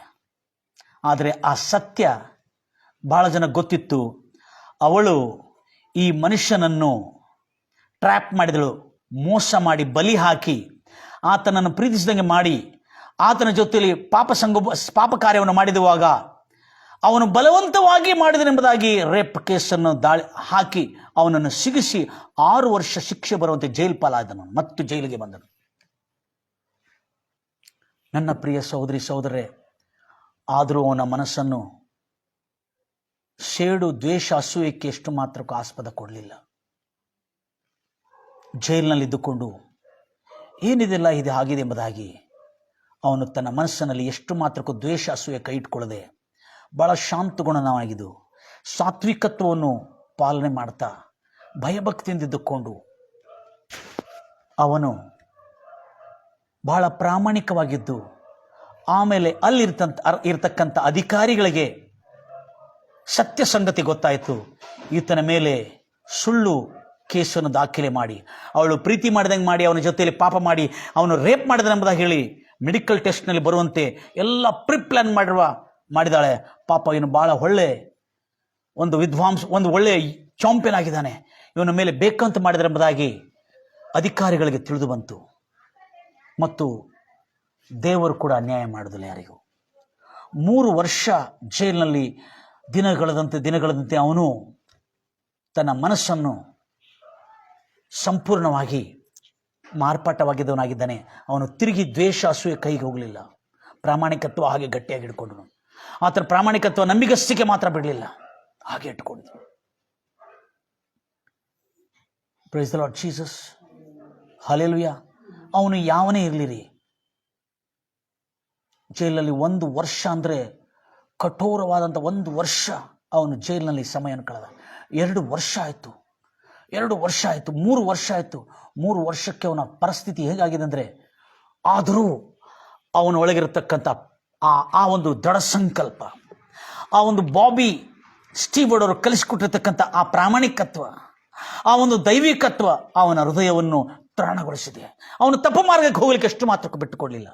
Speaker 1: ಆದರೆ ಆ ಸತ್ಯ ಬಹಳ ಜನ ಗೊತ್ತಿತ್ತು. ಅವಳು ಈ ಮನುಷ್ಯನನ್ನು ಟ್ರ್ಯಾಪ್ ಮಾಡಿದಳು, ಮೋಸ ಮಾಡಿ, ಬಲಿ ಹಾಕಿ, ಆತನನ್ನು ಪ್ರೀತಿಸಿದಂಗೆ ಮಾಡಿ, ಆತನ ಜೊತೆಯಲ್ಲಿ ಪಾಪ ಕಾರ್ಯವನ್ನು ಮಾಡಿದುವಾಗ ಅವನು ಬಲವಂತವಾಗಿ ಮಾಡಿದನೆಂಬುದಾಗಿ ರೇಪ್ ಕೇಸನ್ನು ಹಾಕಿ ಅವನನ್ನು ಸಿಗಿಸಿ 6 ವರ್ಷ ಶಿಕ್ಷೆ ಬರುವಂತೆ ಜೈಲು ಪಾಲಾದನು ಮತ್ತು ಜೈಲಿಗೆ ಬಂದನು. ನನ್ನ ಪ್ರಿಯ ಸಹೋದರಿ ಸಹೋದರರೇ, ಆದರೂ ಅವನ ಮನಸ್ಸನ್ನು ಸೇಡು, ದ್ವೇಷ, ಅಸೂಯಕ್ಕೆ ಎಷ್ಟು ಮಾತ್ರಕ್ಕೂ ಆಸ್ಪದ ಕೊಡಲಿಲ್ಲ. ಜೈಲಿನಲ್ಲಿದ್ದುಕೊಂಡು ಏನಿದೆಲ್ಲ ಇದು ಆಗಿದೆ ಎಂಬುದಾಗಿ ಅವನು ತನ್ನ ಮನಸ್ಸಿನಲ್ಲಿ ಎಷ್ಟು ಮಾತ್ರಕ್ಕೂ ದ್ವೇಷ, ಅಸೂಯೆ ಕೈ ಇಟ್ಕೊಳ್ಳದೆ ಬಹಳ ಶಾಂತ ಗುಣನಾಗಿದ್ದು ಸಾತ್ವಿಕತ್ವವನ್ನು ಪಾಲನೆ ಮಾಡ್ತಾ ಭಯಭಕ್ತಿಯಿಂದ ಇದ್ದುಕೊಂಡು ಅವನು ಬಹಳ ಪ್ರಾಮಾಣಿಕವಾಗಿದ್ದು, ಆಮೇಲೆ ಇರ್ತಕ್ಕಂಥ ಅಧಿಕಾರಿಗಳಿಗೆ ಸತ್ಯ ಸಂಗತಿ ಗೊತ್ತಾಯಿತು. ಈತನ ಮೇಲೆ ಸುಳ್ಳು ಕೇಸನ್ನು ದಾಖಲೆ ಮಾಡಿ, ಅವಳು ಪ್ರೀತಿ ಮಾಡಿದಂಗೆ ಮಾಡಿ, ಅವನ ಜೊತೆಯಲ್ಲಿ ಪಾಪ ಮಾಡಿ, ಅವನು ರೇಪ್ ಮಾಡಿದನೆಂಬುದಾಗಿ ಹೇಳಿ ಮೆಡಿಕಲ್ ಟೆಸ್ಟ್ನಲ್ಲಿ ಬರುವಂತೆ ಎಲ್ಲ ಪ್ಲಾನ್ ಮಾಡಿದಾಳೆ. ಪಾಪ ಇವನು ಭಾಳ ಒಳ್ಳೆ ಒಂದು ವಿದ್ವಾಂಸ, ಒಂದು ಒಳ್ಳೆ ಚಾಂಪಿಯನ್ ಆಗಿದ್ದಾನೆ, ಇವನ ಮೇಲೆ ಬೇಕಂತ ಮಾಡಿದರೆಂಬುದಾಗಿ ಅಧಿಕಾರಿಗಳಿಗೆ ತಿಳಿದು ಬಂತು. ಮತ್ತು ದೇವರು ಕೂಡ ಅನ್ಯಾಯ ಮಾಡೋದಿಲ್ಲ ಯಾರಿಗೂ. 3 ವರ್ಷ ಜೈಲಿನಲ್ಲಿ ದಿನಗಳದಂತೆ ಅವನು ತನ್ನ ಮನಸ್ಸನ್ನು ಸಂಪೂರ್ಣವಾಗಿ ಮಾರ್ಪಾಟವಾಗಿದ್ದವನಾಗಿದ್ದಾನೆ. ಅವನು ತಿರುಗಿ ದ್ವೇಷ, ಅಸೂಯೆ ಕೈಗೆ ಹೋಗಲಿಲ್ಲ. ಪ್ರಾಮಾಣಿಕತ್ವ ಹಾಗೆ ಗಟ್ಟಿಯಾಗಿ ಇಟ್ಕೊಂಡನು. ಆತನ ಪ್ರಾಮಾಣಿಕತ್ವ ನಂಬಿಗಸ್ತಿಕೆ ಮಾತ್ರ ಬಿಡಲಿಲ್ಲ, ಹಾಗೆ ಇಟ್ಕೊಂಡಿದ್ರು. Price the Lord Jesus, hallelujah. ಅವನು ಯಾವನೇ ಇರಲಿರಿ, ಜೈಲಲ್ಲಿ 1 ವರ್ಷ ಅಂದರೆ ಕಠೋರವಾದಂಥ 1 ವರ್ಷ ಅವನು ಜೈಲಿನಲ್ಲಿ ಸಮಯವನ್ನು ಕಳೆದ. 2 ವರ್ಷ ಆಯಿತು, 2 ವರ್ಷ ಆಯಿತು, 3 ವರ್ಷ ಆಯಿತು. 3 ವರ್ಷಕ್ಕೆ ಅವನ ಪರಿಸ್ಥಿತಿ ಹೇಗಾಗಿದೆ ಅಂದರೆ, ಆದರೂ ಅವನ ಒಳಗಿರತಕ್ಕಂಥ ಆ ಒಂದು ದೃಢ ಸಂಕಲ್ಪ, ಆ ಒಂದು ಬಾಬಿ ಸ್ಟೀವರ್ಡ್ ಅವರು ಕಲಿಸಿಕೊಟ್ಟಿರ್ತಕ್ಕಂಥ ಆ ಪ್ರಾಮಾಣಿಕತ್ವ, ಆ ಒಂದು ದೈವಿಕತ್ವ ಅವನ ಹೃದಯವನ್ನು ತ್ರಾಣಗೊಳಿಸಿದೆ. ಅವನು ತಪ್ಪು ಮಾರ್ಗಕ್ಕೆ ಹೋಗಲಿಕ್ಕೆ ಎಷ್ಟು ಮಾತ್ರಕ್ಕೂ ಬಿಟ್ಟುಕೊಡಲಿಲ್ಲ.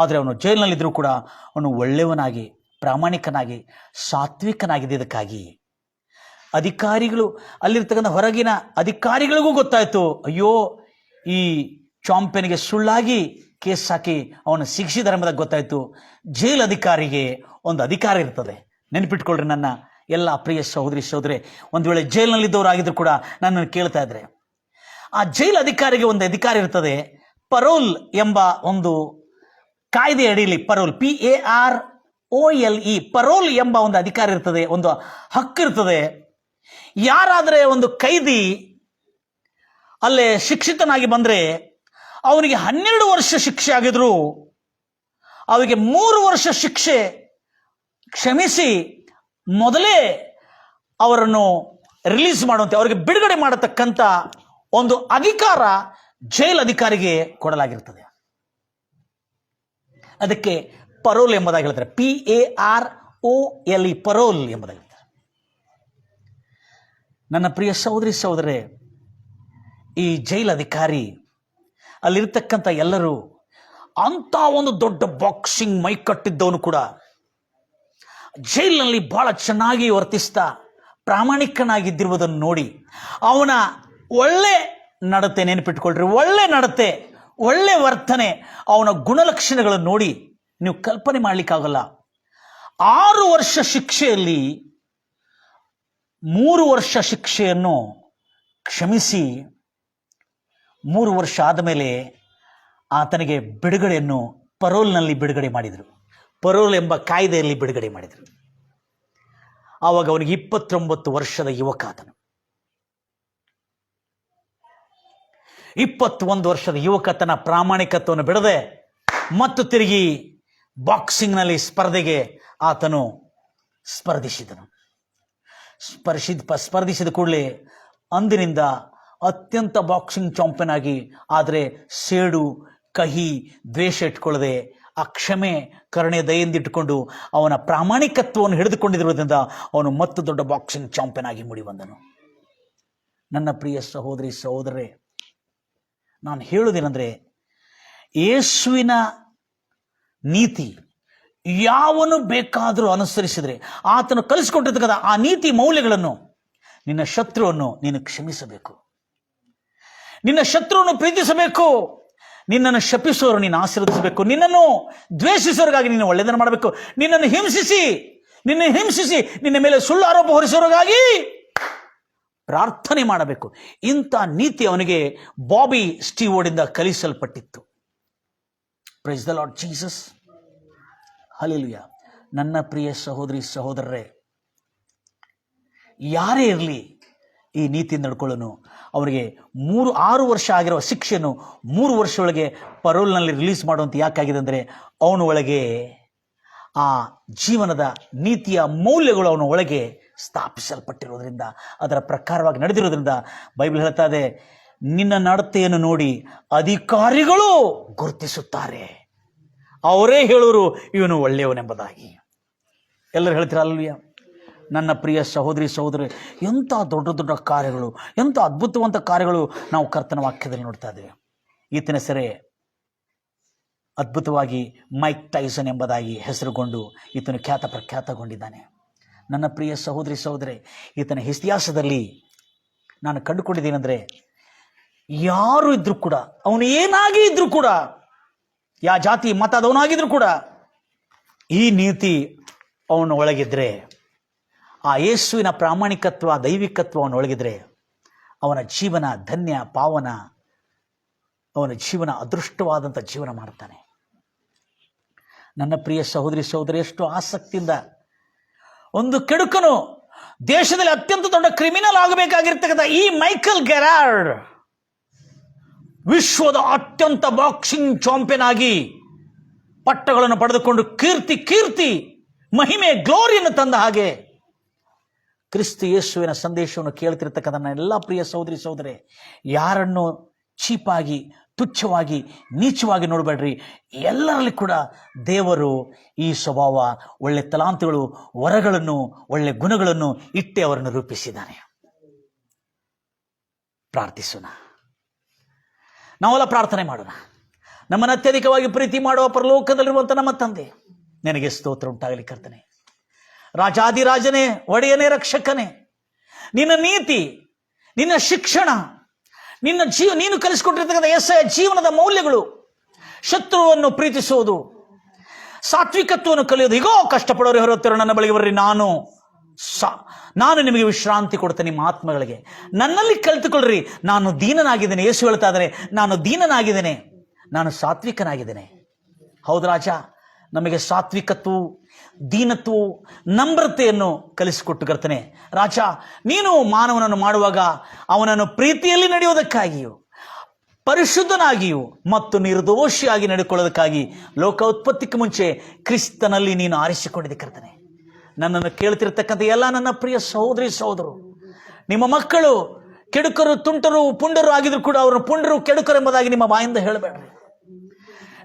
Speaker 1: ಆದರೆ ಅವನು ಜೈಲಿನಲ್ಲಿದ್ದರೂ ಕೂಡ ಅವನು ಒಳ್ಳೆಯವನಾಗಿ, ಪ್ರಾಮಾಣಿಕನಾಗಿ, ಸಾತ್ವಿಕನಾಗಿದ್ದಕ್ಕಾಗಿ ಅಧಿಕಾರಿಗಳು, ಅಲ್ಲಿರ್ತಕ್ಕಂಥ ಹೊರಗಿನ ಅಧಿಕಾರಿಗಳಿಗೂ ಗೊತ್ತಾಯಿತು, ಅಯ್ಯೋ ಈ ಚಾಂಪಿಯನ್ಗೆ ಸುಳ್ಳಾಗಿ ಕೇಸ್ ಹಾಕಿ ಅವನು ಶಿಕ್ಷಿಸಿದ್ದಾರೆ ಎಂಬುದಾಗಿ ಗೊತ್ತಾಯಿತು. ಜೈಲ್ ಅಧಿಕಾರಿಗೆ ಒಂದು ಅಧಿಕಾರ ಇರ್ತದೆ. ನೆನಪಿಟ್ಕೊಳ್ರಿ ನನ್ನ ಎಲ್ಲ ಪ್ರಿಯ ಸಹೋದರಿ ಸಹೋದರಿ, ಒಂದು ವೇಳೆ ಜೈಲಿನಲ್ಲಿದ್ದವರಾಗಿದ್ರು ಕೂಡ ನನ್ನನ್ನು ಕೇಳ್ತಾ ಇದ್ರೆ, ಆ ಜೈಲ್ ಅಧಿಕಾರಿಗೆ ಒಂದು ಅಧಿಕಾರ ಇರ್ತದೆ. ಪರೋಲ್ ಎಂಬ ಒಂದು ಕಾಯ್ದೆ ಅಡಿಯಲ್ಲಿ, ಪರೋಲ್ PAROLE, ಪರೋಲ್ ಎಂಬ ಒಂದು ಅಧಿಕಾರ ಇರ್ತದೆ, ಒಂದು ಹಕ್ಕು ಇರ್ತದೆ. ಯಾರಾದರೆ ಒಂದು ಕೈದಿ ಅಲ್ಲೇ ಶಿಕ್ಷಿತನಾಗಿ ಬಂದರೆ ಅವನಿಗೆ 12 ವರ್ಷ ಶಿಕ್ಷೆ ಆಗಿದ್ರು ಅವರಿಗೆ 3 ವರ್ಷ ಶಿಕ್ಷೆ ಕ್ಷಮಿಸಿ ಮೊದಲೇ ಅವರನ್ನು ರಿಲೀಸ್ ಮಾಡುವಂತೆ, ಅವರಿಗೆ ಬಿಡುಗಡೆ ಮಾಡತಕ್ಕಂಥ ಒಂದು ಅಧಿಕಾರ ಜೈಲ್ ಅಧಿಕಾರಿಗೆ ಕೊಡಲಾಗಿರ್ತದೆ. ಅದಕ್ಕೆ ಪರೋಲ್ ಎಂಬುದಾಗಿ ಹೇಳ್ತಾರೆ. PAROLE, ಪರೋಲ್ ಎಂಬುದಾಗಿ ಹೇಳ್ತಾರೆ. ನನ್ನ ಪ್ರಿಯ ಸಹೋದರಿ ಸಹೋದರೇ, ಈ ಜೈಲ್ ಅಧಿಕಾರಿ, ಅಲ್ಲಿರ್ತಕ್ಕಂಥ ಎಲ್ಲರೂ ಅಂಥ ಒಂದು ದೊಡ್ಡ ಬಾಕ್ಸಿಂಗ್ ಮೈಕಟ್ಟಿದ್ದವನು ಕೂಡ ಜೈಲಿನಲ್ಲಿ ಬಹಳ ಚೆನ್ನಾಗಿ ವರ್ತಿಸ್ತಾ ಪ್ರಾಮಾಣಿಕನಾಗಿದ್ದಿರುವುದನ್ನು ನೋಡಿ, ಅವನ ಒಳ್ಳೆ ನಡತೆ, ನೆನಪಿಟ್ಕೊಳ್ರಿ, ಒಳ್ಳೆ ನಡತೆ, ಒಳ್ಳೆ ವರ್ತನೆ, ಅವನ ಗುಣಲಕ್ಷಣಗಳನ್ನು ನೋಡಿ ನೀವು ಕಲ್ಪನೆ ಮಾಡಲಿಕ್ಕಾಗಲ್ಲ. 6 ವರ್ಷ ಶಿಕ್ಷೆಯಲ್ಲಿ 3 ವರ್ಷ ಶಿಕ್ಷೆಯನ್ನು ಕ್ಷಮಿಸಿ 3 ವರ್ಷ ಆದಮೇಲೆ ಆತನಿಗೆ ಬಿಡುಗಡೆಯನ್ನು ಪರೋಲ್ನಲ್ಲಿ ಬಿಡುಗಡೆ ಮಾಡಿದರು. ಪರೋಲ್ ಎಂಬ ಕಾಯ್ದೆಯಲ್ಲಿ ಬಿಡುಗಡೆ ಮಾಡಿದರು. ಆವಾಗ ಅವನಿಗೆ 29 ವರ್ಷದ ಯುವಕ. ಆತನು 21 ವರ್ಷದ ಯುವಕ ತನ್ನ ಪ್ರಾಮಾಣಿಕತ್ವವನ್ನು ಬಿಡದೆ ಮತ್ತು ತಿರುಗಿ ಬಾಕ್ಸಿಂಗ್ನಲ್ಲಿ ಸ್ಪರ್ಧೆಗೆ ಆತನು ಸ್ಪರ್ಧಿಸಿದನು. ಸ್ಪರ್ಧಿಸಿದ ಕೂಡಲೇ ಅಂದಿನಿಂದ ಅತ್ಯಂತ ಬಾಕ್ಸಿಂಗ್ ಚಾಂಪಿಯನ್ ಆಗಿ, ಆದರೆ ಸೇಡು, ಕಹಿ, ದ್ವೇಷ ಇಟ್ಕೊಳ್ಳದೆ ಆ ಕ್ಷಮೆ, ಕರುಣೆ, ದಯೆಯಿಂದಿಟ್ಟುಕೊಂಡು ಅವನ ಪ್ರಾಮಾಣಿಕತ್ವವನ್ನು ಹಿಡಿದುಕೊಂಡಿರುವುದರಿಂದ ಅವನು ಮತ್ತು ದೊಡ್ಡ ಬಾಕ್ಸಿಂಗ್ ಚಾಂಪಿಯನ್ ಆಗಿ ಮೂಡಿ ಬಂದನು. ನನ್ನ ಪ್ರಿಯ ಸಹೋದರಿ ಸಹೋದರರೇ, ನಾನು ಹೇಳುವುದೇನೆಂದರೆ, ಯೇಸುವಿನ ನೀತಿ ಯಾವನು ಬೇಕಾದರೂ ಅನುಸರಿಸಿದರೆ, ಆತನು ಕಲಿಸಿಕೊಟ್ಟಿರ್ತಕ್ಕಂಥ ಆ ನೀತಿ ಮೌಲ್ಯಗಳನ್ನು, ನಿನ್ನ ಶತ್ರುವನ್ನು ನೀನು ಕ್ಷಮಿಸಬೇಕು, ನಿನ್ನ ಶತ್ರುವನ್ನು ಪ್ರೀತಿಸಬೇಕು, ನಿನ್ನನ್ನು ಶಪಿಸೋರು ನೀನು ಆಶೀರ್ವದಿಸಬೇಕು, ನಿನ್ನನ್ನು ದ್ವೇಷಿಸೋರಿಗಾಗಿ ನೀನು ಒಳ್ಳೆಯದನ್ನು ಮಾಡಬೇಕು, ನಿನ್ನನ್ನು ಹಿಂಸಿಸಿ ನಿನ್ನ ಹಿಂಸಿಸಿ ನಿನ್ನ ಮೇಲೆ ಸುಳ್ಳು ಆರೋಪ ಹೊರಿಸೋರಿಗಾಗಿ ಪ್ರಾರ್ಥನೆ ಮಾಡಬೇಕು. ಇಂಥ ನೀತಿ ಅವನಿಗೆ ಬಾಬಿ ಸ್ಟೀವೋರ್ಡಿಂದ ಕಲಿಸಲ್ಪಟ್ಟಿತ್ತು. Praise the Lord Jesus. Hallelujah. ನನ್ನ ಪ್ರಿಯ ಸಹೋದರಿ ಸಹೋದರರೇ, ಯಾರೇ ಇರಲಿ ಈ ನೀತಿ ನಡ್ಕೊಳ್ಳೋನು ಅವನಿಗೆ 6 ವರ್ಷ ಆಗಿರೋ ಶಿಕ್ಷೆಯನ್ನು 3 ವರ್ಷ ಒಳಗೆ ಪರೋಲ್ನಲ್ಲಿ ರಿಲೀಸ್ ಮಾಡುವಂತ ಯಾಕಾಗಿದೆ ಅಂದರೆ ಅವನ ಒಳಗೆ ಆ ಜೀವನದ ನೀತಿಯ ಮೌಲ್ಯಗಳು ಅವನ ಒಳಗೆ ಸ್ಥಾಪಿಸಲ್ಪಟ್ಟಿರೋದ್ರಿಂದ, ಅದರ ಪ್ರಕಾರವಾಗಿ ನಡೆದಿರೋದ್ರಿಂದ ಬೈಬಲ್ ಹೇಳ್ತಾ ಇದೆ, ನಿನ್ನ ನಡತೆಯನ್ನು ನೋಡಿ ಅಧಿಕಾರಿಗಳು ಗುರುತಿಸುತ್ತಾರೆ, ಅವರೇ ಹೇಳೋರು ಇವನು ಒಳ್ಳೆಯವನೆಂಬುದಾಗಿ. ಎಲ್ಲರೂ ಹೇಳ್ತೀರ ಅಲ್ವಯ್ಯ? ನನ್ನ ಪ್ರಿಯ ಸಹೋದರಿ ಸಹೋದರಿ, ಎಂಥ ದೊಡ್ಡ ದೊಡ್ಡ ಕಾರ್ಯಗಳು, ಎಂಥ ಅದ್ಭುತವಂತ ಕಾರ್ಯಗಳು ನಾವು ಕರ್ತನ ವಾಕ್ಯದಲ್ಲಿ ನೋಡ್ತಾ ಇದ್ದೇವೆ. ಈತನ ಹೆಸರೇ ಅದ್ಭುತವಾಗಿ ಮೈಕ್ ಟೈಸನ್ ಎಂಬುದಾಗಿ ಹೆಸರುಗೊಂಡು ಈತನು ಖ್ಯಾತ ಪ್ರಖ್ಯಾತಗೊಂಡಿದ್ದಾನೆ. ನನ್ನ ಪ್ರಿಯ ಸಹೋದರಿ ಸಹೋದರಿ, ಈತನ ಇತಿಹಾಸದಲ್ಲಿ ನಾನು ಕಂಡುಕೊಂಡಿದ್ದೇನೆಂದರೆ, ಯಾರು ಇದ್ರೂ ಕೂಡ, ಅವನು ಏನಾಗಿ ಇದ್ರೂ ಕೂಡ, ಯಾವ ಜಾತಿ ಮತದವನಾಗಿದ್ರು ಕೂಡ, ಈ ನೀತಿ ಅವನ ಒಳಗಿದ್ರೆ, ಆ ಯೇಸುವಿನ ಪ್ರಾಮಾಣಿಕತ್ವ ದೈವಿಕತ್ವ ಅವನ ಒಳಗಿದ್ರೆ, ಅವನ ಜೀವನ ಧನ್ಯ ಪಾವನ, ಅವನ ಜೀವನ ಅದೃಷ್ಟವಾದಂಥ ಜೀವನ ಮಾಡ್ತಾನೆ. ನನ್ನ ಪ್ರಿಯ ಸಹೋದರಿ ಸಹೋದರಿ, ಎಷ್ಟು ಆಸಕ್ತಿಯಿಂದ ಒಂದು ಕೆಡುಕನು ದೇಶದಲ್ಲಿ ಅತ್ಯಂತ ದೊಡ್ಡ ಕ್ರಿಮಿನಲ್ ಆಗಬೇಕಾಗಿರ್ತಕ್ಕಂಥ ಈ ಮೈಕಲ್ ಗೆರಾರ್ಡ್ ವಿಶ್ವದ ಅತ್ಯಂತ ಬಾಕ್ಸಿಂಗ್ ಚಾಂಪಿಯನ್ ಆಗಿ ಪಟ್ಟಗಳನ್ನು ಪಡೆದುಕೊಂಡು ಕೀರ್ತಿ ಮಹಿಮೆ ಗ್ಲೋರಿಯನ್ನು ತಂದ ಹಾಗೆ ಕ್ರಿಸ್ತ ಯೇಸುವಿನ ಸಂದೇಶವನ್ನು ಕೇಳ್ತಿರ್ತಕ್ಕಂಥ ನನ್ನ ಎಲ್ಲ ಪ್ರಿಯ ಸಹೋದರಿ ಸಹೋದರಿ, ಯಾರನ್ನು ಚೀಪಾಗಿ ತುಚ್ಛವಾಗಿ ನೀಚವಾಗಿ ನೋಡಬೇಡ್ರಿ. ಎಲ್ಲರಲ್ಲಿ ಕೂಡ ದೇವರು ಈ ಸ್ವಭಾವ, ಒಳ್ಳೆ ತಲಾಂತುಗಳು, ವರಗಳನ್ನು, ಒಳ್ಳೆ ಗುಣಗಳನ್ನು ಇಟ್ಟೆ ಅವರನ್ನು ರೂಪಿಸಿದ್ದಾನೆ. ಪ್ರಾರ್ಥಿಸೋಣ. ನಾವೆಲ್ಲ ಪ್ರಾರ್ಥನೆ ಮಾಡೋಣ. ನಮ್ಮನ್ನು ಅತ್ಯಧಿಕವಾಗಿ ಪ್ರೀತಿ ಮಾಡುವ ಪರಲೋಕದಲ್ಲಿರುವಂಥ ನಮ್ಮ ತಂದೆ, ನಿನಗೆ ಸ್ತೋತ್ರ ಉಂಟಾಗಲಿ ಕರ್ತನೆ. ರಾಜಾದಿರಾಜನೇ, ಒಡೆಯನೇ, ರಕ್ಷಕನೇ, ನಿನ್ನ ನೀತಿ, ನಿನ್ನ ಶಿಕ್ಷಣ, ನೀನು ಕಲಿಸಿಕೊಟ್ಟಿರ್ತಕ್ಕಂಥ ಯೆಶಾಯ ಜೀವನದ ಮೌಲ್ಯಗಳು, ಶತ್ರುವನ್ನು ಪ್ರೀತಿಸುವುದು, ಸಾತ್ವಿಕತ್ವವನ್ನು ಕಲಿಯೋದು. ಹೀಗೋ ಕಷ್ಟಪಡೋರು ಹೊರತರು ನನ್ನ ಬಳಿಗೆ ಬರ್ರಿ, ನಾನು ನಿಮಗೆ ವಿಶ್ರಾಂತಿ ಕೊಡ್ತೇನೆ. ನಿಮ್ಮ ಆತ್ಮಗಳಿಗೆ ನನ್ನಲ್ಲಿ ಕಲಿತುಕೊಳ್ಳ್ರಿ, ನಾನು ದೀನನಾಗಿದ್ದೇನೆ. ಯೇಸು ಹೇಳ್ತಾ ಇದ್ದಾರೆ, ನಾನು ದೀನನಾಗಿದ್ದೇನೆ, ನಾನು ಸಾತ್ವಿಕನಾಗಿದ್ದೇನೆ. ಹೌದು ರಾಜ, ನಮಗೆ ಸಾತ್ವಿಕತ್ವವು, ದೀನತ್ವವು, ನಮ್ರತೆಯನ್ನು ಕಲಿಸಿಕೊಟ್ಟು ಕರ್ತನೆ. ರಾಜ, ನೀನು ಮಾನವನನ್ನು ಮಾಡುವಾಗ ಅವನನ್ನು ಪ್ರೀತಿಯಲ್ಲಿ ನಡೆಯುವುದಕ್ಕಾಗಿಯೂ, ಪರಿಶುದ್ಧನಾಗಿಯೂ ಮತ್ತು ನಿರ್ದೋಷಿಯಾಗಿ ನಡೆದುಕೊಳ್ಳೋದಕ್ಕಾಗಿ ಲೋಕ ಉತ್ಪತ್ತಿಗೆ ಮುಂಚೆ ಕ್ರಿಸ್ತನಲ್ಲಿ ನೀನು ಆರಿಸಿಕೊಂಡಿದೆ ಕರ್ತನೆ. ನನ್ನನ್ನು ಕೇಳ್ತಿರ್ತಕ್ಕಂಥ ಎಲ್ಲ ನನ್ನ ಪ್ರಿಯ ಸಹೋದರಿ ಸಹೋದರು, ನಿಮ್ಮ ಮಕ್ಕಳು ಕೆಡುಕರು, ತುಂಟರು, ಪುಂಡರು ಆಗಿದ್ರು ಕೂಡ ಅವರು ಪುಂಡರು, ಕೆಡುಕರು ಎಂಬುದಾಗಿ ನಿಮ್ಮ ಬಾಯಿಂದ ಹೇಳಬೇಡ್ರಿ.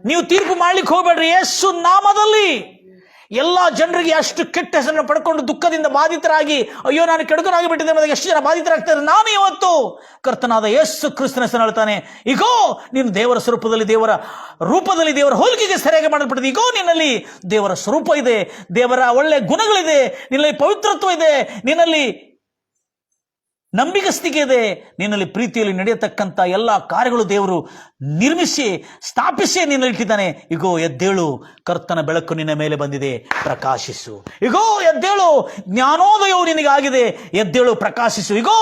Speaker 1: ನೀವು ತೀರ್ಪು ಮಾಡ್ಲಿಕ್ಕೆ ಹೋಗಬೇಡ್ರಿ. ಯೇಸು ನಾಮದಲ್ಲಿ ಎಲ್ಲ ಜನರಿಗೆ ಅಷ್ಟು ಕೆಟ್ಟ ಹೆಸರನ್ನು ಪಡ್ಕೊಂಡು ದುಃಖದಿಂದ ಬಾಧಿತರಾಗಿ, ಅಯ್ಯೋ ನಾನು ಕೆಡುಕನಾಗಿ ಬಿಟ್ಟಿದ್ದೆ ಎಂಬುದಾಗಿ ಎಷ್ಟು ಜನ ಬಾಧಿತರಾಗ್ತಾರೆ. ನಾನು ಇವತ್ತು ಕರ್ತನಾದ ಯೇಸು ಕ್ರಿಸ್ತನ ಹೆಸರು ಹೇಳ್ತಾನೆ, ಈಗೋ ನೀನು ದೇವರ ಸ್ವರೂಪದಲ್ಲಿ, ದೇವರ ರೂಪದಲ್ಲಿ, ದೇವರ ಹೋಲಿಕೆಗೆ ಸರಿಯಾಗಿ ಮಾಡಲ್ಪಟ್ಟಿದೆ. ಈಗೋ ನಿನ್ನಲ್ಲಿ ದೇವರ ಸ್ವರೂಪ ಇದೆ, ದೇವರ ಒಳ್ಳೆ ಗುಣಗಳಿದೆ, ನಿನ್ನಲ್ಲಿ ಪವಿತ್ರತ್ವ ಇದೆ, ನಿನ್ನಲ್ಲಿ ನಂಬಿಗಸ್ತಿಕೆ ಇದೆ, ನಿನ್ನಲ್ಲಿ ಪ್ರೀತಿಯಲ್ಲಿ ನಡೆಯತಕ್ಕಂಥ ಎಲ್ಲ ಕಾರ್ಯಗಳು ದೇವರು ನಿರ್ಮಿಸಿ ಸ್ಥಾಪಿಸಿ ನಿನ್ನಲ್ಲಿ ಇಟ್ಟಿದ್ದಾನೆ. ಈಗೋ ಎದ್ದೇಳು, ಕರ್ತನ ಬೆಳಕು ನಿನ್ನ ಮೇಲೆ ಬಂದಿದೆ, ಪ್ರಕಾಶಿಸು. ಈಗೋ ಎದ್ದೇಳು, ಜ್ಞಾನೋದಯವು ನಿನಗಾಗಿದೆ, ಎದ್ದೇಳು, ಪ್ರಕಾಶಿಸು. ಈಗೋ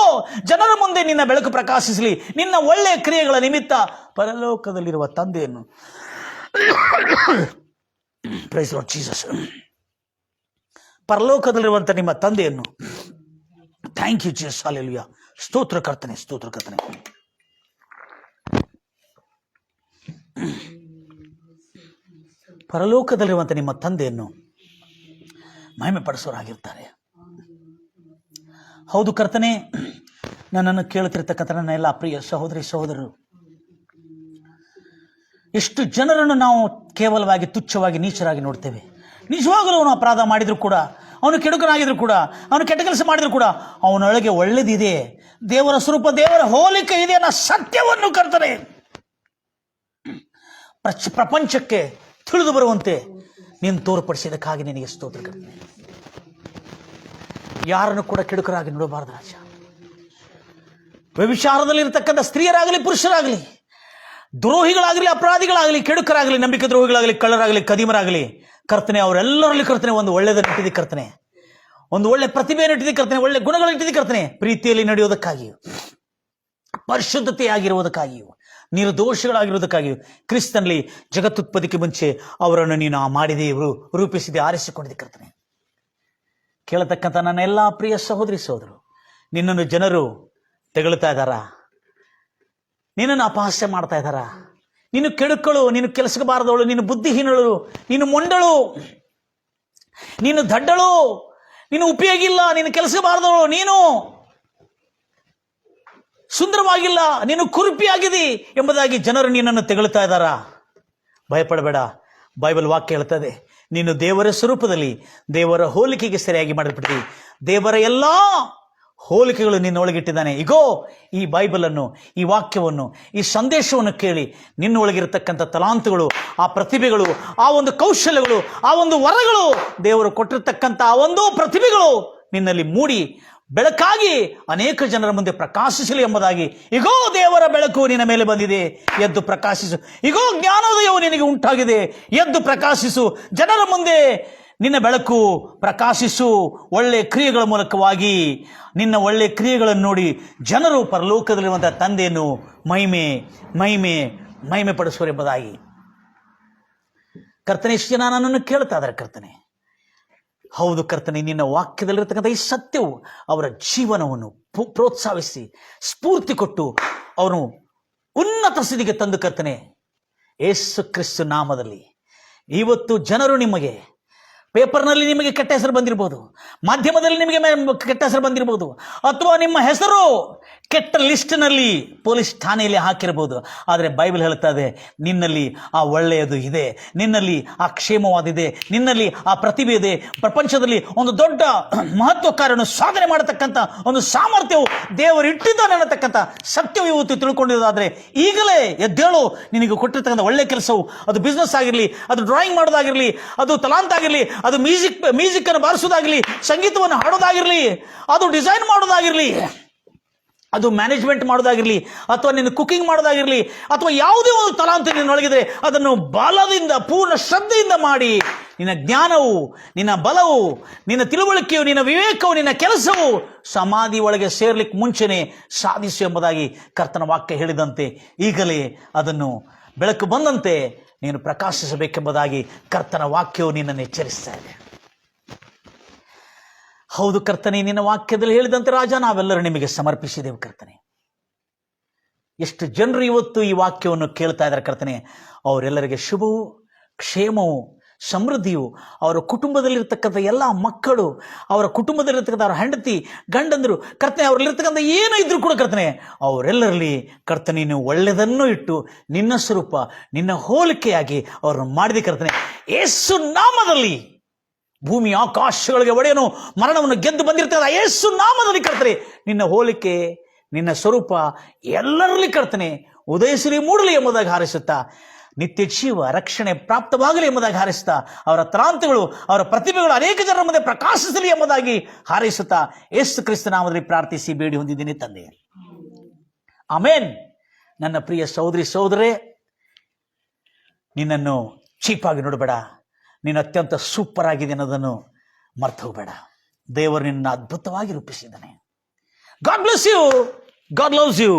Speaker 1: ಜನರ ಮುಂದೆ ನಿನ್ನ ಬೆಳಕು ಪ್ರಕಾಶಿಸಲಿ. ನಿನ್ನ ಒಳ್ಳೆಯ ಕ್ರಿಯೆಗಳ ನಿಮಿತ್ತ ಪರಲೋಕದಲ್ಲಿರುವ ತಂದೆಯನ್ನು, ಪ್ರೈಸ್ ಲಾರ್ಡ್ ಜೀಸಸ್, ಪರಲೋಕದಲ್ಲಿರುವಂಥ ನಿಮ್ಮ ತಂದೆಯನ್ನು, ಥ್ಯಾಂಕ್ ಯು ಜೀಸಸ್, ಹಲ್ಲೆಲೂಯಾ, ಸ್ತೋತ್ರ ಕರ್ತನೆ, ಸ್ತೋತ್ರ ಕರ್ತನೆ. ಪರಲೋಕದಲ್ಲಿರುವಂಥ ನಿಮ್ಮ ತಂದೆಯನ್ನು ಮಹಿಮೆ ಪಡಿಸೋರಾಗಿರ್ತಾರೆ. ಹೌದು ಕರ್ತನೆ, ನನ್ನನ್ನು ಕೇಳುತ್ತಿರ್ತಕ್ಕಂಥ ನನ್ನ ಎಲ್ಲ ಪ್ರಿಯ ಸಹೋದರಿ ಸಹೋದರರು, ಎಷ್ಟು ಜನರನ್ನು ನಾವು ಕೇವಲವಾಗಿ ತುಚ್ಛವಾಗಿ ನೀಚರಾಗಿ ನೋಡ್ತೇವೆ. ನಿಜವಾಗಲೂ ಅವನು ಅಪರಾಧ ಮಾಡಿದ್ರು ಕೂಡ, ಅವನು ಕೆಡುಕನಾಗಿದ್ರು ಕೂಡ, ಅವನು ಕೆಟ್ಟ ಕೆಲಸ ಮಾಡಿದ್ರು ಕೂಡ ಅವನೊಳಗೆ ಒಳ್ಳೆದಿದೆ, ದೇವರ ಸ್ವರೂಪ, ದೇವರ ಹೋಲಿಕೆ ಇದೆ ಅನ್ನೋ ಸತ್ಯವನ್ನು ಕರ್ತನೆ ಪ್ರಪಂಚಕ್ಕೆ ತಿಳಿದು ಬರುವಂತೆ ನೀನು ತೋರ್ಪಡಿಸಿದಕ್ಕಾಗಿ ನಿನಗೆ ಸ್ತೋತ್ರ ಕರ್ತನೆ. ಯಾರನ್ನು ಕೂಡ ಕೆಡುಕರಾಗಿ ನೋಡಬಾರದು ರಾಜ. ವ್ಯಭಿಚಾರದಲ್ಲಿರ್ತಕ್ಕಂಥ ಸ್ತ್ರೀಯರಾಗಲಿ ಪುರುಷರಾಗಲಿ, ದ್ರೋಹಿಗಳಾಗಲಿ ಅಪರಾಧಿಗಳಾಗಲಿ, ಕೆಡುಕರಾಗಲಿ, ನಂಬಿಕೆ ದ್ರೋಹಿಗಳಾಗಲಿ, ಕಳ್ಳರಾಗಲಿ, ಕದಿಮರಾಗಲಿ, ಕರ್ತನೆ ಅವರೆಲ್ಲರಲ್ಲಿ ಕರ್ತನೆ ಒಂದು ಒಳ್ಳೆಯದನ್ನು ಇಟ್ಟಿದೆ ಕರ್ತನೆ. ಒಂದು ಒಳ್ಳೆ ಪ್ರತಿಭೆಯನ್ನು ಇಟ್ಟಿದ್ದೀ ಕರ್ತನೆ, ಒಳ್ಳೆ ಗುಣಗಳನ್ನು ಇಟ್ಟಿದ್ದೀ ಕರ್ತನೆ. ಪ್ರೀತಿಯಲ್ಲಿ ನಡೆಯೋದಕ್ಕಾಗಿಯೂ, ಪರಿಶುದ್ಧತೆಯಾಗಿರುವುದಕ್ಕಾಗಿಯೂ, ನಿರ್ದೋಷಗಳಾಗಿರುವುದಕ್ಕಾಗಿಯೂ, ಕ್ರಿಸ್ತನಲ್ಲಿ ಜಗತ್ತುತ್ಪತ್ತಿಗೆ ಮುಂಚೆ ಅವರನ್ನು ನೀನು ಮಾಡಿದೆ, ರೂಪಿಸಿದೆ, ಆರಿಸಿಕೊಂಡಿದ್ದೆ ಕರ್ತನೆ. ಕೇಳತಕ್ಕಂಥ ನನ್ನ ಎಲ್ಲ ಪ್ರಿಯ ಸಹೋದರಿ ಸಹೋದರು, ನಿನ್ನನ್ನು ಜನರು ತೆಗಳ್ತಾ ಇದ್ದಾರಾ? ನಿನ್ನನ್ನು ಅಪಹಾಸ್ಯ ಮಾಡ್ತಾ ಇದ್ದಾರಾ? ನೀನು ಕೆಡುಕಳು, ನೀನು ಕೆಲಸಕ್ಕೆ ಬಾರದವಳು, ನೀನು ಬುದ್ಧಿಹೀನಳು, ನೀನು ಮೊಂಡಳು, ನೀನು ದಡ್ಡಳು, ನೀನು ಉಪಯೋಗಿಲ್ಲ, ನೀನು ಕೆಲಸಕ್ಕೆ ಬಾರದವಳು, ನೀನು ಸುಂದರವಾಗಿಲ್ಲ, ನೀನು ಕುರುಪಿಯಾಗಿದಿ ಎಂಬುದಾಗಿ ಜನರು ನಿನ್ನನ್ನು ತೆಗಳ್ತಾ ಇದ್ದಾರಾ? ಭಯಪಡಬೇಡ. ಬೈಬಲ್ ವಾಕ್ಯ ಹೇಳ್ತದೆ, ನೀನು ದೇವರ ಸ್ವರೂಪದಲ್ಲಿ ದೇವರ ಹೋಲಿಕೆಗೆ ಸರಿಯಾಗಿ ಮಾಡಲ್ಪಟ್ಟಿದೆ. ದೇವರ ಎಲ್ಲ ಹೋಲಿಕೆಗಳು ನಿನ್ನೊಳಗಿಟ್ಟಿದ್ದಾನೆ. ಈಗೋ ಈ ಬೈಬಲನ್ನು, ಈ ವಾಕ್ಯವನ್ನು, ಈ ಸಂದೇಶವನ್ನು ಕೇಳಿ ನಿನ್ನೊಳಗಿರತಕ್ಕಂಥ ತಲಾಂತುಗಳು, ಆ ಪ್ರತಿಭೆಗಳು, ಆ ಒಂದು ಕೌಶಲ್ಯಗಳು, ಆ ಒಂದು ವರಗಳು, ದೇವರು ಕೊಟ್ಟಿರ್ತಕ್ಕಂಥ ಆ ಒಂದು ಪ್ರತಿಭೆಗಳು ನಿನ್ನಲ್ಲಿ ಮೂಡಿ ಬೆಳಕಾಗಿ ಅನೇಕ ಜನರ ಮುಂದೆ ಪ್ರಕಾಶಿಸಲಿ ಎಂಬುದಾಗಿ, ಇಗೋ ದೇವರ ಬೆಳಕು ನಿನ್ನ ಮೇಲೆ ಬಂದಿದೆ, ಎದ್ದು ಪ್ರಕಾಶಿಸು. ಇಗೋ ಜ್ಞಾನೋದಯವು ನಿನಗೆ ಉಂಟಾಗಿದೆ, ಎದ್ದು ಪ್ರಕಾಶಿಸು. ಜನರ ಮುಂದೆ ನಿನ್ನ ಬೆಳಕು ಪ್ರಕಾಶಿಸು. ಒಳ್ಳೆ ಕ್ರಿಯೆಗಳ ಮೂಲಕವಾಗಿ ನಿನ್ನ ಒಳ್ಳೆ ಕ್ರಿಯೆಗಳನ್ನು ನೋಡಿ ಜನರು ಪರಲೋಕದಲ್ಲಿರುವಂಥ ತಂದೆಯನ್ನು ಮಹಿಮೆ ಮಹಿಮೆ ಮಹಿಮೆ ಪಡಿಸುವರು ಎಂಬುದಾಗಿ. ಕರ್ತನೆ, ಇಷ್ಟು ಜನ ನನ್ನನ್ನು ಕೇಳ್ತಾ ಇದ್ದಾರೆ ಕರ್ತನೆ. ಹೌದು ಕರ್ತನೆ, ನಿನ್ನ ವಾಕ್ಯದಲ್ಲಿರ್ತಕ್ಕಂಥ ಈ ಸತ್ಯವು ಅವರ ಜೀವನವನ್ನು ಪ್ರೋತ್ಸಾಹಿಸಿ ಸ್ಫೂರ್ತಿ ಕೊಟ್ಟು ಅವನು ಉನ್ನತ ಸ್ಥಿತಿಗೆ ತಂದು ಕರ್ತನೆ, ಯೇಸು ಕ್ರಿಸ್ತ ನಾಮದಲ್ಲಿ ಇವತ್ತು ಜನರು ನಿಮಗೆ ಪೇಪರ್ನಲ್ಲಿ ನಿಮಗೆ ಕೆಟ್ಟ ಹೆಸರು ಬಂದಿರ್ಬೋದು, ಮಾಧ್ಯಮದಲ್ಲಿ ನಿಮಗೆ ಕೆಟ್ಟ ಹೆಸರು ಬಂದಿರ್ಬೋದು, ಅಥವಾ ನಿಮ್ಮ ಹೆಸರು ಕೆಟ್ಟ ಲಿಸ್ಟ್ನಲ್ಲಿ ಪೊಲೀಸ್ ಠಾಣೆಯಲ್ಲಿ ಹಾಕಿರ್ಬೋದು. ಆದರೆ ಬೈಬಲ್ ಹೇಳ್ತಾ ಇದೆ, ನಿನ್ನಲ್ಲಿ ಆ ಒಳ್ಳೆಯದು ಇದೆ, ನಿನ್ನಲ್ಲಿ ಆ ಕ್ಷೇಮವಾದಿದೆ, ನಿನ್ನಲ್ಲಿ ಆ ಪ್ರತಿಭೆ ಇದೆ. ಪ್ರಪಂಚದಲ್ಲಿ ಒಂದು ದೊಡ್ಡ ಮಹತ್ವ ಕಾರ್ಯವನ್ನು ಸಾಧನೆ ಮಾಡತಕ್ಕಂಥ ಒಂದು ಸಾಮರ್ಥ್ಯವು ದೇವರು ಇಟ್ಟಿದ್ದಾನೆ ಅನ್ನತಕ್ಕಂಥ ಸತ್ಯವು ಇವತ್ತು ತಿಳ್ಕೊಂಡಿರೋದಾದರೆ ಈಗಲೇ ಎದ್ದೇಳು. ನಿನಗೆ ಕೊಟ್ಟಿರ್ತಕ್ಕಂಥ ಒಳ್ಳೆ ಕೆಲಸವು, ಅದು ಬಿಸ್ನೆಸ್ ಆಗಿರಲಿ, ಅದು ಡ್ರಾಯಿಂಗ್ ಮಾಡೋದಾಗಿರಲಿ, ಅದು ತಲಾಂತ ಆಗಿರಲಿ, ಅದು ಮ್ಯೂಸಿಕ್ ಅನ್ನು ಬಾರಿಸೋದಾಗಿರಲಿ, ಸಂಗೀತವನ್ನು ಹಾಡೋದಾಗಿರಲಿ, ಅದು ಡಿಸೈನ್ ಮಾಡೋದಾಗಿರಲಿ, ಅದು ಮ್ಯಾನೇಜ್ಮೆಂಟ್ ಮಾಡೋದಾಗಿರಲಿ, ಅಥವಾ ನಿನ್ನ ಕುಕಿಂಗ್ ಮಾಡೋದಾಗಿರಲಿ, ಅಥವಾ ಯಾವುದೇ ಒಂದು ತಲಾಂತ ನಿನ್ನೊಳಗಿದ್ರೆ ಅದನ್ನು ಬಲದಿಂದ ಪೂರ್ಣ ಶ್ರದ್ಧೆಯಿಂದ ಮಾಡಿ ನಿನ್ನ ಜ್ಞಾನವು, ನಿನ್ನ ಬಲವು, ನಿನ್ನ ತಿಳುವಳಿಕೆಯು, ನಿನ್ನ ವಿವೇಕವು, ನಿನ್ನ ಕೆಲಸವು ಸಮಾಧಿ ಒಳಗೆ ಸೇರ್ಲಿಕ್ಕೆ ಮುಂಚೆನೆ ಸಾಧಿಸು ಎಂಬುದಾಗಿ ಕರ್ತನ ವಾಕ್ಯ ಹೇಳಿದಂತೆ ಈಗಲೇ ಅದನ್ನು ಬೆಳಕು ಬಂದಂತೆ ನೀನು ಪ್ರಕಾಶಿಸಬೇಕೆಂಬುದಾಗಿ ಕರ್ತನ ವಾಕ್ಯವು ನಿನ್ನನ್ನು ಎಚ್ಚರಿಸ್ತಾ ಇದೆ. ಹೌದು ಕರ್ತನೆ, ನಿನ್ನ ವಾಕ್ಯದಲ್ಲಿ ಹೇಳಿದಂತೆ ರಾಜ, ನಾವೆಲ್ಲರೂ ನಿಮಗೆ ಸಮರ್ಪಿಸಿದೆವು ಕರ್ತನೆ. ಎಷ್ಟು ಜನರು ಇವತ್ತು ಈ ವಾಕ್ಯವನ್ನು ಕೇಳ್ತಾ ಇದ್ದಾರೆ ಕರ್ತನೆ, ಅವರೆಲ್ಲರಿಗೆ ಶುಭವು, ಕ್ಷೇಮವು, ಸಮೃದ್ಧಿಯು, ಅವರ ಕುಟುಂಬದಲ್ಲಿರ್ತಕ್ಕಂಥ ಎಲ್ಲ ಮಕ್ಕಳು, ಅವರ ಕುಟುಂಬದಲ್ಲಿರ್ತಕ್ಕಂಥ ಅವರ ಹೆಂಡತಿ, ಗಂಡಂದರು ಕರ್ತನೆ, ಅವರಲ್ಲಿರ್ತಕ್ಕಂಥ ಏನೋ ಇದ್ರು ಕೂಡ ಕರ್ತನೆ, ಅವರೆಲ್ಲರಲ್ಲಿ ಕರ್ತನೆ ನೀನು ಒಳ್ಳೆಯದನ್ನು ಇಟ್ಟು ನಿನ್ನ ಸ್ವರೂಪ, ನಿನ್ನ ಹೋಲಿಕೆಯಾಗಿ ಅವರನ್ನು ಮಾಡಿದೆ ಕರ್ತನೆ. ಯೇಸು ನಾಮದಲ್ಲಿ ಭೂಮಿ ಆಕಾಶಗಳಿಗೆ ಒಡೆಯನು, ಮರಣವನ್ನು ಗೆದ್ದು ಬಂದಿರ್ತದೆ ಯೇಸು ನಾಮದಲ್ಲಿ ಕರ್ತನೆ, ನಿನ್ನ ಹೋಲಿಕೆ, ನಿನ್ನ ಸ್ವರೂಪ ಎಲ್ಲರಲ್ಲಿ ಕರ್ತನೆ ಉದಯಿಸಲಿ, ಮೂಡಲಿ ಎಂಬುದಾಗಿ ಹಾರೈಸುತ್ತಾ, ನಿತ್ಯ ಜೀವ ರಕ್ಷಣೆ ಪ್ರಾಪ್ತವಾಗಲಿ ಎಂಬುದಾಗಿ ಹಾರೈಸುತ್ತಾ, ಅವರ ತಲಾಂತಗಳು, ಅವರ ಪ್ರತಿಭೆಗಳು ಅನೇಕ ಜನರ ಮುಂದೆ ಪ್ರಕಾಶಿಸಲಿ ಎಂಬುದಾಗಿ ಹಾರೈಸುತ್ತಾ, ಯೇಸು ಕ್ರಿಸ್ತ ನಾಮದಲ್ಲಿ ಪ್ರಾರ್ಥಿಸಿ ಬೇಡಿ ಹೊಂದಿದ್ದೀನಿ ತಂದೆ, ಆಮೇನ್. ನನ್ನ ಪ್ರಿಯ ಸಹೋದರಿ ಸಹೋದರೇ, ನಿನ್ನನ್ನು ಚೀಪಾಗಿ ನೋಡಬೇಡ, ನೀನು ಅತ್ಯಂತ ಸೂಪರ್ ಆಗಿದೆ ಅನ್ನೋದನ್ನು ಮರ್ತು ಹೋಗಬೇಡ. ದೇವರು ನಿನ್ನ ಅದ್ಭುತವಾಗಿ ರೂಪಿಸಿದ್ದಾನೆ. God bless you, God loves you.